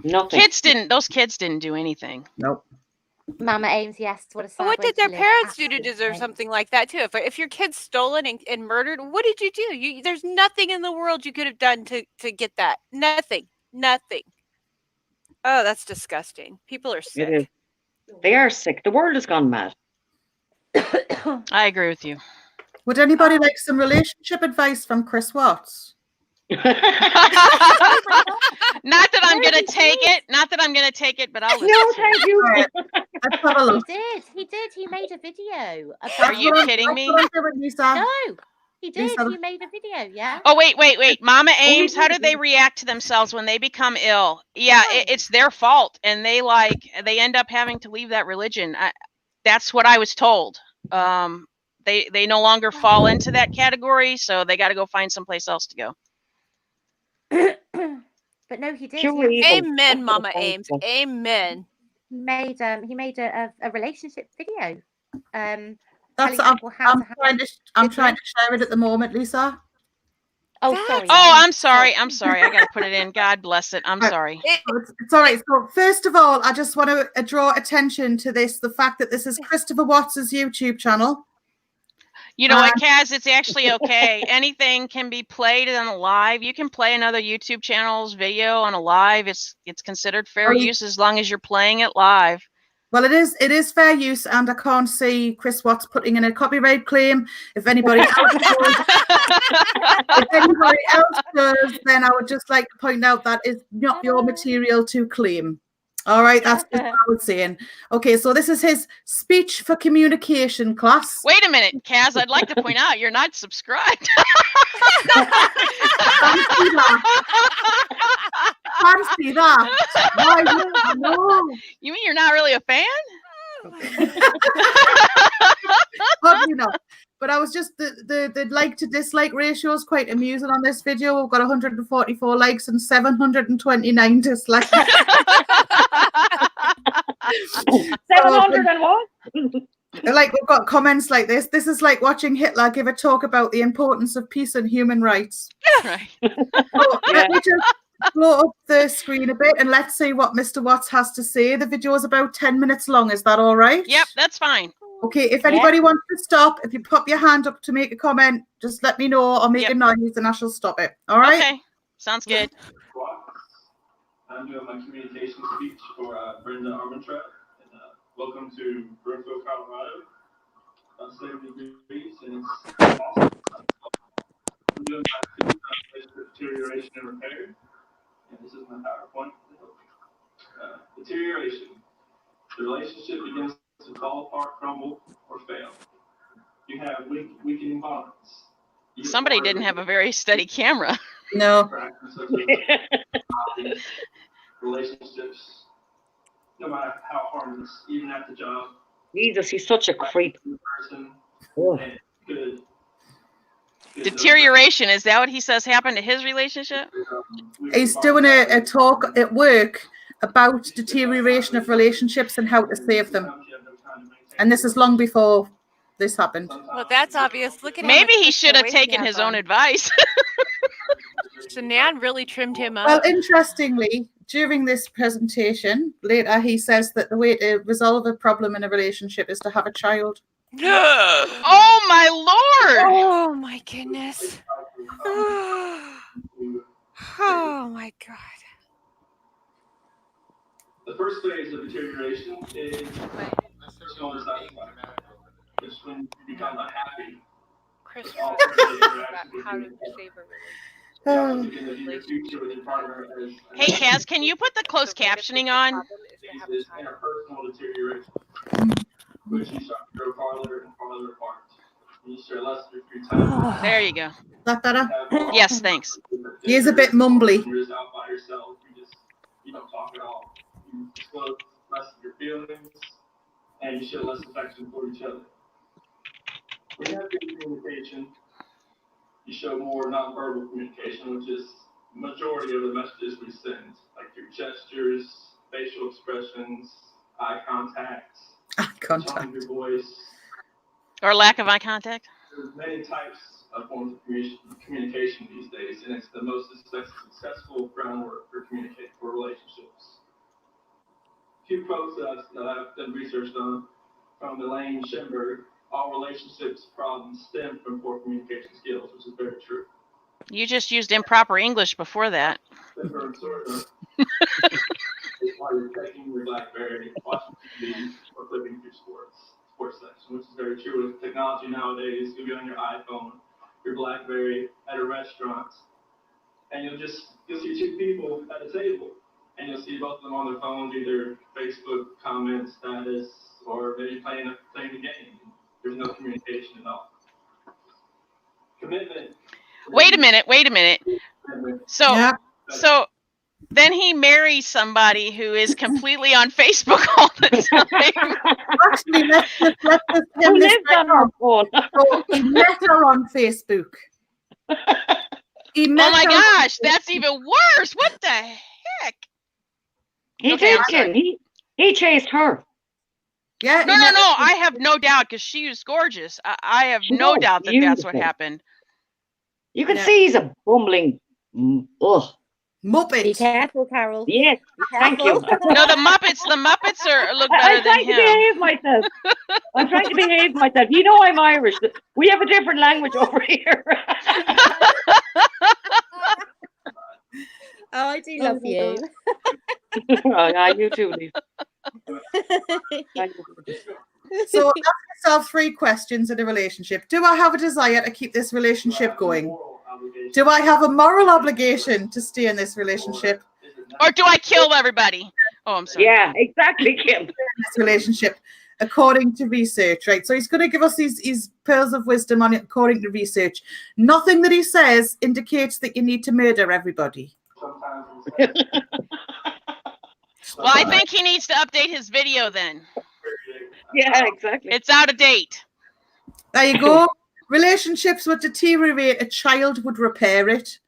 Nothing. Those kids didn't do anything. Nope. Mama Ames, yes. What a sad What way did to their live. parents do to Absolutely deserve right. something like that too? If your kid's stolen and murdered, what did you do? There's nothing in the world you could have done to get that. Nothing. Oh, that's disgusting. People are It sick. is. They are sick. The world has gone mad. I agree with you. Would anybody like some relationship advice from Chris Watts? Not that I'm gonna take it. Not that I'm gonna take it, but I'll listen. No, to thank it. you. Let's have a look. He did. He made a video. Are you kidding me? That's what I'm doing, Lisa. No, he did. Lisa. He made a video, yeah. Oh, wait. Mama Ames, how do they react to themselves when they become ill? Yeah, it's their fault. And they end up having to leave that religion. That's what I was told. They no longer fall into that category, so they got to go find someplace else to go. But no, he did. Pure He evil. Amen, That's what Mama it sounds Ames. like. Amen. made a relationship video. That's telling I'm, people how I'm to have trying to I'm good trying to share it at the moment, Lisa. Oh, That's- sorry. Oh, I'm sorry. I got to put it in. God bless it. I'm Right. sorry. It's all right. So first of all, I just want to draw attention to the fact that this is Christopher Watts's YouTube channel. You know what, Kaz? It's actually okay. Anything can be played on a live. You can play another YouTube channel's video on a live. It's considered fair use as long as you're playing it live. Well, it is fair use, and I can't see Chris Watts putting in a copyright claim. If anybody else does, then I would just like to point out that is not your material to claim. All right, that's just what I was saying. Okay, so this is his speech for communication class. Wait a minute, Kaz. I'd like to point out you're not subscribed. Fancy that. Why, no. You mean you're not really a fan? Probably not. But I was just the like to dislike ratio is quite amusing on this video. We've got 144 likes and 729 dislikes. 700 and what? Like we've got comments like this. This is like watching Hitler give a talk about the importance of peace and human rights. Right. So let me just blow up the screen a bit and let's see what Mr. Watts has to say. The video is about 10 minutes long. Is that all right? Yep, that's fine. Okay, if anybody wants to stop, if you pop your hand up to make a comment, just let me know or make a noise and I shall stop it. All right? Okay, sounds good. I'm doing my communication speech for Brenda Armentrout. And welcome to Brooksville, Colorado. About 70 degrees, and it's awesome. I'm doing my deterioration and repair. And this is my PowerPoint. Deterioration. The relationship begins to fall apart, crumble, or fail. You have weakening bonds. You get Somebody harder didn't to have a very steady camera. No. practice such as hobbies, relationships, no matter how harmless, even at the job, Jesus, he's such a creep. person, Ugh. and good. Deterioration, is that what he says happened to his relationship? He's doing a talk at work about deterioration of relationships and how to save them. And this is long before this happened. Well, that's obvious. Look at how Maybe much he should have weight he taken has his own on. advice. Shanann really trimmed him Well, up. interestingly, during this presentation, later he says that the way to resolve a problem in a relationship is to have a child. Oh my lord! Oh my goodness. Oh my god. The first phase of deterioration is personal dissatisfaction. It's when you become unhappy. Chris All about interactions with how to you. save a You also begin to view your future with your partner as Hey Kaz, can you put the closed captioning on? is interpersonal deterioration, which you start to grow farther and farther apart. And you share less of your free time. There you go. Is that better? Yes, thanks. He is a bit mumbly. You're just out by yourself. You don't talk at all. You disclose less of your feelings, and you show less affection for each other. When you have good communication, you show more nonverbal communication, which is the majority of the messages we send, like your gestures, facial expressions, eye contact, Eye tone of contact. your voice. Or lack of eye contact. There's many types of forms of communication these days, and it's the most successful groundwork for relationships. A few quotes that I've done research on from Elaine Schemberg: all relationships problems stem from poor communication skills, which is very true. You just used improper English before that. While you're checking your BlackBerry, watching TV, or flipping through sports section, which is very true with technology nowadays. You'll be on your iPhone, your BlackBerry, at a restaurant, and you'll see two people at a table, and you'll see both of them on their phones, either Facebook comment status or maybe playing the game. There's no communication at all. Commitment. Wait a minute. So Yeah. so then he marries somebody who is completely on Facebook all the time. Actually, let's Who him this lives on our phone? So he met her on Facebook. He met Oh my her- gosh, that's even worse. What the heck? He Okay, I'm did, sorry. Kim. He chased her. Yeah. No, he met her- I have no doubt because she was gorgeous. I have no was doubt that that's what beautiful. happened. You can Yeah. see he's a bumbling. Ugh. Be Muppet. careful, Carol. Yes, Be thank you. careful. No, the Muppets look better I'm than trying to him. behave myself. I'm trying to behave myself. You know I'm Irish. We have a different language over here. Oh, I do love you. Oh, yeah, you too, Lee. So ask yourself 3 questions in a relationship. Do I have a desire to keep this relationship going? Do I have a moral obligation to stay in this relationship? Or do I kill everybody? Oh, I'm sorry. Yeah, exactly, Kim. This relationship, according to research, right? So he's going to give us these pearls of wisdom on it according to research. Nothing that he says indicates that you need to murder everybody. Well, I think he needs to update his video then. Yeah, exactly. It's out of date. There you go. Relationships would deteriorate, a child would repair it.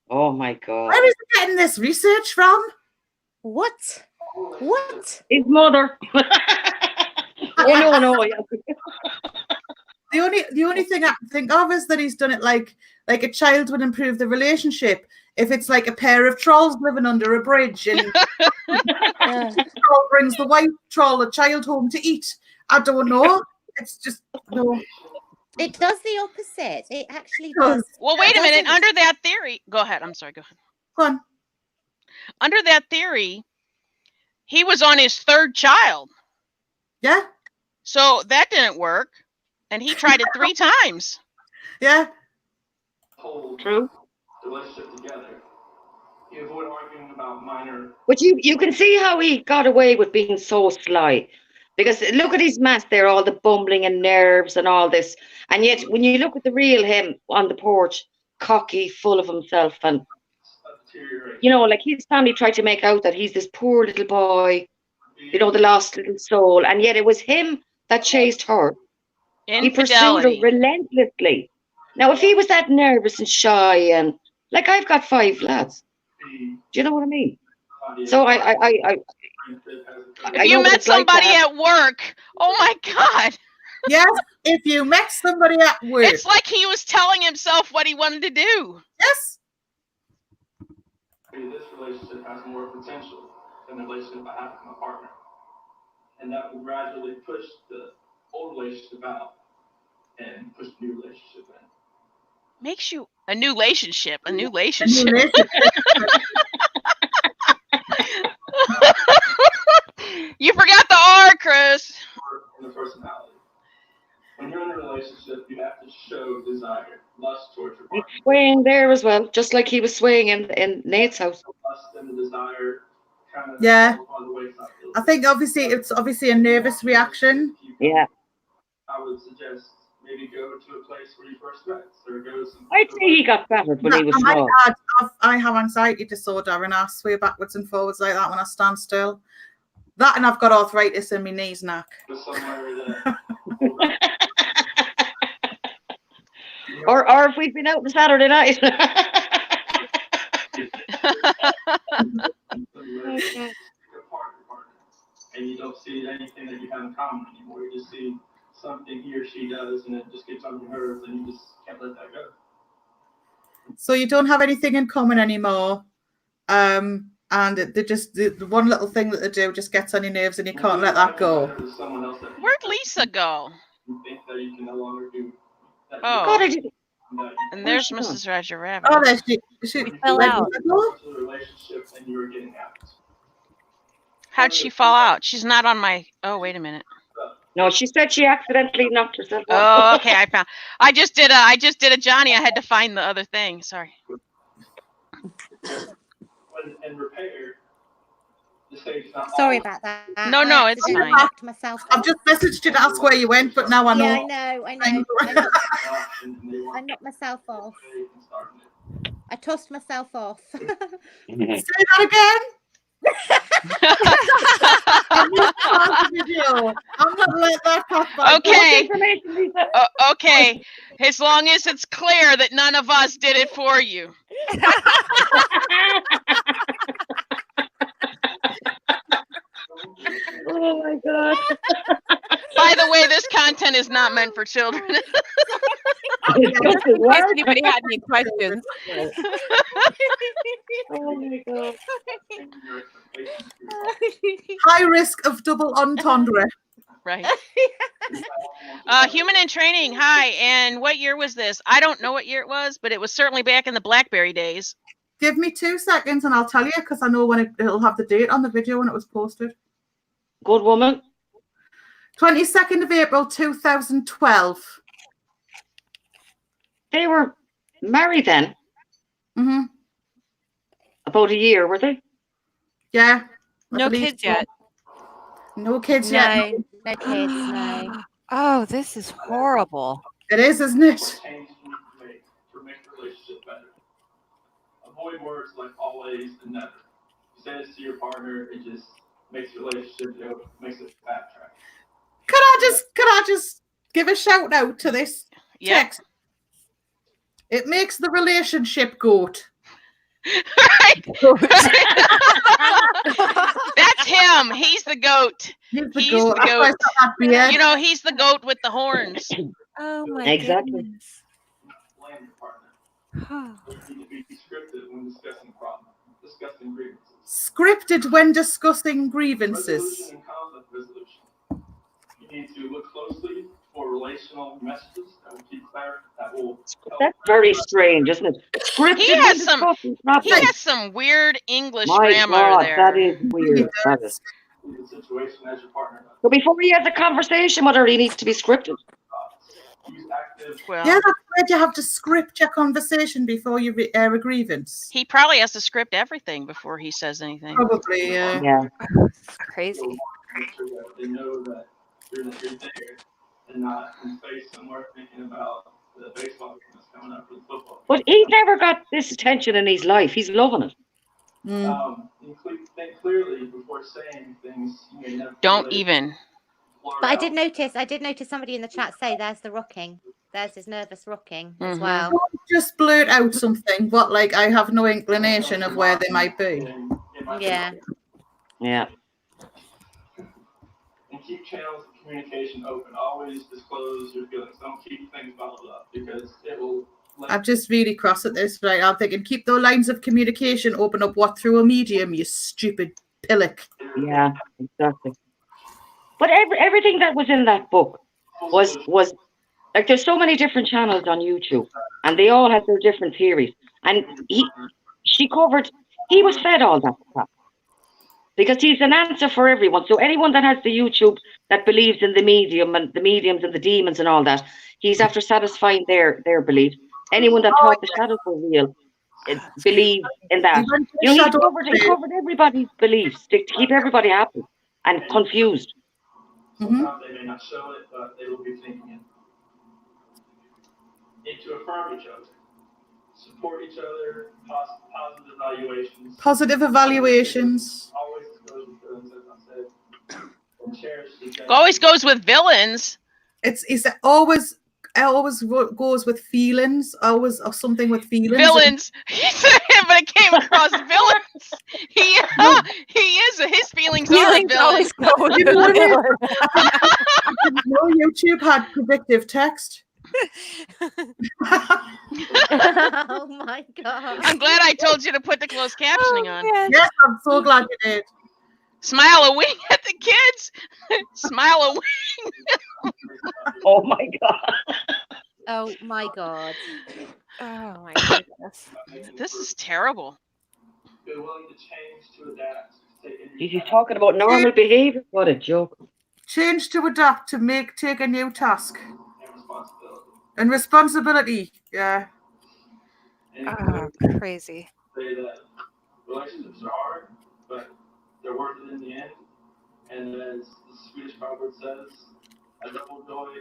Oh my God. Where is he getting this research from? What? What? His mother. Oh no. Yeah. The only thing I can think of is that he's done it like a child would improve the relationship. If it's like a pair of trolls living under a bridge and the troll brings the white troll a child home to eat. I don't know. It's just no. It does the opposite. It actually It does. does. Well, wait a minute. Doesn't- Under that theory, go ahead. I'm sorry. Go ahead. Go on. Under that theory, he was on his 3rd child. Yeah, So that didn't work. And he tried it 3 times. yeah. Hold True. the relationship together. You avoid arguing about minor. But you can see how he got away with being so sly. Because look at his mask there, all the bumbling and nerves and all this. And yet, when you look at the real him on the porch, cocky, full of himself, and, you know, like his family tried to make out that he's this poor little boy, you know, the lost little soul. And yet it was him that chased her. He pursued her Infidelity. relentlessly. Now, if he was that nervous and shy, and like I've got 5 lads, do you know what I mean? So I If you know what met it's like to somebody have- at work, oh my God. Yes, if you met somebody at work. It's like he was telling himself what he wanted to do. Yes. This relationship has more potential than the relationship I have with my partner. And that will gradually push the old relationship out and push the new relationship in. Makes you a new relationship, a new A new relationship. relationship. You forgot the R, Chris. In the personality. When you're in a relationship, you have to show desire, lust towards your He's partner. swaying there as well, just like he was swaying in Nate's house. Lust and the desire kind of Yeah. fall by the wayside a little I bit. think it's obviously a nervous reaction. Yeah. I would suggest maybe go to a place where you first met, or go to some. I'd say he got battered when he was I might small. add, I have anxiety disorder and I sway backwards and forwards like that when I stand still. That and I've got arthritis in my knees now. Somewhere that. Or if we've been out on Saturday night. And you don't see anything that you have in common anymore. You just see something he or she does, and it just gets on your nerves, and you just can't let that go. So you don't have anything in common anymore. And the one little thing that they do just gets on your nerves and you can't let that go. Where'd Lisa go? You think that you can no longer do that. Oh. God, I did- And there's Mrs. Roger Rabbit. Oh, there she fell where out. did she go? To the relationship, and you were getting out. How'd she fall out? She's not on my. Oh, wait a minute. No, she said she accidentally knocked herself Oh, off. okay. I found. I just did a Johnny. I had to find the other thing. Sorry. And repair. The stage is not Sorry all- about that. No, I it's accidentally fine. knocked myself I've off. just messaged you to ask where you went, but now I know. Yeah, I know. I knocked myself off. I tossed myself off. Say that again. I'm not letting that pop by. Okay. Information, Lisa. Okay. As long as it's clear that none of us did it for you. Oh my God. By the way, this content is not meant for children. In case anybody had any questions. Oh my God. High risk of double entendre. Right. Human in Training. Hi. And what year was this? I don't know what year it was, but it was certainly back in the BlackBerry days. Give me 2 seconds and I'll tell you because I know when it'll have the date on the video when it was posted. Good woman. 22nd of April 2012. They were married then, Mm-hmm. about a year, were they? Yeah. I No believe kids so. yet. No kids yet. No, no kids, no. Oh, this is horrible. It is, isn't it? Change you need to make to make the relationship better. Avoid words like always and never. You say this to your partner, it just makes the relationship, makes it backtrack. Could I just give a shout out to this Yeah. text? It makes the relationship goat. Right. That's him. He's the goat. He's the He's goat. the That's why I goat. thought that'd be it. You know, he's the goat with the horns. Oh my Exactly. goodness. Blame your partner. You need to be scripted when discussing problems, discussing grievances. Scripted when discussing grievances. Resolution and conflict resolution. You need to look closely for relational messages that will keep clarity, that will help. That's very strange, isn't it? Scripted He has with some- discussion, He nothing. has some weird English My grammar God, there. that is weird. That is. The situation as your partner does. So before he has a conversation with her, he needs to be scripted. Use active Well, Yeah, that's weird. You have to script your conversation before you air a grievance. he probably has to script everything before he says anything. Probably, yeah. Yeah. It's crazy. Make sure that they know that you're there and not in space somewhere thinking about the baseball game that's coming up for the football. But he's never got this attention in his life. He's loving it. Think clearly before saying things you may never. Don't even. But I did notice somebody in the chat say there's the rocking. There's his nervous rocking as Mhm. well. Just blurt out something, but like I have no inclination of where they might be. Yeah. Yeah. And keep channels of communication open. Always disclose your feelings. Don't keep things bottled up because it will. I'm just really cross at this, right? I'm thinking, keep the lines of communication open up. What, through a medium, you stupid pillock. Yeah, exactly. But everything that was in that book was like, there's so many different channels on YouTube, and they all had their different theories. And he was fed all that crap because he's an answer for everyone. So anyone that has the YouTube that believes in the medium and the mediums and the demons and all that, he's after satisfying their beliefs. Anyone that thought the shadows were real believed in that. You know, he covered everybody's beliefs to keep everybody happy and confused. Sometimes they may not show it, but they will be thinking it. Need to affirm each other, support each other, positive evaluations. Positive evaluations. Always goes with villains, as I said. And cherish each other. Always goes with villains. It's always goes with feelings. Always or something with feelings. Villains. He said it, but it came across villains. He is. His feelings are Feelings always villains. go with the villain. No, YouTube had predictive text. Oh my god. I'm glad I told you to put the closed captioning on. Man. Yes, I'm so glad you did. Smile a wink at the kids. Smile a wink. Oh my God. Oh my god. Oh my goodness. This is terrible. Be willing to change, to adapt, to take any He's talking about normal behavior. What a joke. Change to adapt to take a new task. and responsibility. And responsibility. Yeah. And Oh, crazy. say that relationships are hard, but they're worth it in the end. And as the Swedish proverb says, a double joy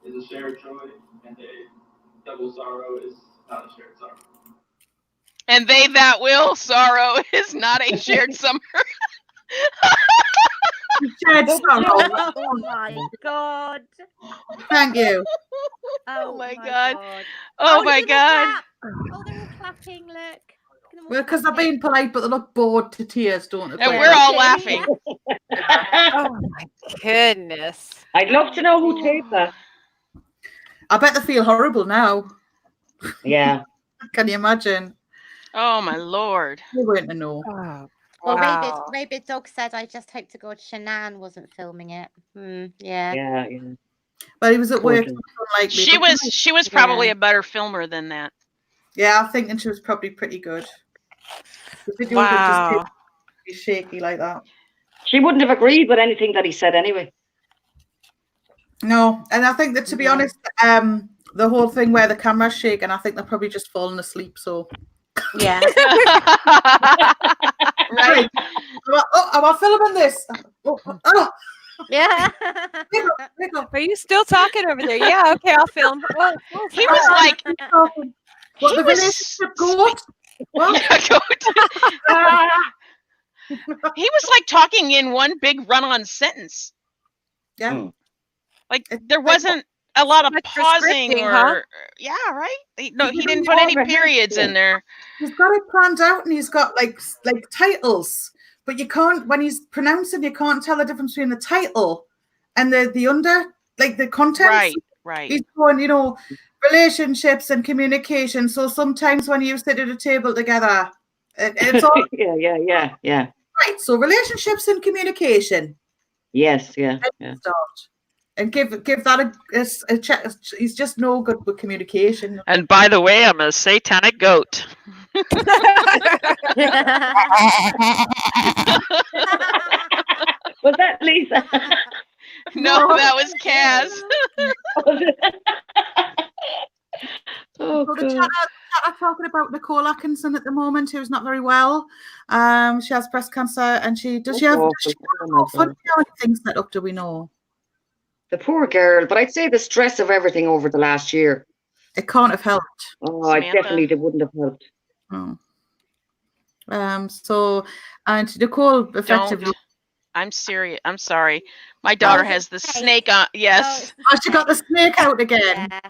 is a shared joy, and a double sorrow is not a shared sorrow. And they that will sorrow is not a shared summer. Shared sorrow. Oh my god. Thank you. Oh my God. Oh Oh my look at God. that. Oh, they're all clapping, look. Look at them all Well, because they're clapping. being polite, but they look bored to tears, don't they? And Quite we're all Okay. laughing. Oh my goodness. I'd love to know who taped that. I bet they feel horrible now. Yeah. Can you imagine? Oh my Lord. We weren't to know. Oh, Well, wow. Rabid Dog said, I just hope to God Shanann wasn't filming it. Yeah. Yeah. But he was at work. Gorgeous. Unlikely, She but was probably Yeah. a better filmer than that. yeah, I'm thinking she was probably pretty good. The video Wow. would just be shaky like that. She wouldn't have agreed with anything that he said anyway. No, and I think that, to be honest, the whole thing where the camera's shaking, I think they're probably just falling asleep. So, Yeah. Right. am I filming this? Oh, Yeah. Nico. Are you still talking over there? Yeah, okay, I'll film. Oh, He was like, What, he the was relationship goat? What? he was like talking in one big run-on sentence. Yeah. Hmm. Like there wasn't a lot of Much for pausing scripting, or huh? yeah, right? No, he He didn't didn't put any overhead periods in it. there. He's got it planned out, and he's got like titles, but you can't, when he's pronouncing, you can't tell the difference between the title and the under, like the contents. Right. He's going, relationships and communication. So sometimes when you sit at a table together, it's all Yeah. right. So relationships and communication. Yes, yeah. Start. And give that a check. He's just no good with communication. And by the way, I'm a satanic goat. Was that Lisa? No, that was Kaz. Nicole Atkinson at the moment, who's not very well. She has breast cancer, and she That's have awful. Oh my funding God. things set up? Do we know? The poor girl. But I'd say the stress of everything over the last year. It can't have helped. Oh, I definitely wouldn't have helped. Oh. So, and Nicole effectively. Don't. I'm serious. I'm sorry. My daughter has the snake on. Yes. Oh, she got the snake out again. Yeah.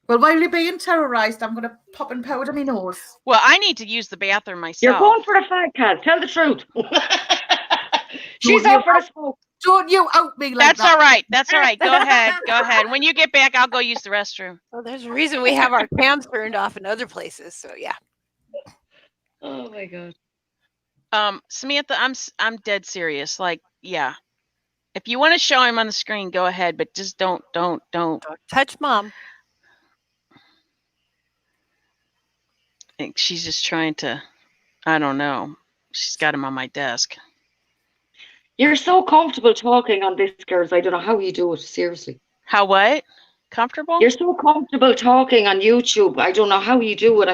Well, while you're being terrorised, I'm going to pop and powder my nose. Well, I need to use the bathroom myself. You're going for the fag, Kaz. Tell the truth. She's Don't up for the smoke. Don't you out me like That's that. all right. That's all right. Go ahead. Go ahead. When you get back, I'll go use the restroom. Well, there's a reason we have our cams turned off in other places. So yeah. Oh my God. Samantha, I'm dead serious. Like, yeah. If you want to show him on the screen, go ahead, but just don't Touch mom. I think she's just trying to, I don't know. She's got him on my desk. You're so comfortable talking on this, girls. I don't know how you do it. Seriously. How what? Comfortable? You're so comfortable talking on YouTube. I don't know how you do it.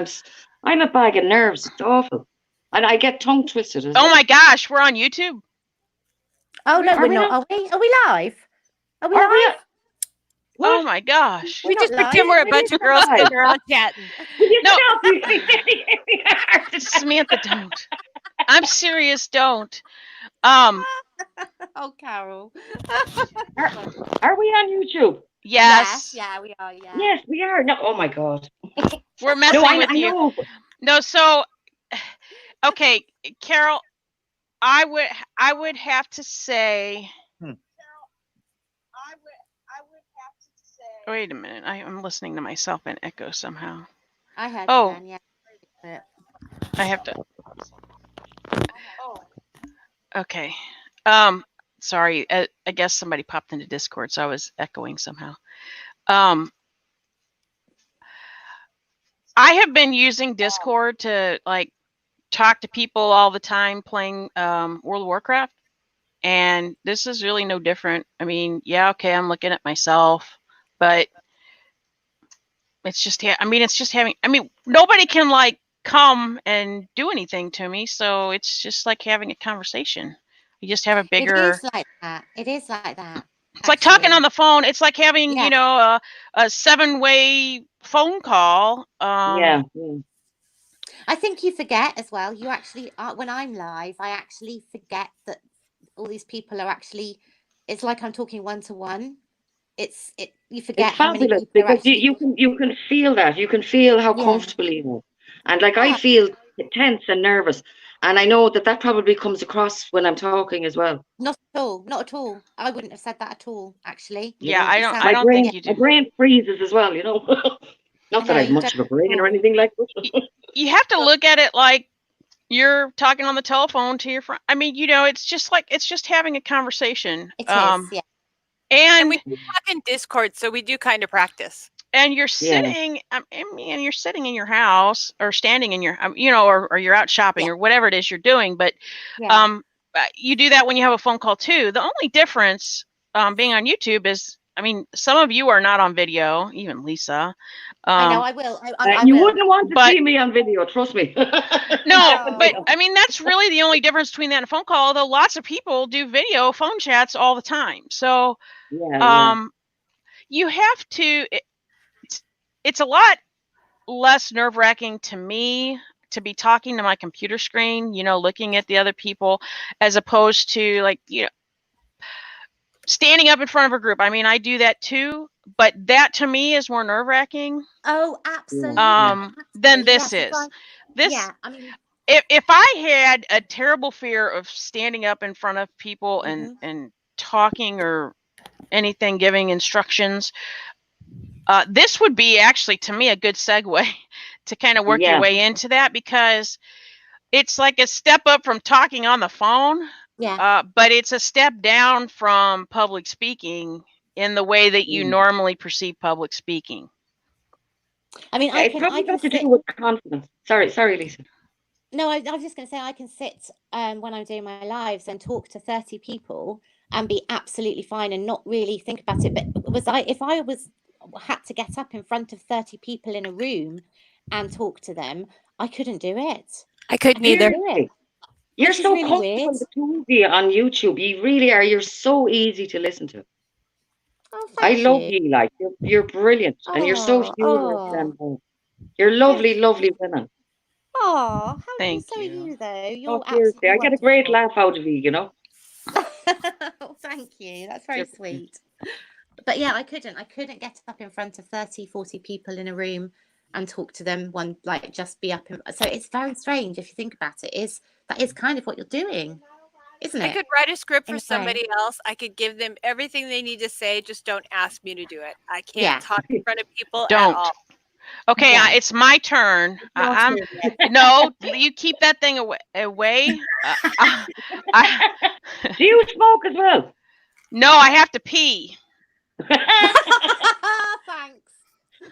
I'm a bag of nerves. It's awful. And I get tongue twisted as well. Oh my gosh, we're on YouTube. Oh no, Are we're we not. not? Are we live? Are we Are we? live? Oh my gosh. We We're just not pretend live. we're a bunch of girls live. sitting around chatting. No. No. Samantha, don't. I'm serious, don't. Oh, Carol. Are we on YouTube? Yes. Yeah, we are. Yeah. Yes, we are. No, oh my God. We're messing No, I with you. know. No, so okay, Carol, I would have to say. Wait a minute. I'm listening to myself in echo somehow. I heard. Oh. You, yeah. I have to. Okay. Sorry. I guess somebody popped into Discord, so I was echoing somehow. I have been using Discord to like talk to people all the time playing World of Warcraft, and this is really no different. I mean, yeah, okay, I'm looking at myself, but it's just it's just having. I mean, nobody can like come and do anything to me, so it's just like having a conversation. You just have a bigger. It is like that. It is like that. It's like talking on the phone. It's like having, Yeah. you know, a 7-way phone call. Yeah. I think you forget as well. You actually, when I'm live, I actually forget that all these people are actually. It's like I'm talking one to one. You forget It's how many fabulous people are because you can feel that. You can feel how Yeah. comfortable you are. And like I feel tense and nervous. And I know that probably comes across when I'm talking as well. Not at all. Not at all. I wouldn't have said that at all, actually. Yeah, know, I don't think you do. My brain freezes as well, you know. Not that I have you much of a don't brain or at all. anything like that. You have to look at it like you're talking on the telephone to your friend. I mean, you know, it's just having a conversation. It is, yeah. And And we talk in Discord, so we do kind of practice. and you're sitting. I mean, you're sitting in your house or standing in your, you know, or you're out shopping or whatever it is you're doing. But Yeah. you do that when you have a phone call too. The only difference being on YouTube is, I mean, some of you are not on video, even Lisa. I know. I will. I You will. wouldn't want to But- see me on video, trust me. No, but I mean, that's really the only difference between that and a phone call, although lots of people do video phone chats all the time. So you have to, it's a lot less nerve-wracking to me to be talking to my computer screen, you know, looking at the other people, as opposed to like, you know, standing up in front of a group. I mean, I do that too, but that to me is more nerve-wracking Oh, absolutely. than this Yes, is. This, yeah, I mean, if I had a terrible fear of standing up in front of people and talking or anything, giving instructions, this would be actually to me a good segue to kind of work your way into that, because it's like a step up from talking on the phone, but it's a step down from public speaking in the way that you normally perceive public speaking. I mean, It's probably got to do with confidence. Sorry, Lisa. No, I was just going to say I can sit when I'm doing my lives and talk to 30 people and be absolutely fine and not really think about it. But if I had to get up in front of 30 people in a room and talk to them, I couldn't do it. I couldn't either. Seriously. You're Which is so really comfortable, weird. the two of you on YouTube. You really are. You're so easy to listen to. Oh, I thank love you. you. Like you're brilliant, and you're so Oh, humorous, oh, and you're lovely, lovely women. oh, how Thank so are you. you though? Oh, You're seriously, I absolutely get a great wonderful. laugh out of you. You know. Oh, thank you. That's very You're- sweet. But yeah, I couldn't get up in front of 30, 40 people in a room and talk to them just be up. So it's very strange if you think about it. That is kind of what you're doing, isn't I it? could write a script In for a way. somebody else. I could give them everything they need to say. Just don't ask me to do it. I can't Yeah. talk in front of people at Don't. all. Okay, Yeah. it's my turn. I'm no, you keep that thing away. Do you smoke as well? No, I have to pee. Thanks.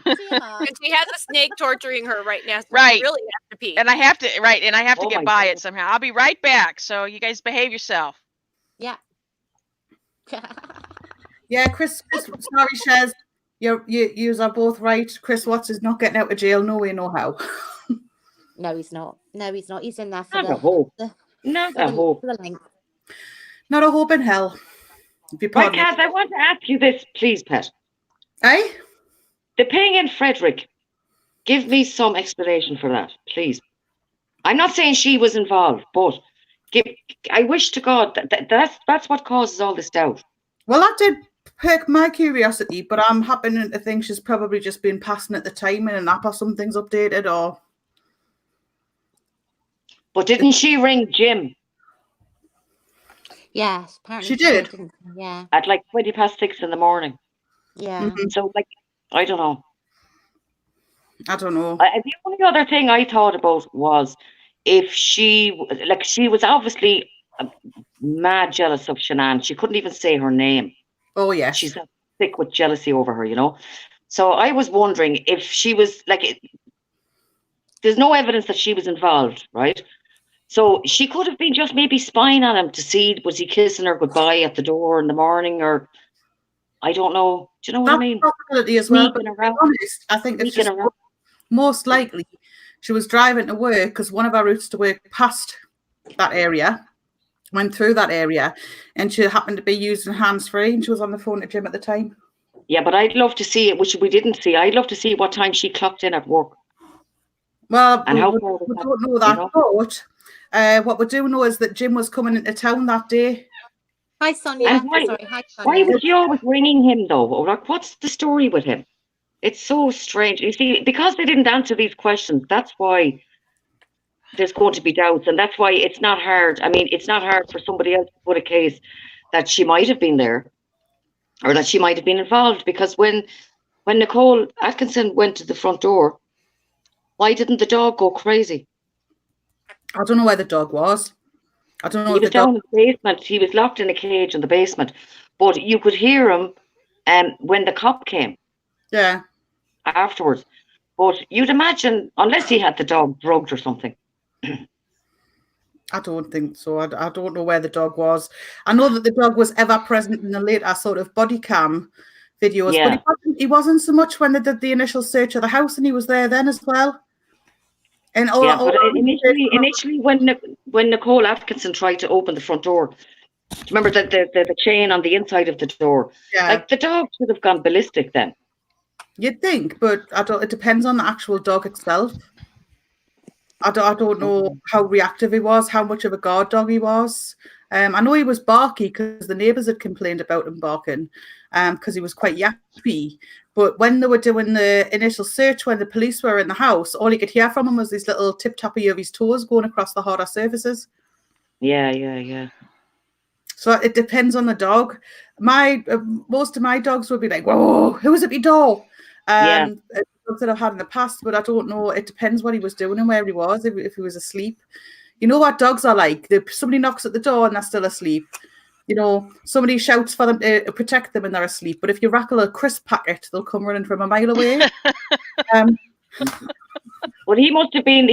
TMI. And she has a snake torturing her right now. So Right. She really has to pee. And I have to Oh get my by God. it somehow. I'll be right back. So you guys behave yourself. Yeah. Yeah, Chris sorry, Shez. You are both right. Chris Watts is not getting out of jail. No way, no how. No, he's not. No, he's not. He's in there for Not a the hope. the- Not for a the hope. for the length. Not a hope in hell. If you Right, pardon me. Kath, I want to ask you this, please, Pet. Eh? The ping in Frederick. Give me some explanation for that, please. I'm not saying she was involved, but I wish to God that's what causes all this doubt. Well, that did perk my curiosity, but I'm happening to think she's probably just been passing at the time in an app or something's updated or. But didn't she ring Jim Yes, apparently She did? didn't she? Yeah. at like 6:20 in the morning? Yeah. Mhm. So, like, I don't know. I don't know. The only other thing I thought about was if she was obviously mad jealous of Shanann. She couldn't even say her name. Oh yes. She's sick with jealousy over her, you know. So I was wondering if she was there's no evidence that she was involved, right? So she could have been just maybe spying on him to see was he kissing her goodbye at the door in the morning, or I don't know. Do you know what I That's mean? a possibility as well. But Sneaking to be around. honest, I think it's Sneaking just around. most likely she was driving to work because one of our routes to work passed that area, went through that area, and she happened to be using hands-free and she was on the phone to Jim at the time. Yeah, but I'd love to see it, which we didn't see. I'd love to see what time she clocked in at work. Well, And how we far was that, don't know that, you know? but what we do know is that Jim was coming into town that day. Hi, Sonia. And why- Sorry, hi, Why Sonia. was she always ringing him though? Or like, what's the story with him? It's so strange. You see, because they didn't answer these questions, that's why there's going to be doubts, and that's why it's not hard. I mean, it's not hard for somebody else to put a case that she might have been there or that she might have been involved. Because when Nicole Atkinson went to the front door, why didn't the dog go crazy? I don't know where the dog was. I don't know He if was the dog. down in the basement. He was locked in a cage in the basement, but you could hear him when the cop came Yeah. afterwards. But you'd imagine, unless he had the dog drugged or something. I don't think so. I don't know where the dog was. I know that the dog was ever present in the later sort of body cam videos, Yeah. but he wasn't so much when they did the initial search of the house, and he was there then as well. And But initially when Nicole Atkinson tried to open the front door, do you remember the chain on the inside of the door? yeah, Like the dog should have gone ballistic then. you'd think, but it depends on the actual dog itself. I don't know how reactive he was, how much of a guard dog he was. I know he was barky because the neighbours had complained about him barking because he was quite yappy. But when they were doing the initial search, when the police were in the house, all you could hear from him was this little tip-tappy of his toes going across the harder surfaces. Yeah. So it depends on the dog. Most of my dogs would be like, "Whoa, who was at your door?" Dogs that I've had in the past, but I don't know. It depends what he was doing and where he was. If he was asleep, you know what dogs are like. Somebody knocks at the door and they're still asleep. You know, somebody shouts for them to protect them and they're asleep. But if you rackle a crisp packet, they'll come running from a mile away. Well, he must have been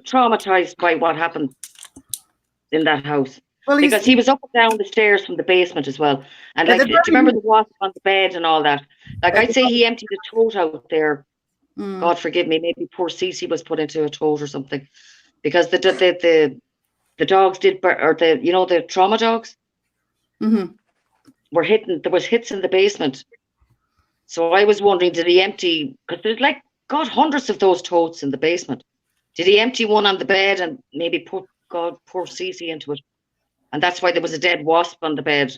traumatized by what happened in that house. Well, because he was up and down the stairs from the basement as well. And like, do you remember the wasp on the bed and all that? Like, I'd say he emptied his throat out there God forgive me, maybe poor Cece was put into a tote or something, because the dogs did, or the trauma dogs were hitting. There was hits in the basement. So I was wondering, did he empty? Because there's hundreds of those totes in the basement. Did he empty one on the bed and maybe put poor Cece into it? And that's why there was a dead wasp on the bed.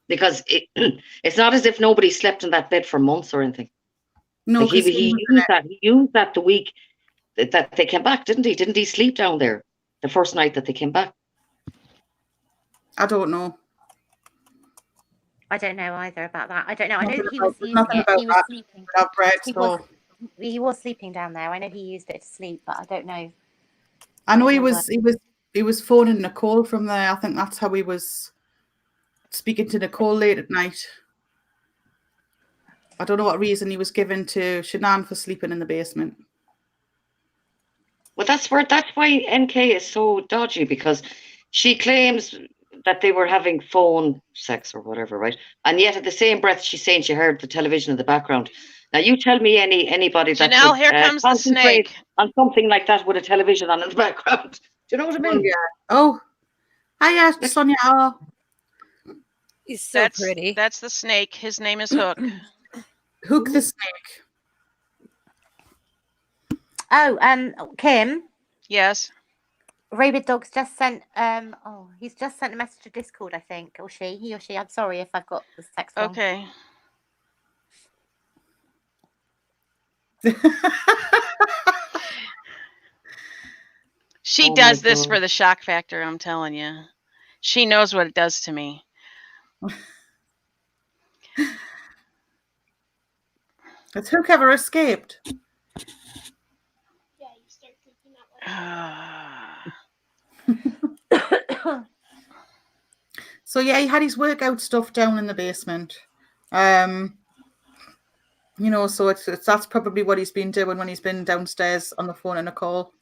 Because it's not as if nobody slept in that bed for months or anything. No, Like he because used that the week that they came back, didn't he? Didn't he sleep down there the first night that they came back? I don't know. I don't know either about that. I don't know. I Nothing know he about- was using nothing it. about He was that. sleeping. I've read, He was sleeping down there. I know he used it to sleep, but I don't know. I know he was phoning Nicole from there. I think that's how he was speaking to Nicole late at night. I don't know what reason he was given to Shanann for sleeping in the basement. Well, that's why NK is so dodgy, because she claims that they were having phone sex or whatever, right? And yet at the same breath, she's saying she heard the television in the background. Now, you tell me anybody that Janelle, would, here comes the concentrate snake. on something like that with a television on in the background. Do you know what I mean? Oh, hiya, Sonia. Oh. He's so pretty. That's the snake. His name is Hook. Hook the snake. Oh, Kim. Yes. Rabid Dog's just sent he's just sent a message to Discord, I think, or he or she. I'm sorry if I've got the text wrong. Okay. She does this for the shock factor, I'm telling you. She knows what it does to me. Has Hook ever escaped? Yeah, you start freaking out. So yeah, he had his workout stuff down in the basement. So that's probably what he's been doing when he's been downstairs on the phone and a call.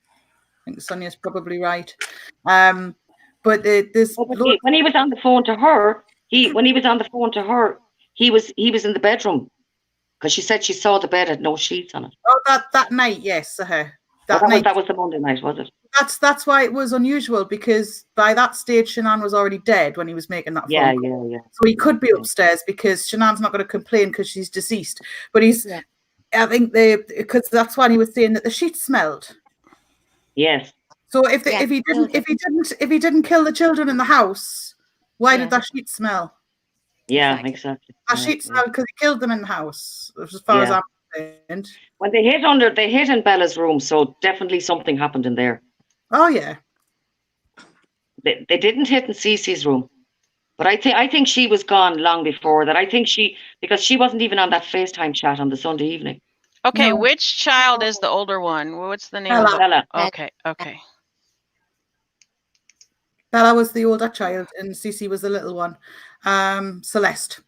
I think Sonia's probably right. But there's when he was on the phone to her, he was in the bedroom, because she said she saw the bed had no sheets on it. Oh, that night, yes, that was the Monday night, was it? That's why it was unusual, because by that stage Shanann was already dead when he was making that phone call. Yeah. So he could be upstairs, because Shanann's not going to complain because she's deceased. But I think because that's why he was saying that the sheets smelled. Yes. So if he didn't kill the children in the house, why did that sheet smell? Yeah, exactly. That sheet smelled because he killed them in the house, as far as I'm concerned. When they hid in Bella's room, so definitely something happened in there. Oh yeah. They didn't hit in Cece's room, but I think she was gone long before that. I think because she wasn't even on that FaceTime chat on the Sunday evening. Okay, which child is the older one? What's the name of it? Bella. Okay. Bella was the older child and Cece was the little one. Celeste.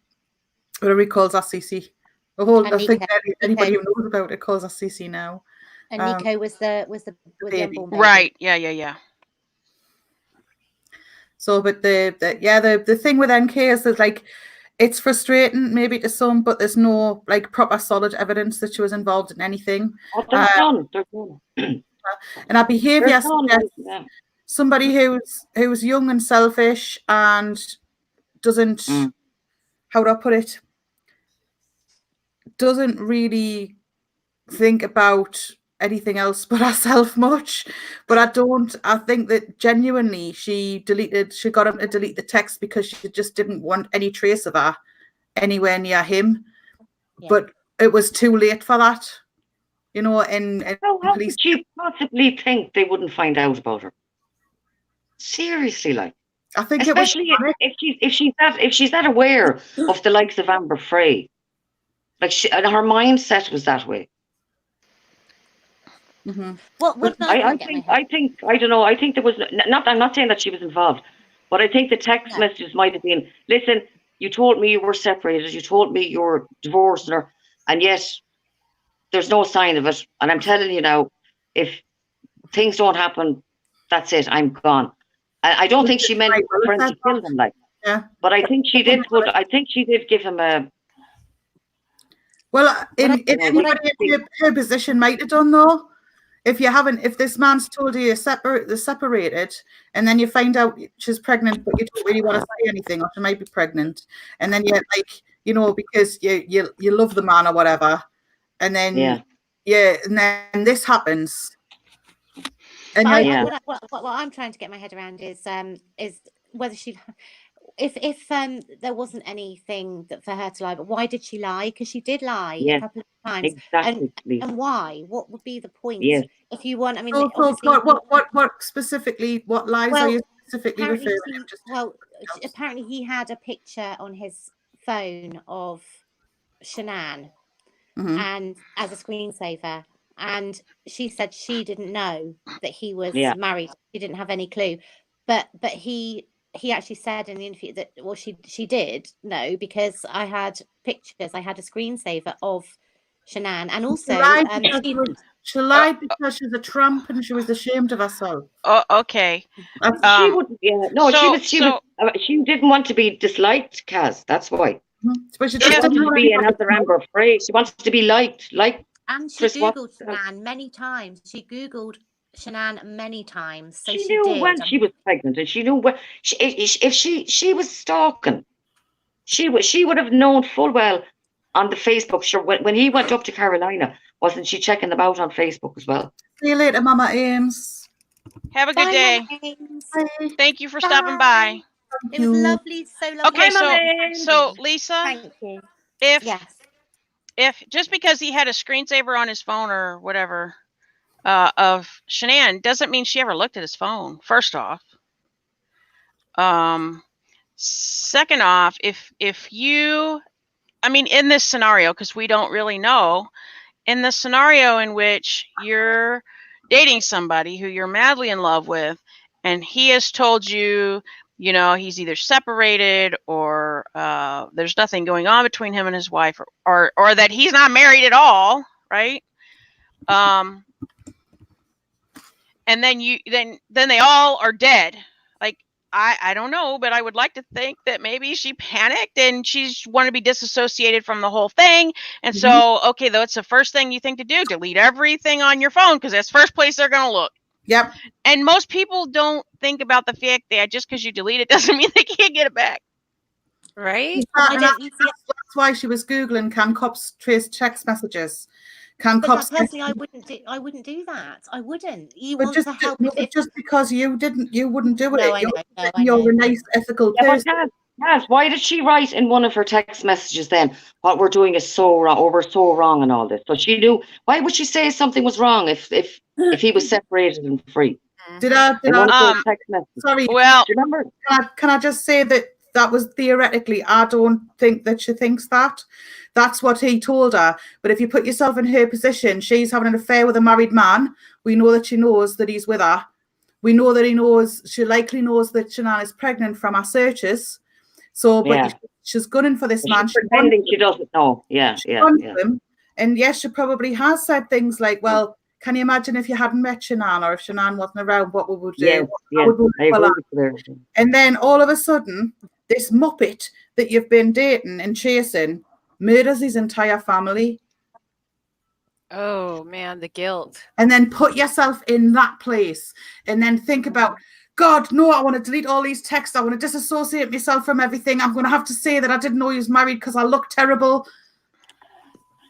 Whatever he calls us Cece. I think anybody who knows about it calls us Cece now. And Nico was the baby. unborn baby. Right. Yeah. So, but the thing with NK is that it's frustrating maybe to some, but there's no proper solid evidence that she was involved in anything. Oh, there's none. And her behaviour suggests somebody who's young and selfish and doesn't, how do I put it, doesn't really think about anything else but herself much. But I think that genuinely she got him to delete the text because she just didn't want any trace of her anywhere near him. Yeah. But it was too late for that, and how could you possibly think they wouldn't find out about her? Seriously, I think especially if she's that aware of the likes of Amber Frey, and her mindset was that way. Mm-hmm. I don't know. I think there was not. I'm not saying that she was involved, but I think the text messages might have been, listen, you told me you were separated. You told me you were divorced, and yet there's no sign of it. And I'm telling you now, if things don't happen, that's it. I'm gone. I don't think she meant her friends to kill them, but I think she did. I think she did give him a. Well, What I- anybody in her position might have done though. If this man's told you they're separated, and then you find out she's pregnant, but you don't really want to say anything, or she might be pregnant, and then you're like, you know, because you love the man or whatever, and then and then this happens, and what I'm trying to get my head around is whether she. If there wasn't anything that for her to lie, but why did she lie? Because she did lie a couple of times. Exactly. And why? What would be the point? Yes. If you want, I mean, so what specifically? What lies are you specifically referring to? Apparently he had a picture on his phone of Shanann, and as a screensaver, and she said she didn't know that he was married. She didn't have any clue, but he actually said in the interview that, well, she did know, because I had pictures, I had a screensaver of Shanann, and also she lied because she's a tramp and she was ashamed of herself. Oh, okay. She would, she didn't want to be disliked, Kaz. That's why. But she wanted to be another Amber Frey. She wants to be liked, and she Googled Shanann many times. She Googled Shanann many times, so she knew did. when she was pregnant, and she knew when if she was stalking, she would have known full well on the Facebook. Sure, when he went up to Carolina, wasn't she checking them out on Facebook as well? See you later, Mama Ames. Have a good day. Thank you for stopping by. It was lovely, so lovely. Okay, so Lisa, thank you. If just because he had a screensaver on his phone or whatever of Shanann doesn't mean she ever looked at his phone. First off, second off, if you, I mean, in this scenario, because we don't really know, in the scenario in which you're dating somebody who you're madly in love with, and he has told you, you know, he's either separated or there's nothing going on between him and his wife, or that he's not married at all, right? And then then they all are dead. Like, I don't know, but I would like to think that maybe she panicked and she's wanted to be disassociated from the whole thing. And so, okay, that's the first thing you think to do, delete everything on your phone, because that's the first place they're going to look. Yep. And most people don't think about the fact that just because you delete it doesn't mean they can't get it back. Right? That's why she was Googling, can cops trace text messages? Personally, I wouldn't do that. I wouldn't. You want to help. Just because you wouldn't do it. No, you're a nice, ethical person. Yes. Why did she write in one of her text messages then, what we're doing is so wrong, or we're so wrong and all this? So she knew. Why would she say something was wrong if he was separated and free? Did I text messages? Sorry. Well, do you remember? Can I just say that was theoretically, I don't think that she thinks that. That's what he told her. But if you put yourself in her position, she's having an affair with a married man. We know that she knows that he's with her. We know that she likely knows that Shanann is pregnant from our searches. So, but she's gunning for this man. She's pretending she doesn't know. Yeah. And yes, she probably has said things like, well, can you imagine if you hadn't met Shanann, or if Shanann wasn't around, what we would do? And then all of a sudden, this muppet that you've been dating and chasing murders his entire family. Oh man, the guilt. And then put yourself in that place and then think about, God, no, I want to delete all these texts. I want to disassociate myself from everything. I'm going to have to say that I didn't know he was married because I look terrible.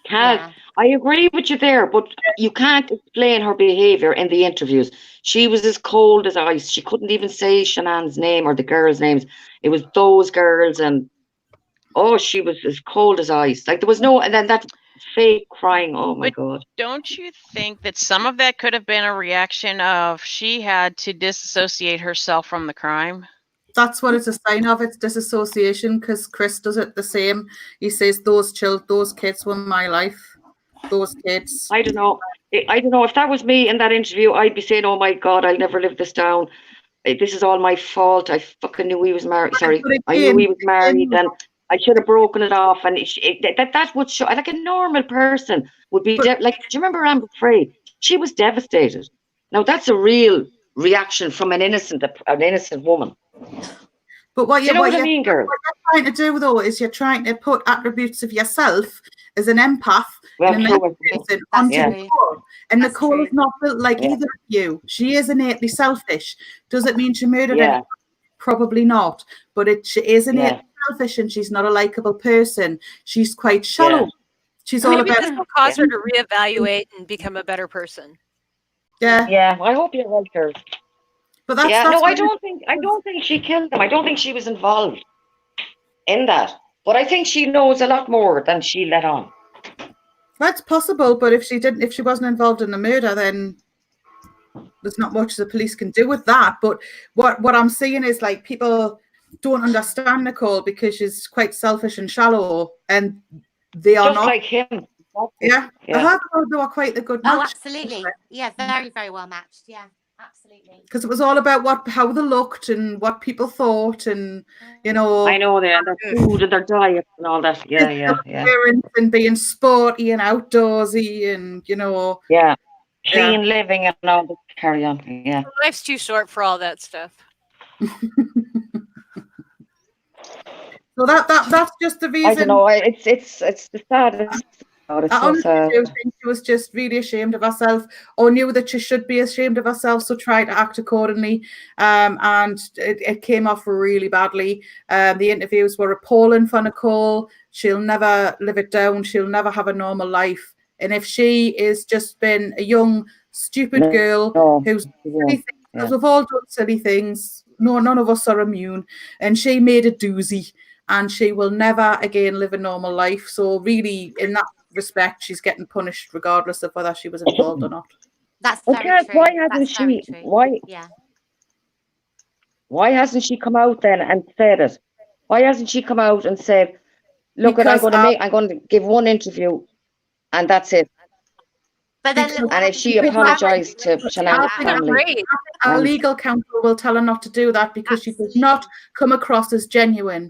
Kaz, I agree with you there, but you can't explain her behaviour in the interviews. She was as cold as ice. She couldn't even say Shanann's name or the girls' names. It was those girls, and she was as cold as ice. Like, there was no, and then that fake crying. Oh my God. Don't you think that some of that could have been a reaction of she had to disassociate herself from the crime? That's what it's a sign of. It's disassociation, because Chris does it the same. He says those kids were my life. Those kids. I don't know. If that was me in that interview, I'd be saying, oh my God, I'll never live this down. This is all my fault. I fucking knew he was married. Sorry. I knew he was married, and I should have broken it off. And that would show, like, a normal person would be like, do you remember Amber Frey? She was devastated. Now that's a real reaction from an innocent woman. But what you're trying to do, though, is you're trying to put attributes of yourself as an empath Well, and a true. nice person That's onto Yeah. true. Nicole. And That's Nicole is true. not built like Yeah. either of you. She is innately selfish. Does it mean she murdered Yeah. anyone? Probably not. But she is innately Yeah. selfish, and she's not a likable person. She's quite shallow. Yeah. She's all Maybe about this will cause her to reevaluate and become a better person. yeah. Yeah. I hope you're right there. But that's Yeah. that's No, I what don't think she killed him. I don't think she was involved in that. But I think she knows a lot more than she let on. that's possible. But if she wasn't involved in the murder, then there's not much the police can do with that. But what I'm seeing is like people don't understand Nicole because she's quite selfish and shallow, and they are Just not. like him. Yeah, Yeah. they were quite a good Oh, match. absolutely. Yeah, very, very well matched. Yeah, absolutely. Because it was all about how they looked and what people thought, and you know, I know their food and their diet and all that. Yeah. appearance and being sporty and outdoorsy, and you know, Yeah. Clean living and all the carry on. Yeah. Life's too short for all that stuff. so that's just the reason. I don't know. It's the saddest. Oh, it's I so honestly sad. do think she was just really ashamed of herself, or knew that she should be ashamed of herself, so tried to act accordingly. And it came off really badly. The interviews were appalling for Nicole. She'll never live it down. She'll never have a normal life. And if she is just been a young, stupid girl who's silly things, because we've all done silly things. No, none of us are immune. And she made a doozy, and she will never again live a normal life. So really, in that respect, she's getting punished regardless of whether she was involved or not. That's Okay, very true. why hasn't That's very she? true. Yeah. Why hasn't she come out then and said it? Why hasn't she come out and said, "Look, Because, I'm going to give one interview, and that's it." But then, Because- look what And if happened she to apologised to Prince Shannon's Andrew. I think family, our legal counsel will tell her not to do that because she does not come across as genuine.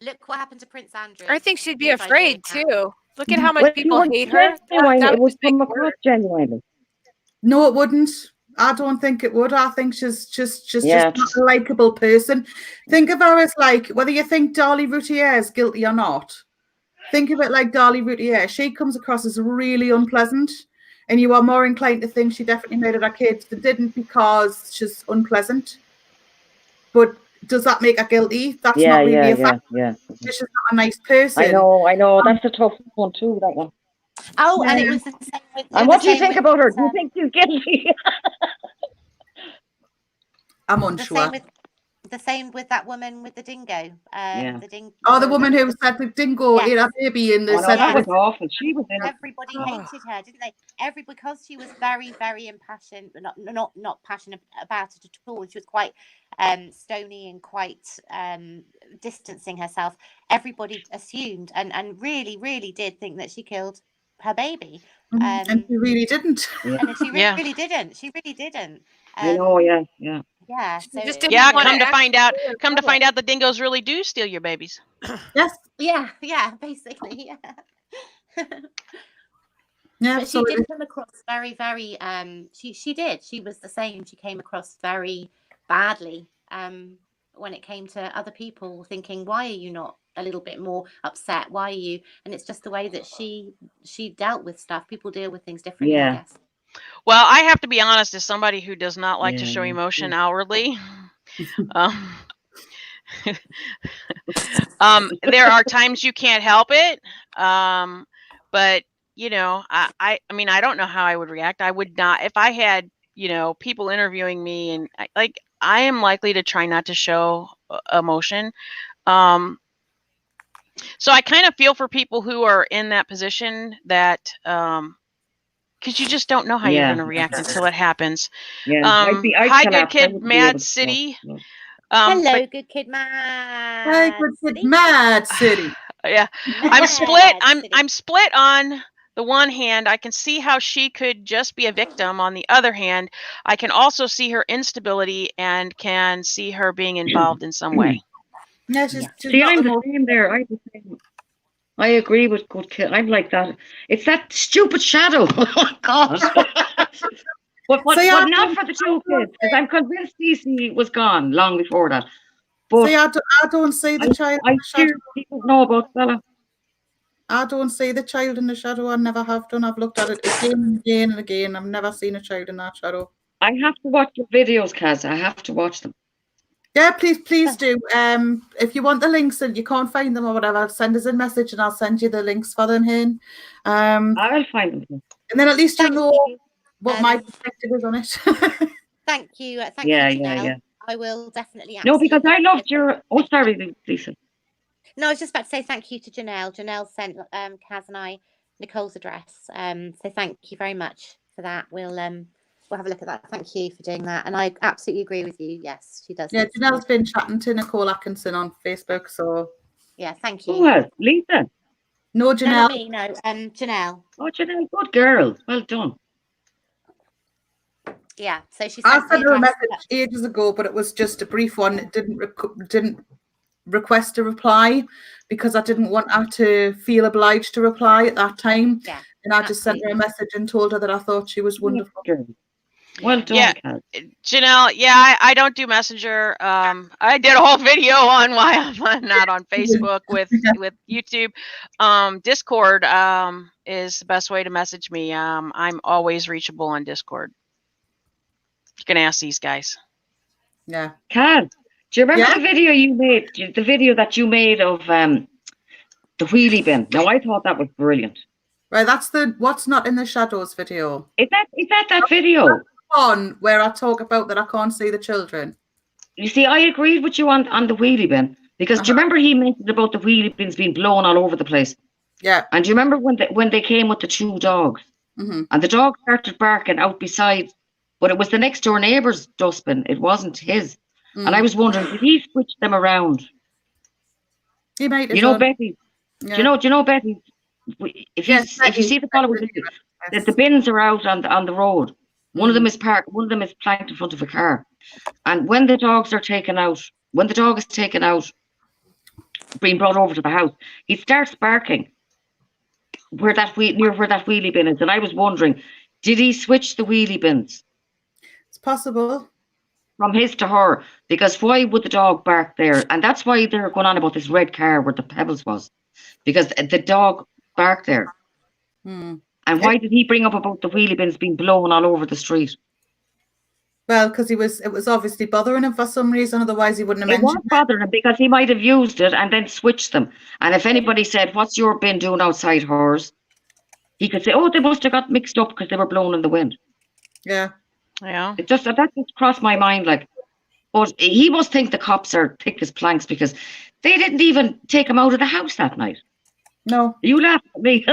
Look what happened to Prince Andrew. I think she'd be Yes, I afraid did that. too. Look at how much well, people hate her. genuine, That it would would just make come it across worse. genuinely. No, it wouldn't. I don't think it would. I think she's just Yeah. not a likable person. Think of her as like, whether you think Darlie Routier is guilty or not, think of it like Darlie Routier. She comes across as really unpleasant, and you are more inclined to think she definitely murdered her kids, but didn't because she's unpleasant. But does that make her guilty? That's not really a fact. Yeah. She's not a nice person. I know. That's a tough one too, that one. Oh, and Yeah. it was the same with. And what do you think about her? Do you think she's guilty? I'm the unsure. same with the same with that woman with the dingo? Yeah. The woman who said the dingo ate her baby in the Oh, no, that was awful. She was in it. Everybody hated her, didn't they? Because she was very, very impassioned, not passionate about it at all. She was quite stony and quite distancing herself. Everybody assumed and really, really did think that she killed her baby. And she really didn't. And she really didn't. She really didn't. I know, yeah. Yeah. So just didn't Yeah, wanna come to act find out, public. the dingoes really do steal your babies. Yes. yeah, basically, yeah. Yeah. But So she did come across very, very. She did. She was the same. She came across very badly. When it came to other people, thinking, "Why are you not a little bit more upset? Why are you?" And it's just the way that she dealt with stuff. People deal with things differently, I guess. Well, I have to be honest, as somebody who does not like to show Yeah. emotion outwardly, there are times you can't help it. But you know, I mean, I don't know how I would react. I would not, if I had, you know, people interviewing me, and I am likely to try not to show emotion. So I kind of feel for people who are in that position, that because you just don't know how you're going to react until it happens. Yeah. Hi, good kid, Mad City. Hello, good kid, Mad. Hi, good kid, Mad City. Yeah, I'm split. I'm split on the one hand. I can see how she could just be a victim. On the other hand, I can also see her instability and can see her being involved in some way. Yeah, she's See, not I'm the the most- same there. I agree with good kid. I'm like that. It's that stupid shadow. Oh God. But See, not for the two kids, because I'm convinced Cece was gone long before that. But See, I don't see the child. I hear people know about fella. I don't see the child in the shadow. I never have done. I've looked at it again and again and again. I've never seen a child in that shadow. I have to watch your videos, Kaz. I have to watch them. Yeah, please do. If you want the links and you can't find them or whatever, send us a message and I'll send you the links for them, Hayne. I'll find them. And then at least you'll Thank know you. what my perspective is on it. Thank you. Thank Yeah, you, yeah, Janelle. yeah. I will definitely. No, because I absolutely- loved your. Oh, sorry, Lisa. No, I was just about to say thank you to Janelle. Janelle sent Kaz and I Nicole's address. So thank you very much for that. We'll have a look at that. Thank you for doing that. And I absolutely agree with you. Yes, she does. Yeah, Janelle's been chatting to Nicole Atkinson on Facebook. So yeah, thank you. Who else? Lisa? no, No, Janelle. not me. No, Janelle. Oh, Janelle, good girl. Well done. Yeah. So she I sent sent the her a address. message ages ago, but it was just a brief one. It didn't request a reply because I didn't want her to feel obliged to reply at that time. Yeah. And I just sent her a message and told her that I thought she was wonderful. Girl. Well done, Yeah. Kaz. Janelle, yeah, I don't do Messenger. I did a whole video on why I'm not on Facebook with YouTube. Discord is the best way to message me. I'm always reachable on Discord. You can ask these guys. Yeah. Kaz, do you remember Yeah? the video you made? The video that you made of the wheelie bin. Now, I thought that was brilliant. Right, that's the What's Not in the Shadows video. Is that video? On where I talk about that I can't see the children. You see, I agreed with you on the wheelie bin because do you remember he mentioned about the wheelie bins being blown all over the place? Yeah. And do you remember when they came with the 2 dogs and the dog started barking out beside, but it was the next door neighbour's dustbin. It wasn't his. And I was wondering, did he switch them around? He might have You know, done. Betty. Yeah. Do you know, Betty? If you see the fellow with the bins are out on the road. One of them is parked. One of them is planked in front of a car. And when the dogs are taken out, when the dog is taken out, being brought over to the house, he starts barking near where that wheelie bin is. And I was wondering, did he switch the wheelie bins? It's possible. From his to her, because why would the dog bark there? And that's why they're going on about this red car where the pebbles was, because the dog barked there. And why did he bring up about the wheelie bins being blown all over the street? Well, because it was obviously bothering him for some reason. Otherwise, he wouldn't have It was mentioned it. bothering him because he might have used it and then switched them. And if anybody said, "What's your bin doing outside hers?" he could say, "Oh, they must have got mixed up because they were blown in the wind." Yeah. Yeah. That just crossed my mind. Like, but he must think the cops are thick as planks because they didn't even take him out of the house that night. No. You laugh at me.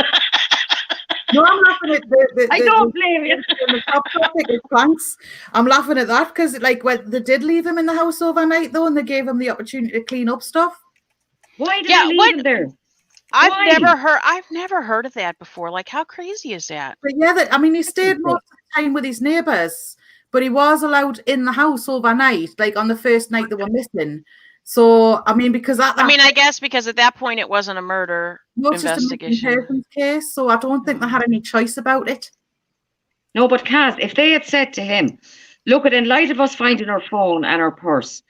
No, I'm laughing at I don't blame you. the cops are thick as planks. I'm laughing at that because, like, when they did leave him in the house overnight, though, and they gave him the opportunity to clean up stuff. Why did they leave him there? I've never heard of that before. Like, how crazy is that? But yeah, I mean, he stayed most of the time with his neighbours, but he was allowed in the house overnight, like on the first night they were missing. So, I mean, because I guess because at that point it wasn't a murder investigation. Just a missing persons case, so I don't think they had any choice about it. No, but Kaz, if they had said to him, "Look, in light of us finding our phone and our purse,"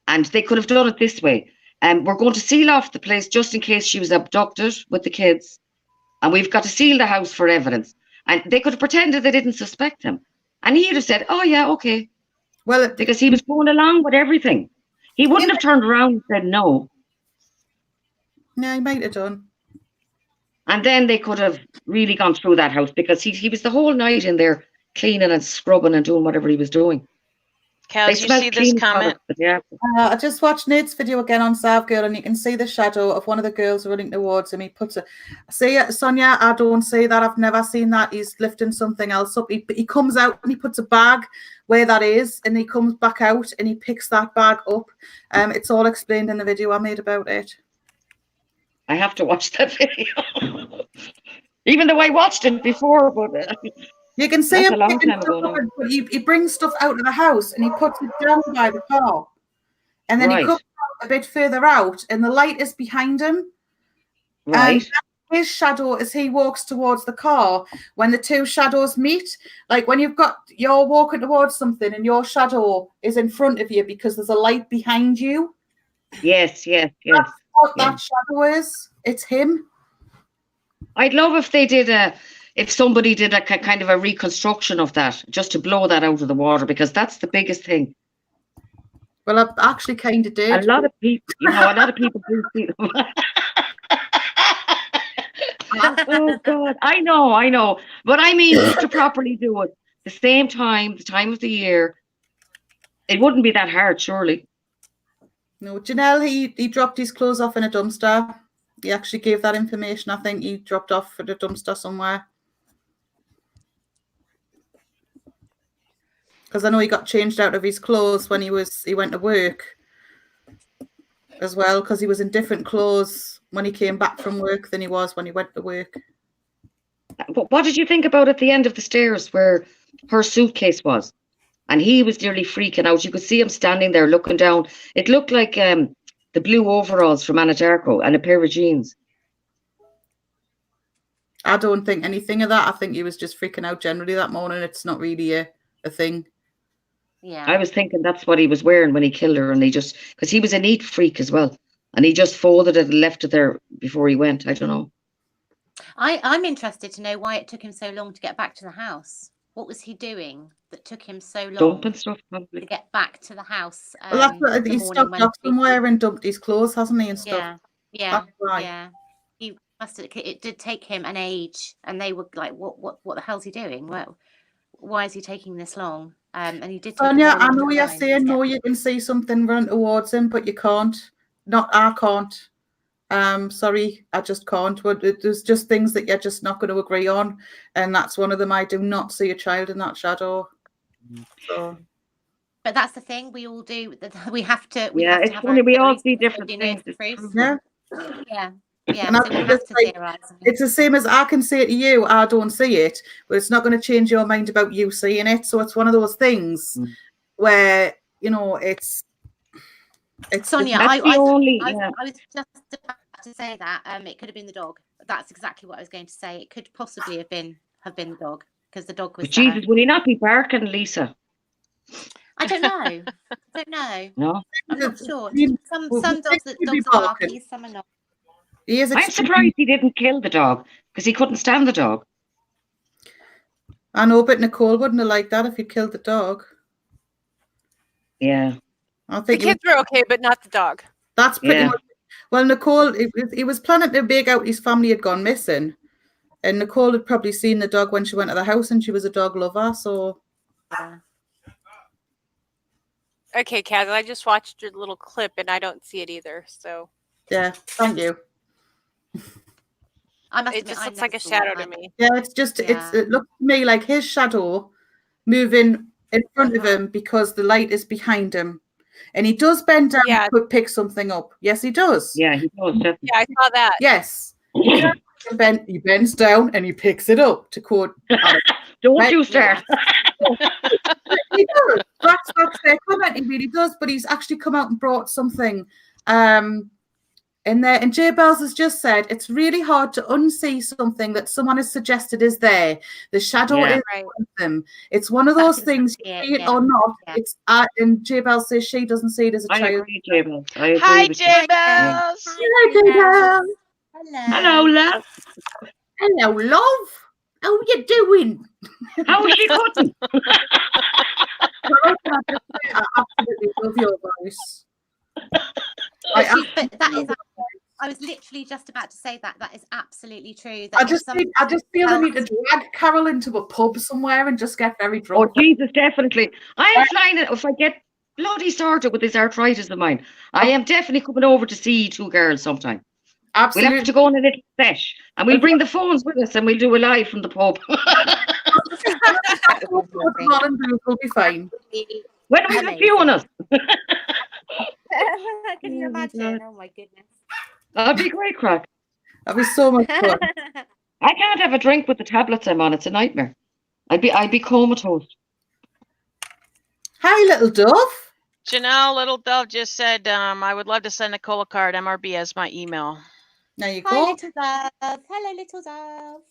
and they could have done it this way, we're going to seal off the place just in case she was abducted with the kids, and we've got to seal the house for evidence. And they could have pretended they didn't suspect him. And he'd have said, "Oh, yeah, okay." Well, because he was going along with everything. He wouldn't have turned around and said no. Yeah, he might have done. And then they could have really gone through that house because he was the whole night in there cleaning and scrubbing and doing whatever he was doing. Kaz, you see this comment? Yeah. I just watched Nate's video again on Sav Girl, and you can see the shadow of one of the girls running towards him. He puts a... See, Sonia, I don't say that. I've never seen that. He's lifting something else up. He comes out and he puts a bag where that is, and he comes back out and he picks that bag up. It's all explained in the video I made about it. I have to watch that video. Even though I watched it before, but... You can see him a long time ago now. but he brings stuff out of the house and he puts it down by the car. And then he comes out a bit further out and the light is behind him. Right. And his shadow as he walks towards the car, when the two shadows meet, like when you're walking towards something and your shadow is in front of you because there's a light behind you. Yes. That's what that shadow is. It's him. I'd love if they did if somebody did a kind of a reconstruction of that, just to blow that out of the water, because that's the biggest thing. Well, I actually kind of did. A lot of people, a lot of people do see them. Oh God, I know. But I mean, to properly do it, the same time, the time of the year, it wouldn't be that hard, surely. No, Janelle, he dropped his clothes off in a dumpster. He actually gave that information. I think he dropped off at a dumpster somewhere. Because I know he got changed out of his clothes when he went to work as well, because he was in different clothes when he came back from work than he was when he went to work. What did you think about at the end of the stairs where her suitcase was? And he was nearly freaking out. You could see him standing there looking down. It looked like the blue overalls from Anadarko and a pair of jeans. I don't think anything of that. I think he was just freaking out generally that morning. It's not really a thing. Yeah. I was thinking that's what he was wearing when he killed her, and because he was a neat freak as well, and he just folded it and left it there before he went. I don't know. I'm interested to know why it took him so long to get back to the house. What was he doing that took him so long Dumping stuff, to probably. get back to the house? Well, that's what the he morning stopped when off they- somewhere and dumped his clothes, hasn't he, and stuff? Yeah, That's right. yeah. He must have. It did take him an age, and they were like, "What the hell's he doing? Well, why is he taking this long?" And he did. Take Sonia, a very I long know you're time saying to no, get- you can see something run towards him, but you can't. I can't. Sorry, I just can't. But there's just things that you're just not going to agree on, and that's one of them. I do not see a child in that shadow. So. But that's the thing. We all do. We have to. Yeah, it's funny. We all see different things. It's true. Yeah. Yeah. And So we have to theorize. It's the same as I can say to you, I don't see it, but it's not going to change your mind about you seeing it. So it's one of those things where, it's Sonia, That's I was just about to say that it could have been the dog. That's exactly what I was going to say. It could possibly have been the dog, because the dog was. But Jesus, will he not be barking, Lisa? I don't know. No, I'm not sure. Some Well, dogs be are barking. barky, some are not. He is I'm surprised he didn't kill the dog, because he couldn't stand the dog. I know, but Nicole wouldn't have liked that if he'd killed the dog. Yeah. I The think kids were okay, but not the dog. that's pretty much. Well, Nicole, he was planning to make out his family had gone missing, and Nicole had probably seen the dog when she went to the house, and she was a dog lover. So. Yeah. Okay, Kaz, I just watched your little clip and I don't see it either. So Yeah, thank you. it just looks like a shadow to me. Yeah, it's just it looks to me like his shadow moving in front of him because the light is behind him, and he does bend down to pick something up. Yes, he does. Yeah, he does. Definitely. Yeah, I saw that. Yes, he bends down and he picks it up. To quote, don't you start. He does. That's their comment. He really does. But he's actually come out and brought something in there. And Jay Bells has just said it's really hard to unsee something that someone has suggested is there. The shadow is with them. It's one of those things, you see it or not. It's and Jay Bells says she doesn't see it as a child. I agree, Jay Bells. I agree Hi, with Jay you. Bells. Hi, Jay Bells. Hello, love. Hello, love. How are you doing? How is she cutting? I absolutely love your voice. But that is. I was literally just about to say that. That is absolutely true. That I just feel I need to drag Carol into a pub somewhere and just get very drunk. Oh, Jesus, definitely. I am flying it if I get bloody started with this arthritis of mine. I am definitely coming over to see you two girls sometime. Absolutely. We'll have to go on a little sesh, and we'll bring the phones with us, and we'll do a live from the pub. Will be fine. When are we viewing us? Can you imagine? Oh my goodness. That'd be great crack. That'd be so much fun. I can't have a drink with the tablets I'm on. It's a nightmare. I'd be comatose. Hi, little dove. Janelle Little Dove just said, I would love to send Nicole a card. MRB as my email. There you Hi, go. little dove. Hello, little dove.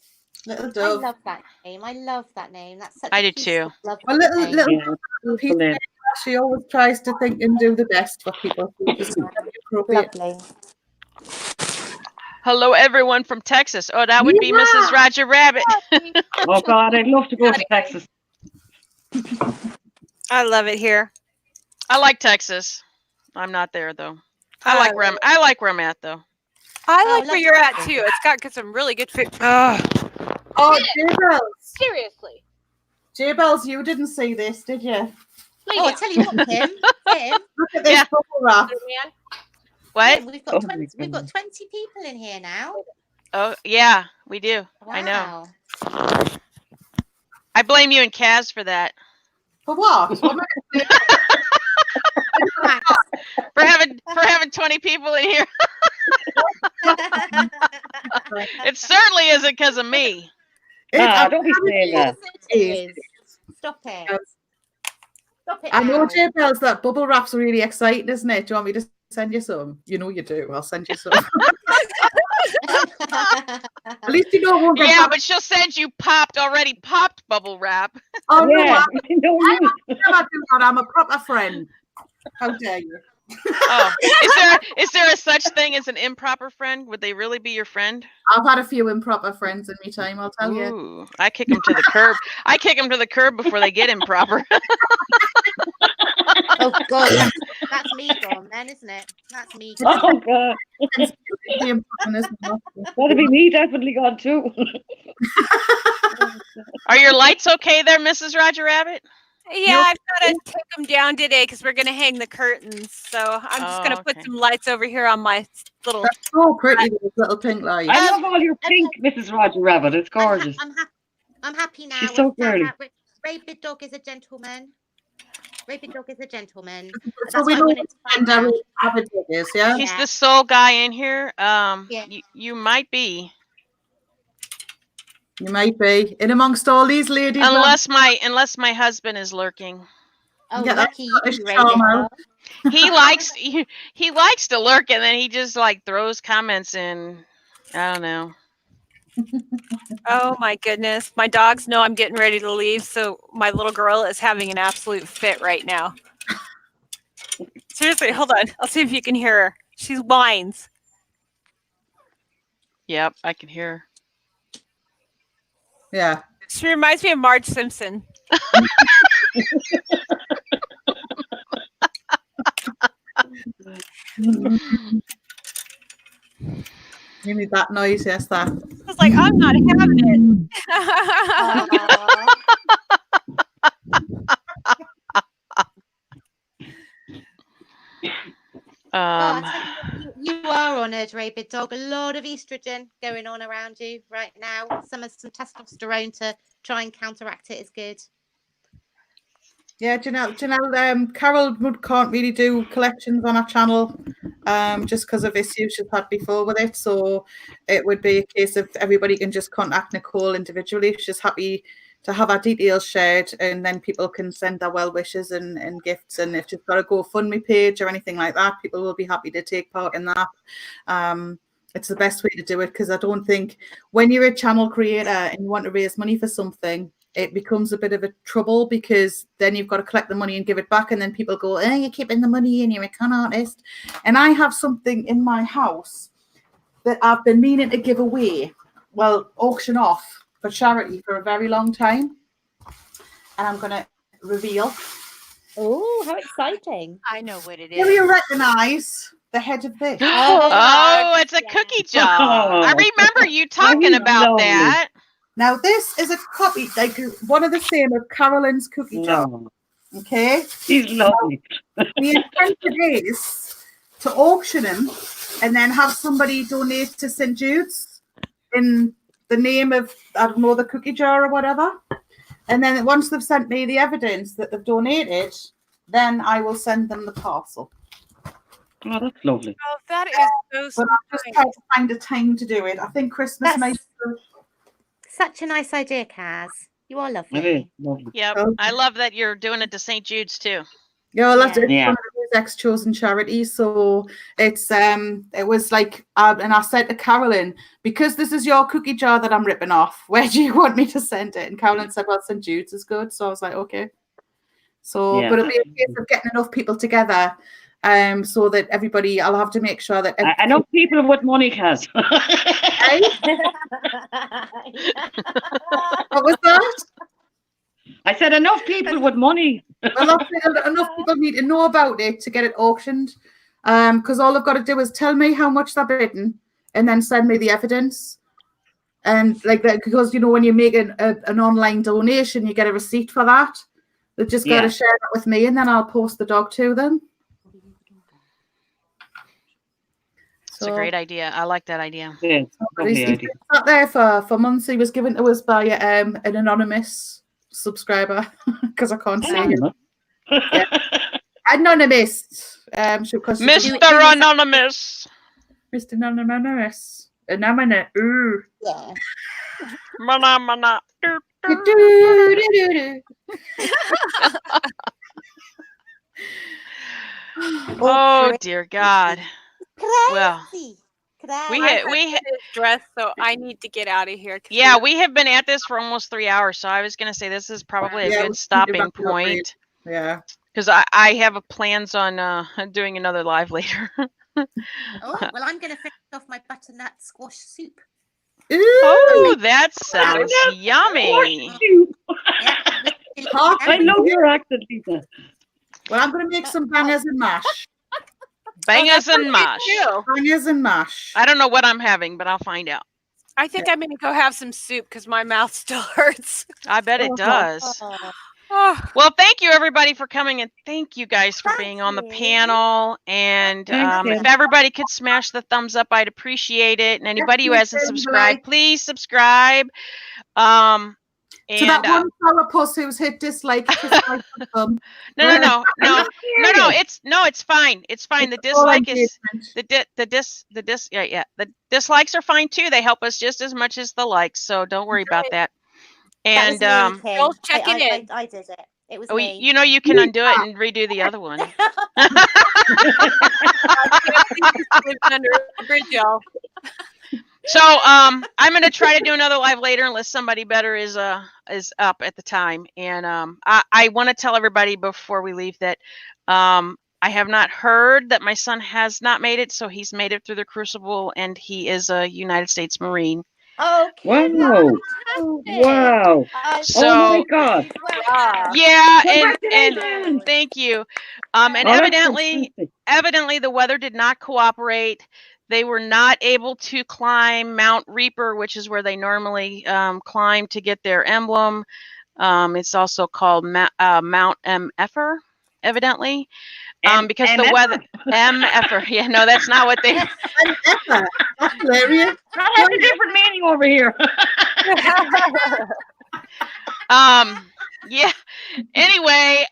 Little dove. I love that name. I love that name. That's such I a do too. Well, little dove, she always tries to think and do the best for people. Lovely. Hello, everyone from Texas. Oh, that would be Mrs. Roger Rabbit. Oh God, I'd love to go to Texas. I love it here. I like Texas. I'm not there though. I like where I'm at though. I Oh, like where love you're at Texas. too. It's got some really good food. Oh, J-Bells. Seriously. J-Bells, you didn't see this, did you? Oh, I tell you what, Tim. Look at this Yeah. bubble wrap. What? Tim, we've got 20 people in here now. Oh, yeah, we do. I know. Wow. I blame you and Kaz for that. For what? For having 20 people in here. It certainly isn't because of me. Don't be saying that. It is. Stop it. Stop it I know, now. J-Bells, that bubble wrap's really exciting, isn't it? Do you want me to send you some? You know you do. I'll send you some. At least you know it won't get Yeah, back. but she'll send you already popped bubble wrap. Oh, no, Yeah, I no use. never do that. I'm a proper friend. How dare you? Oh, is there a such thing as an improper friend? Would they really be your friend? I've had a few improper friends in my time, I'll tell you. Ooh, I kick them to the curb. I kick them to the curb before they get improper. Oh God, that's me gone then, isn't it? That's me gone. Oh God, The improvement, isn't it? that'd be me definitely gone too. Are your lights okay there, Mrs. Roger Rabbit? Yeah, I've got to take them down today because we're going to hang the curtains. So I'm just going to put some lights over here on my little. That's so pretty, those little pink lights. I love all your pink, Mrs. Roger Rabbit. It's gorgeous. I'm happy now. She's so girly. Rabid Dog is a gentleman. Rabid Dog is a gentleman. So we know what gender Rabid Dog is, yeah? He's the sole guy in here. Yeah. You might be. You might be. In amongst all these ladies. Unless my husband is lurking. Oh, Yeah, lucky you, that's Rabid charming. Dog. He likes to lurk and then he just like throws comments in. I don't know. Oh my goodness. My dogs know I'm getting ready to leave. So my little girl is having an absolute fit right now. Seriously, hold on. I'll see if you can hear her. She whines. Yep, I can hear. Yeah. She reminds me of Marge Simpson. You need that noise, yes, that. I was like, I'm not having it. You are honoured, Rabid Dog. A lot of estrogen going on around you right now. Some testosterone to try and counteract it is good. Yeah, Janelle, Carol can't really do collections on our channel just because of issues she's had before with it. So it would be a case of everybody can just contact Nicole individually. She's happy to have our details shared, and then people can send their well wishes and gifts. And if she's got a GoFundMe page or anything like that, people will be happy to take part in that. It's the best way to do it, because I don't think when you're a channel creator and you want to raise money for something, it becomes a bit of a trouble, because then you've got to collect the money and give it back, and then people go, you're keeping the money and you're a con artist. And I have something in my house that I've been meaning to give away, auction off for charity for a very long time, and I'm going to reveal. Oh, how exciting. I know what it Do is. you recognise the head of this? Oh, it's a cookie jar. I remember you talking about that. Now, this is a copy, like one of the same of Carolyn's cookie jar. No. Okay? He's lovely. The intention is to auction him and then have somebody donate to St. Jude's in the name of, I don't know, the cookie jar or whatever. And then once they've sent me the evidence that they've donated, then I will send them the parcel. Oh, that's lovely. Oh, that is so But I'm just trying to find a time to do it. I think Christmas might. Such a nice idea, Kaz. You are lovely. It is lovely. Yep, I love that you're doing it to St. Jude's too. Yeah, well, that's Yeah. it's one of his ex-chosen charities. So it's it was like, and I said to Carolyn, because this is your cookie jar that I'm ripping off, where do you want me to send it? And Carolyn said, well, St. Jude's is good. So I was like, okay. So, Yeah. but it'll be a case of getting enough people together so that everybody, I'll have to make sure that I know people with money, Kaz. What was that? I said enough people with money. Well, enough people need to know about it to get it auctioned. Because all I've got to do is tell me how much they're bidding and then send me the evidence. And like that, because when you make an online donation, you get a receipt for that. They've just got to share that with me, and then I'll post the dog to them. It's a great idea. I like that idea. Yeah, lovely idea. He's sat there for months. He was given to us by an anonymous subscriber because I can't say it. Yeah. Anonymous. Mr. Anonymous. Mr. Anonymous. Anonymous. Yeah. Mana, mana. Oh dear God. Well, we had dress, so I need to get out of here. Yeah, we have been at this for almost 3 hours, so I was going to say this is probably a good stopping point. Yeah. Because I have plans on doing another live later. Oh, well, I'm going to finish off my butternut squash soup. Oh, that sounds yummy. I love your accent, Lisa. Well, I'm going to make some bangers and mash. Bangers and mash. Bangers and mash. I don't know what I'm having, but I'll find out. I think I'm going to go have some soup because my mouth still hurts. I bet it does. Well, thank you everybody for coming, and thank you guys for being on the panel. And if everybody could smash the thumbs up, I'd appreciate it. And anybody who hasn't subscribed, please subscribe. To that one sourpuss who's hit dislike. No. It's fine. It's fine. The dislike is the dislikes are fine too. They help us just as much as the likes. So don't worry about that. And I'll check it in. I did it. It was me. You can undo it and redo the other one. So I'm gonna try to do another live later unless somebody better is up at the time. And I want to tell everybody before we leave that I have not heard that my son has not made it, so he's made it through the crucible, and he is a United States Marine. Okay. Wow. So, oh my God. Yeah, and thank you. And evidently the weather did not cooperate. They were not able to climb Mount Reaper, which is where they normally climb to get their emblem. It's also called Mount MFer, evidently. Because the weather MFer. Yeah, no, that's not what they MFer. That's hilarious. That has a different meaning over here. Yeah. Anyway,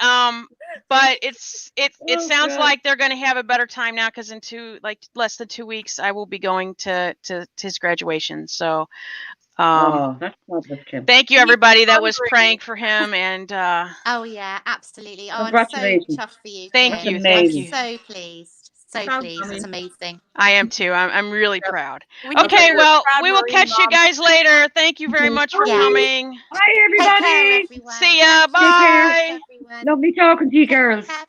but it sounds like they're going to have a better time now because in less than 2 weeks I will be going to his graduation. So that's lovely, Kim. Thank you everybody that was praying for him, and oh yeah, absolutely. Oh, I'm so chuffed for you. Thank you. So pleased. So pleased. It's amazing. I am too. I'm really proud. Okay, well, we will catch you guys later. Thank you very much for coming. Bye, everybody. Take care, see ya. Bye. Lovely talking to you, girls. Bye.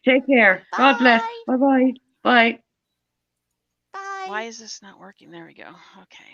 Take care. Bye. God bless. Bye-bye. Bye. Bye. Why is this not working? There we go. Okay.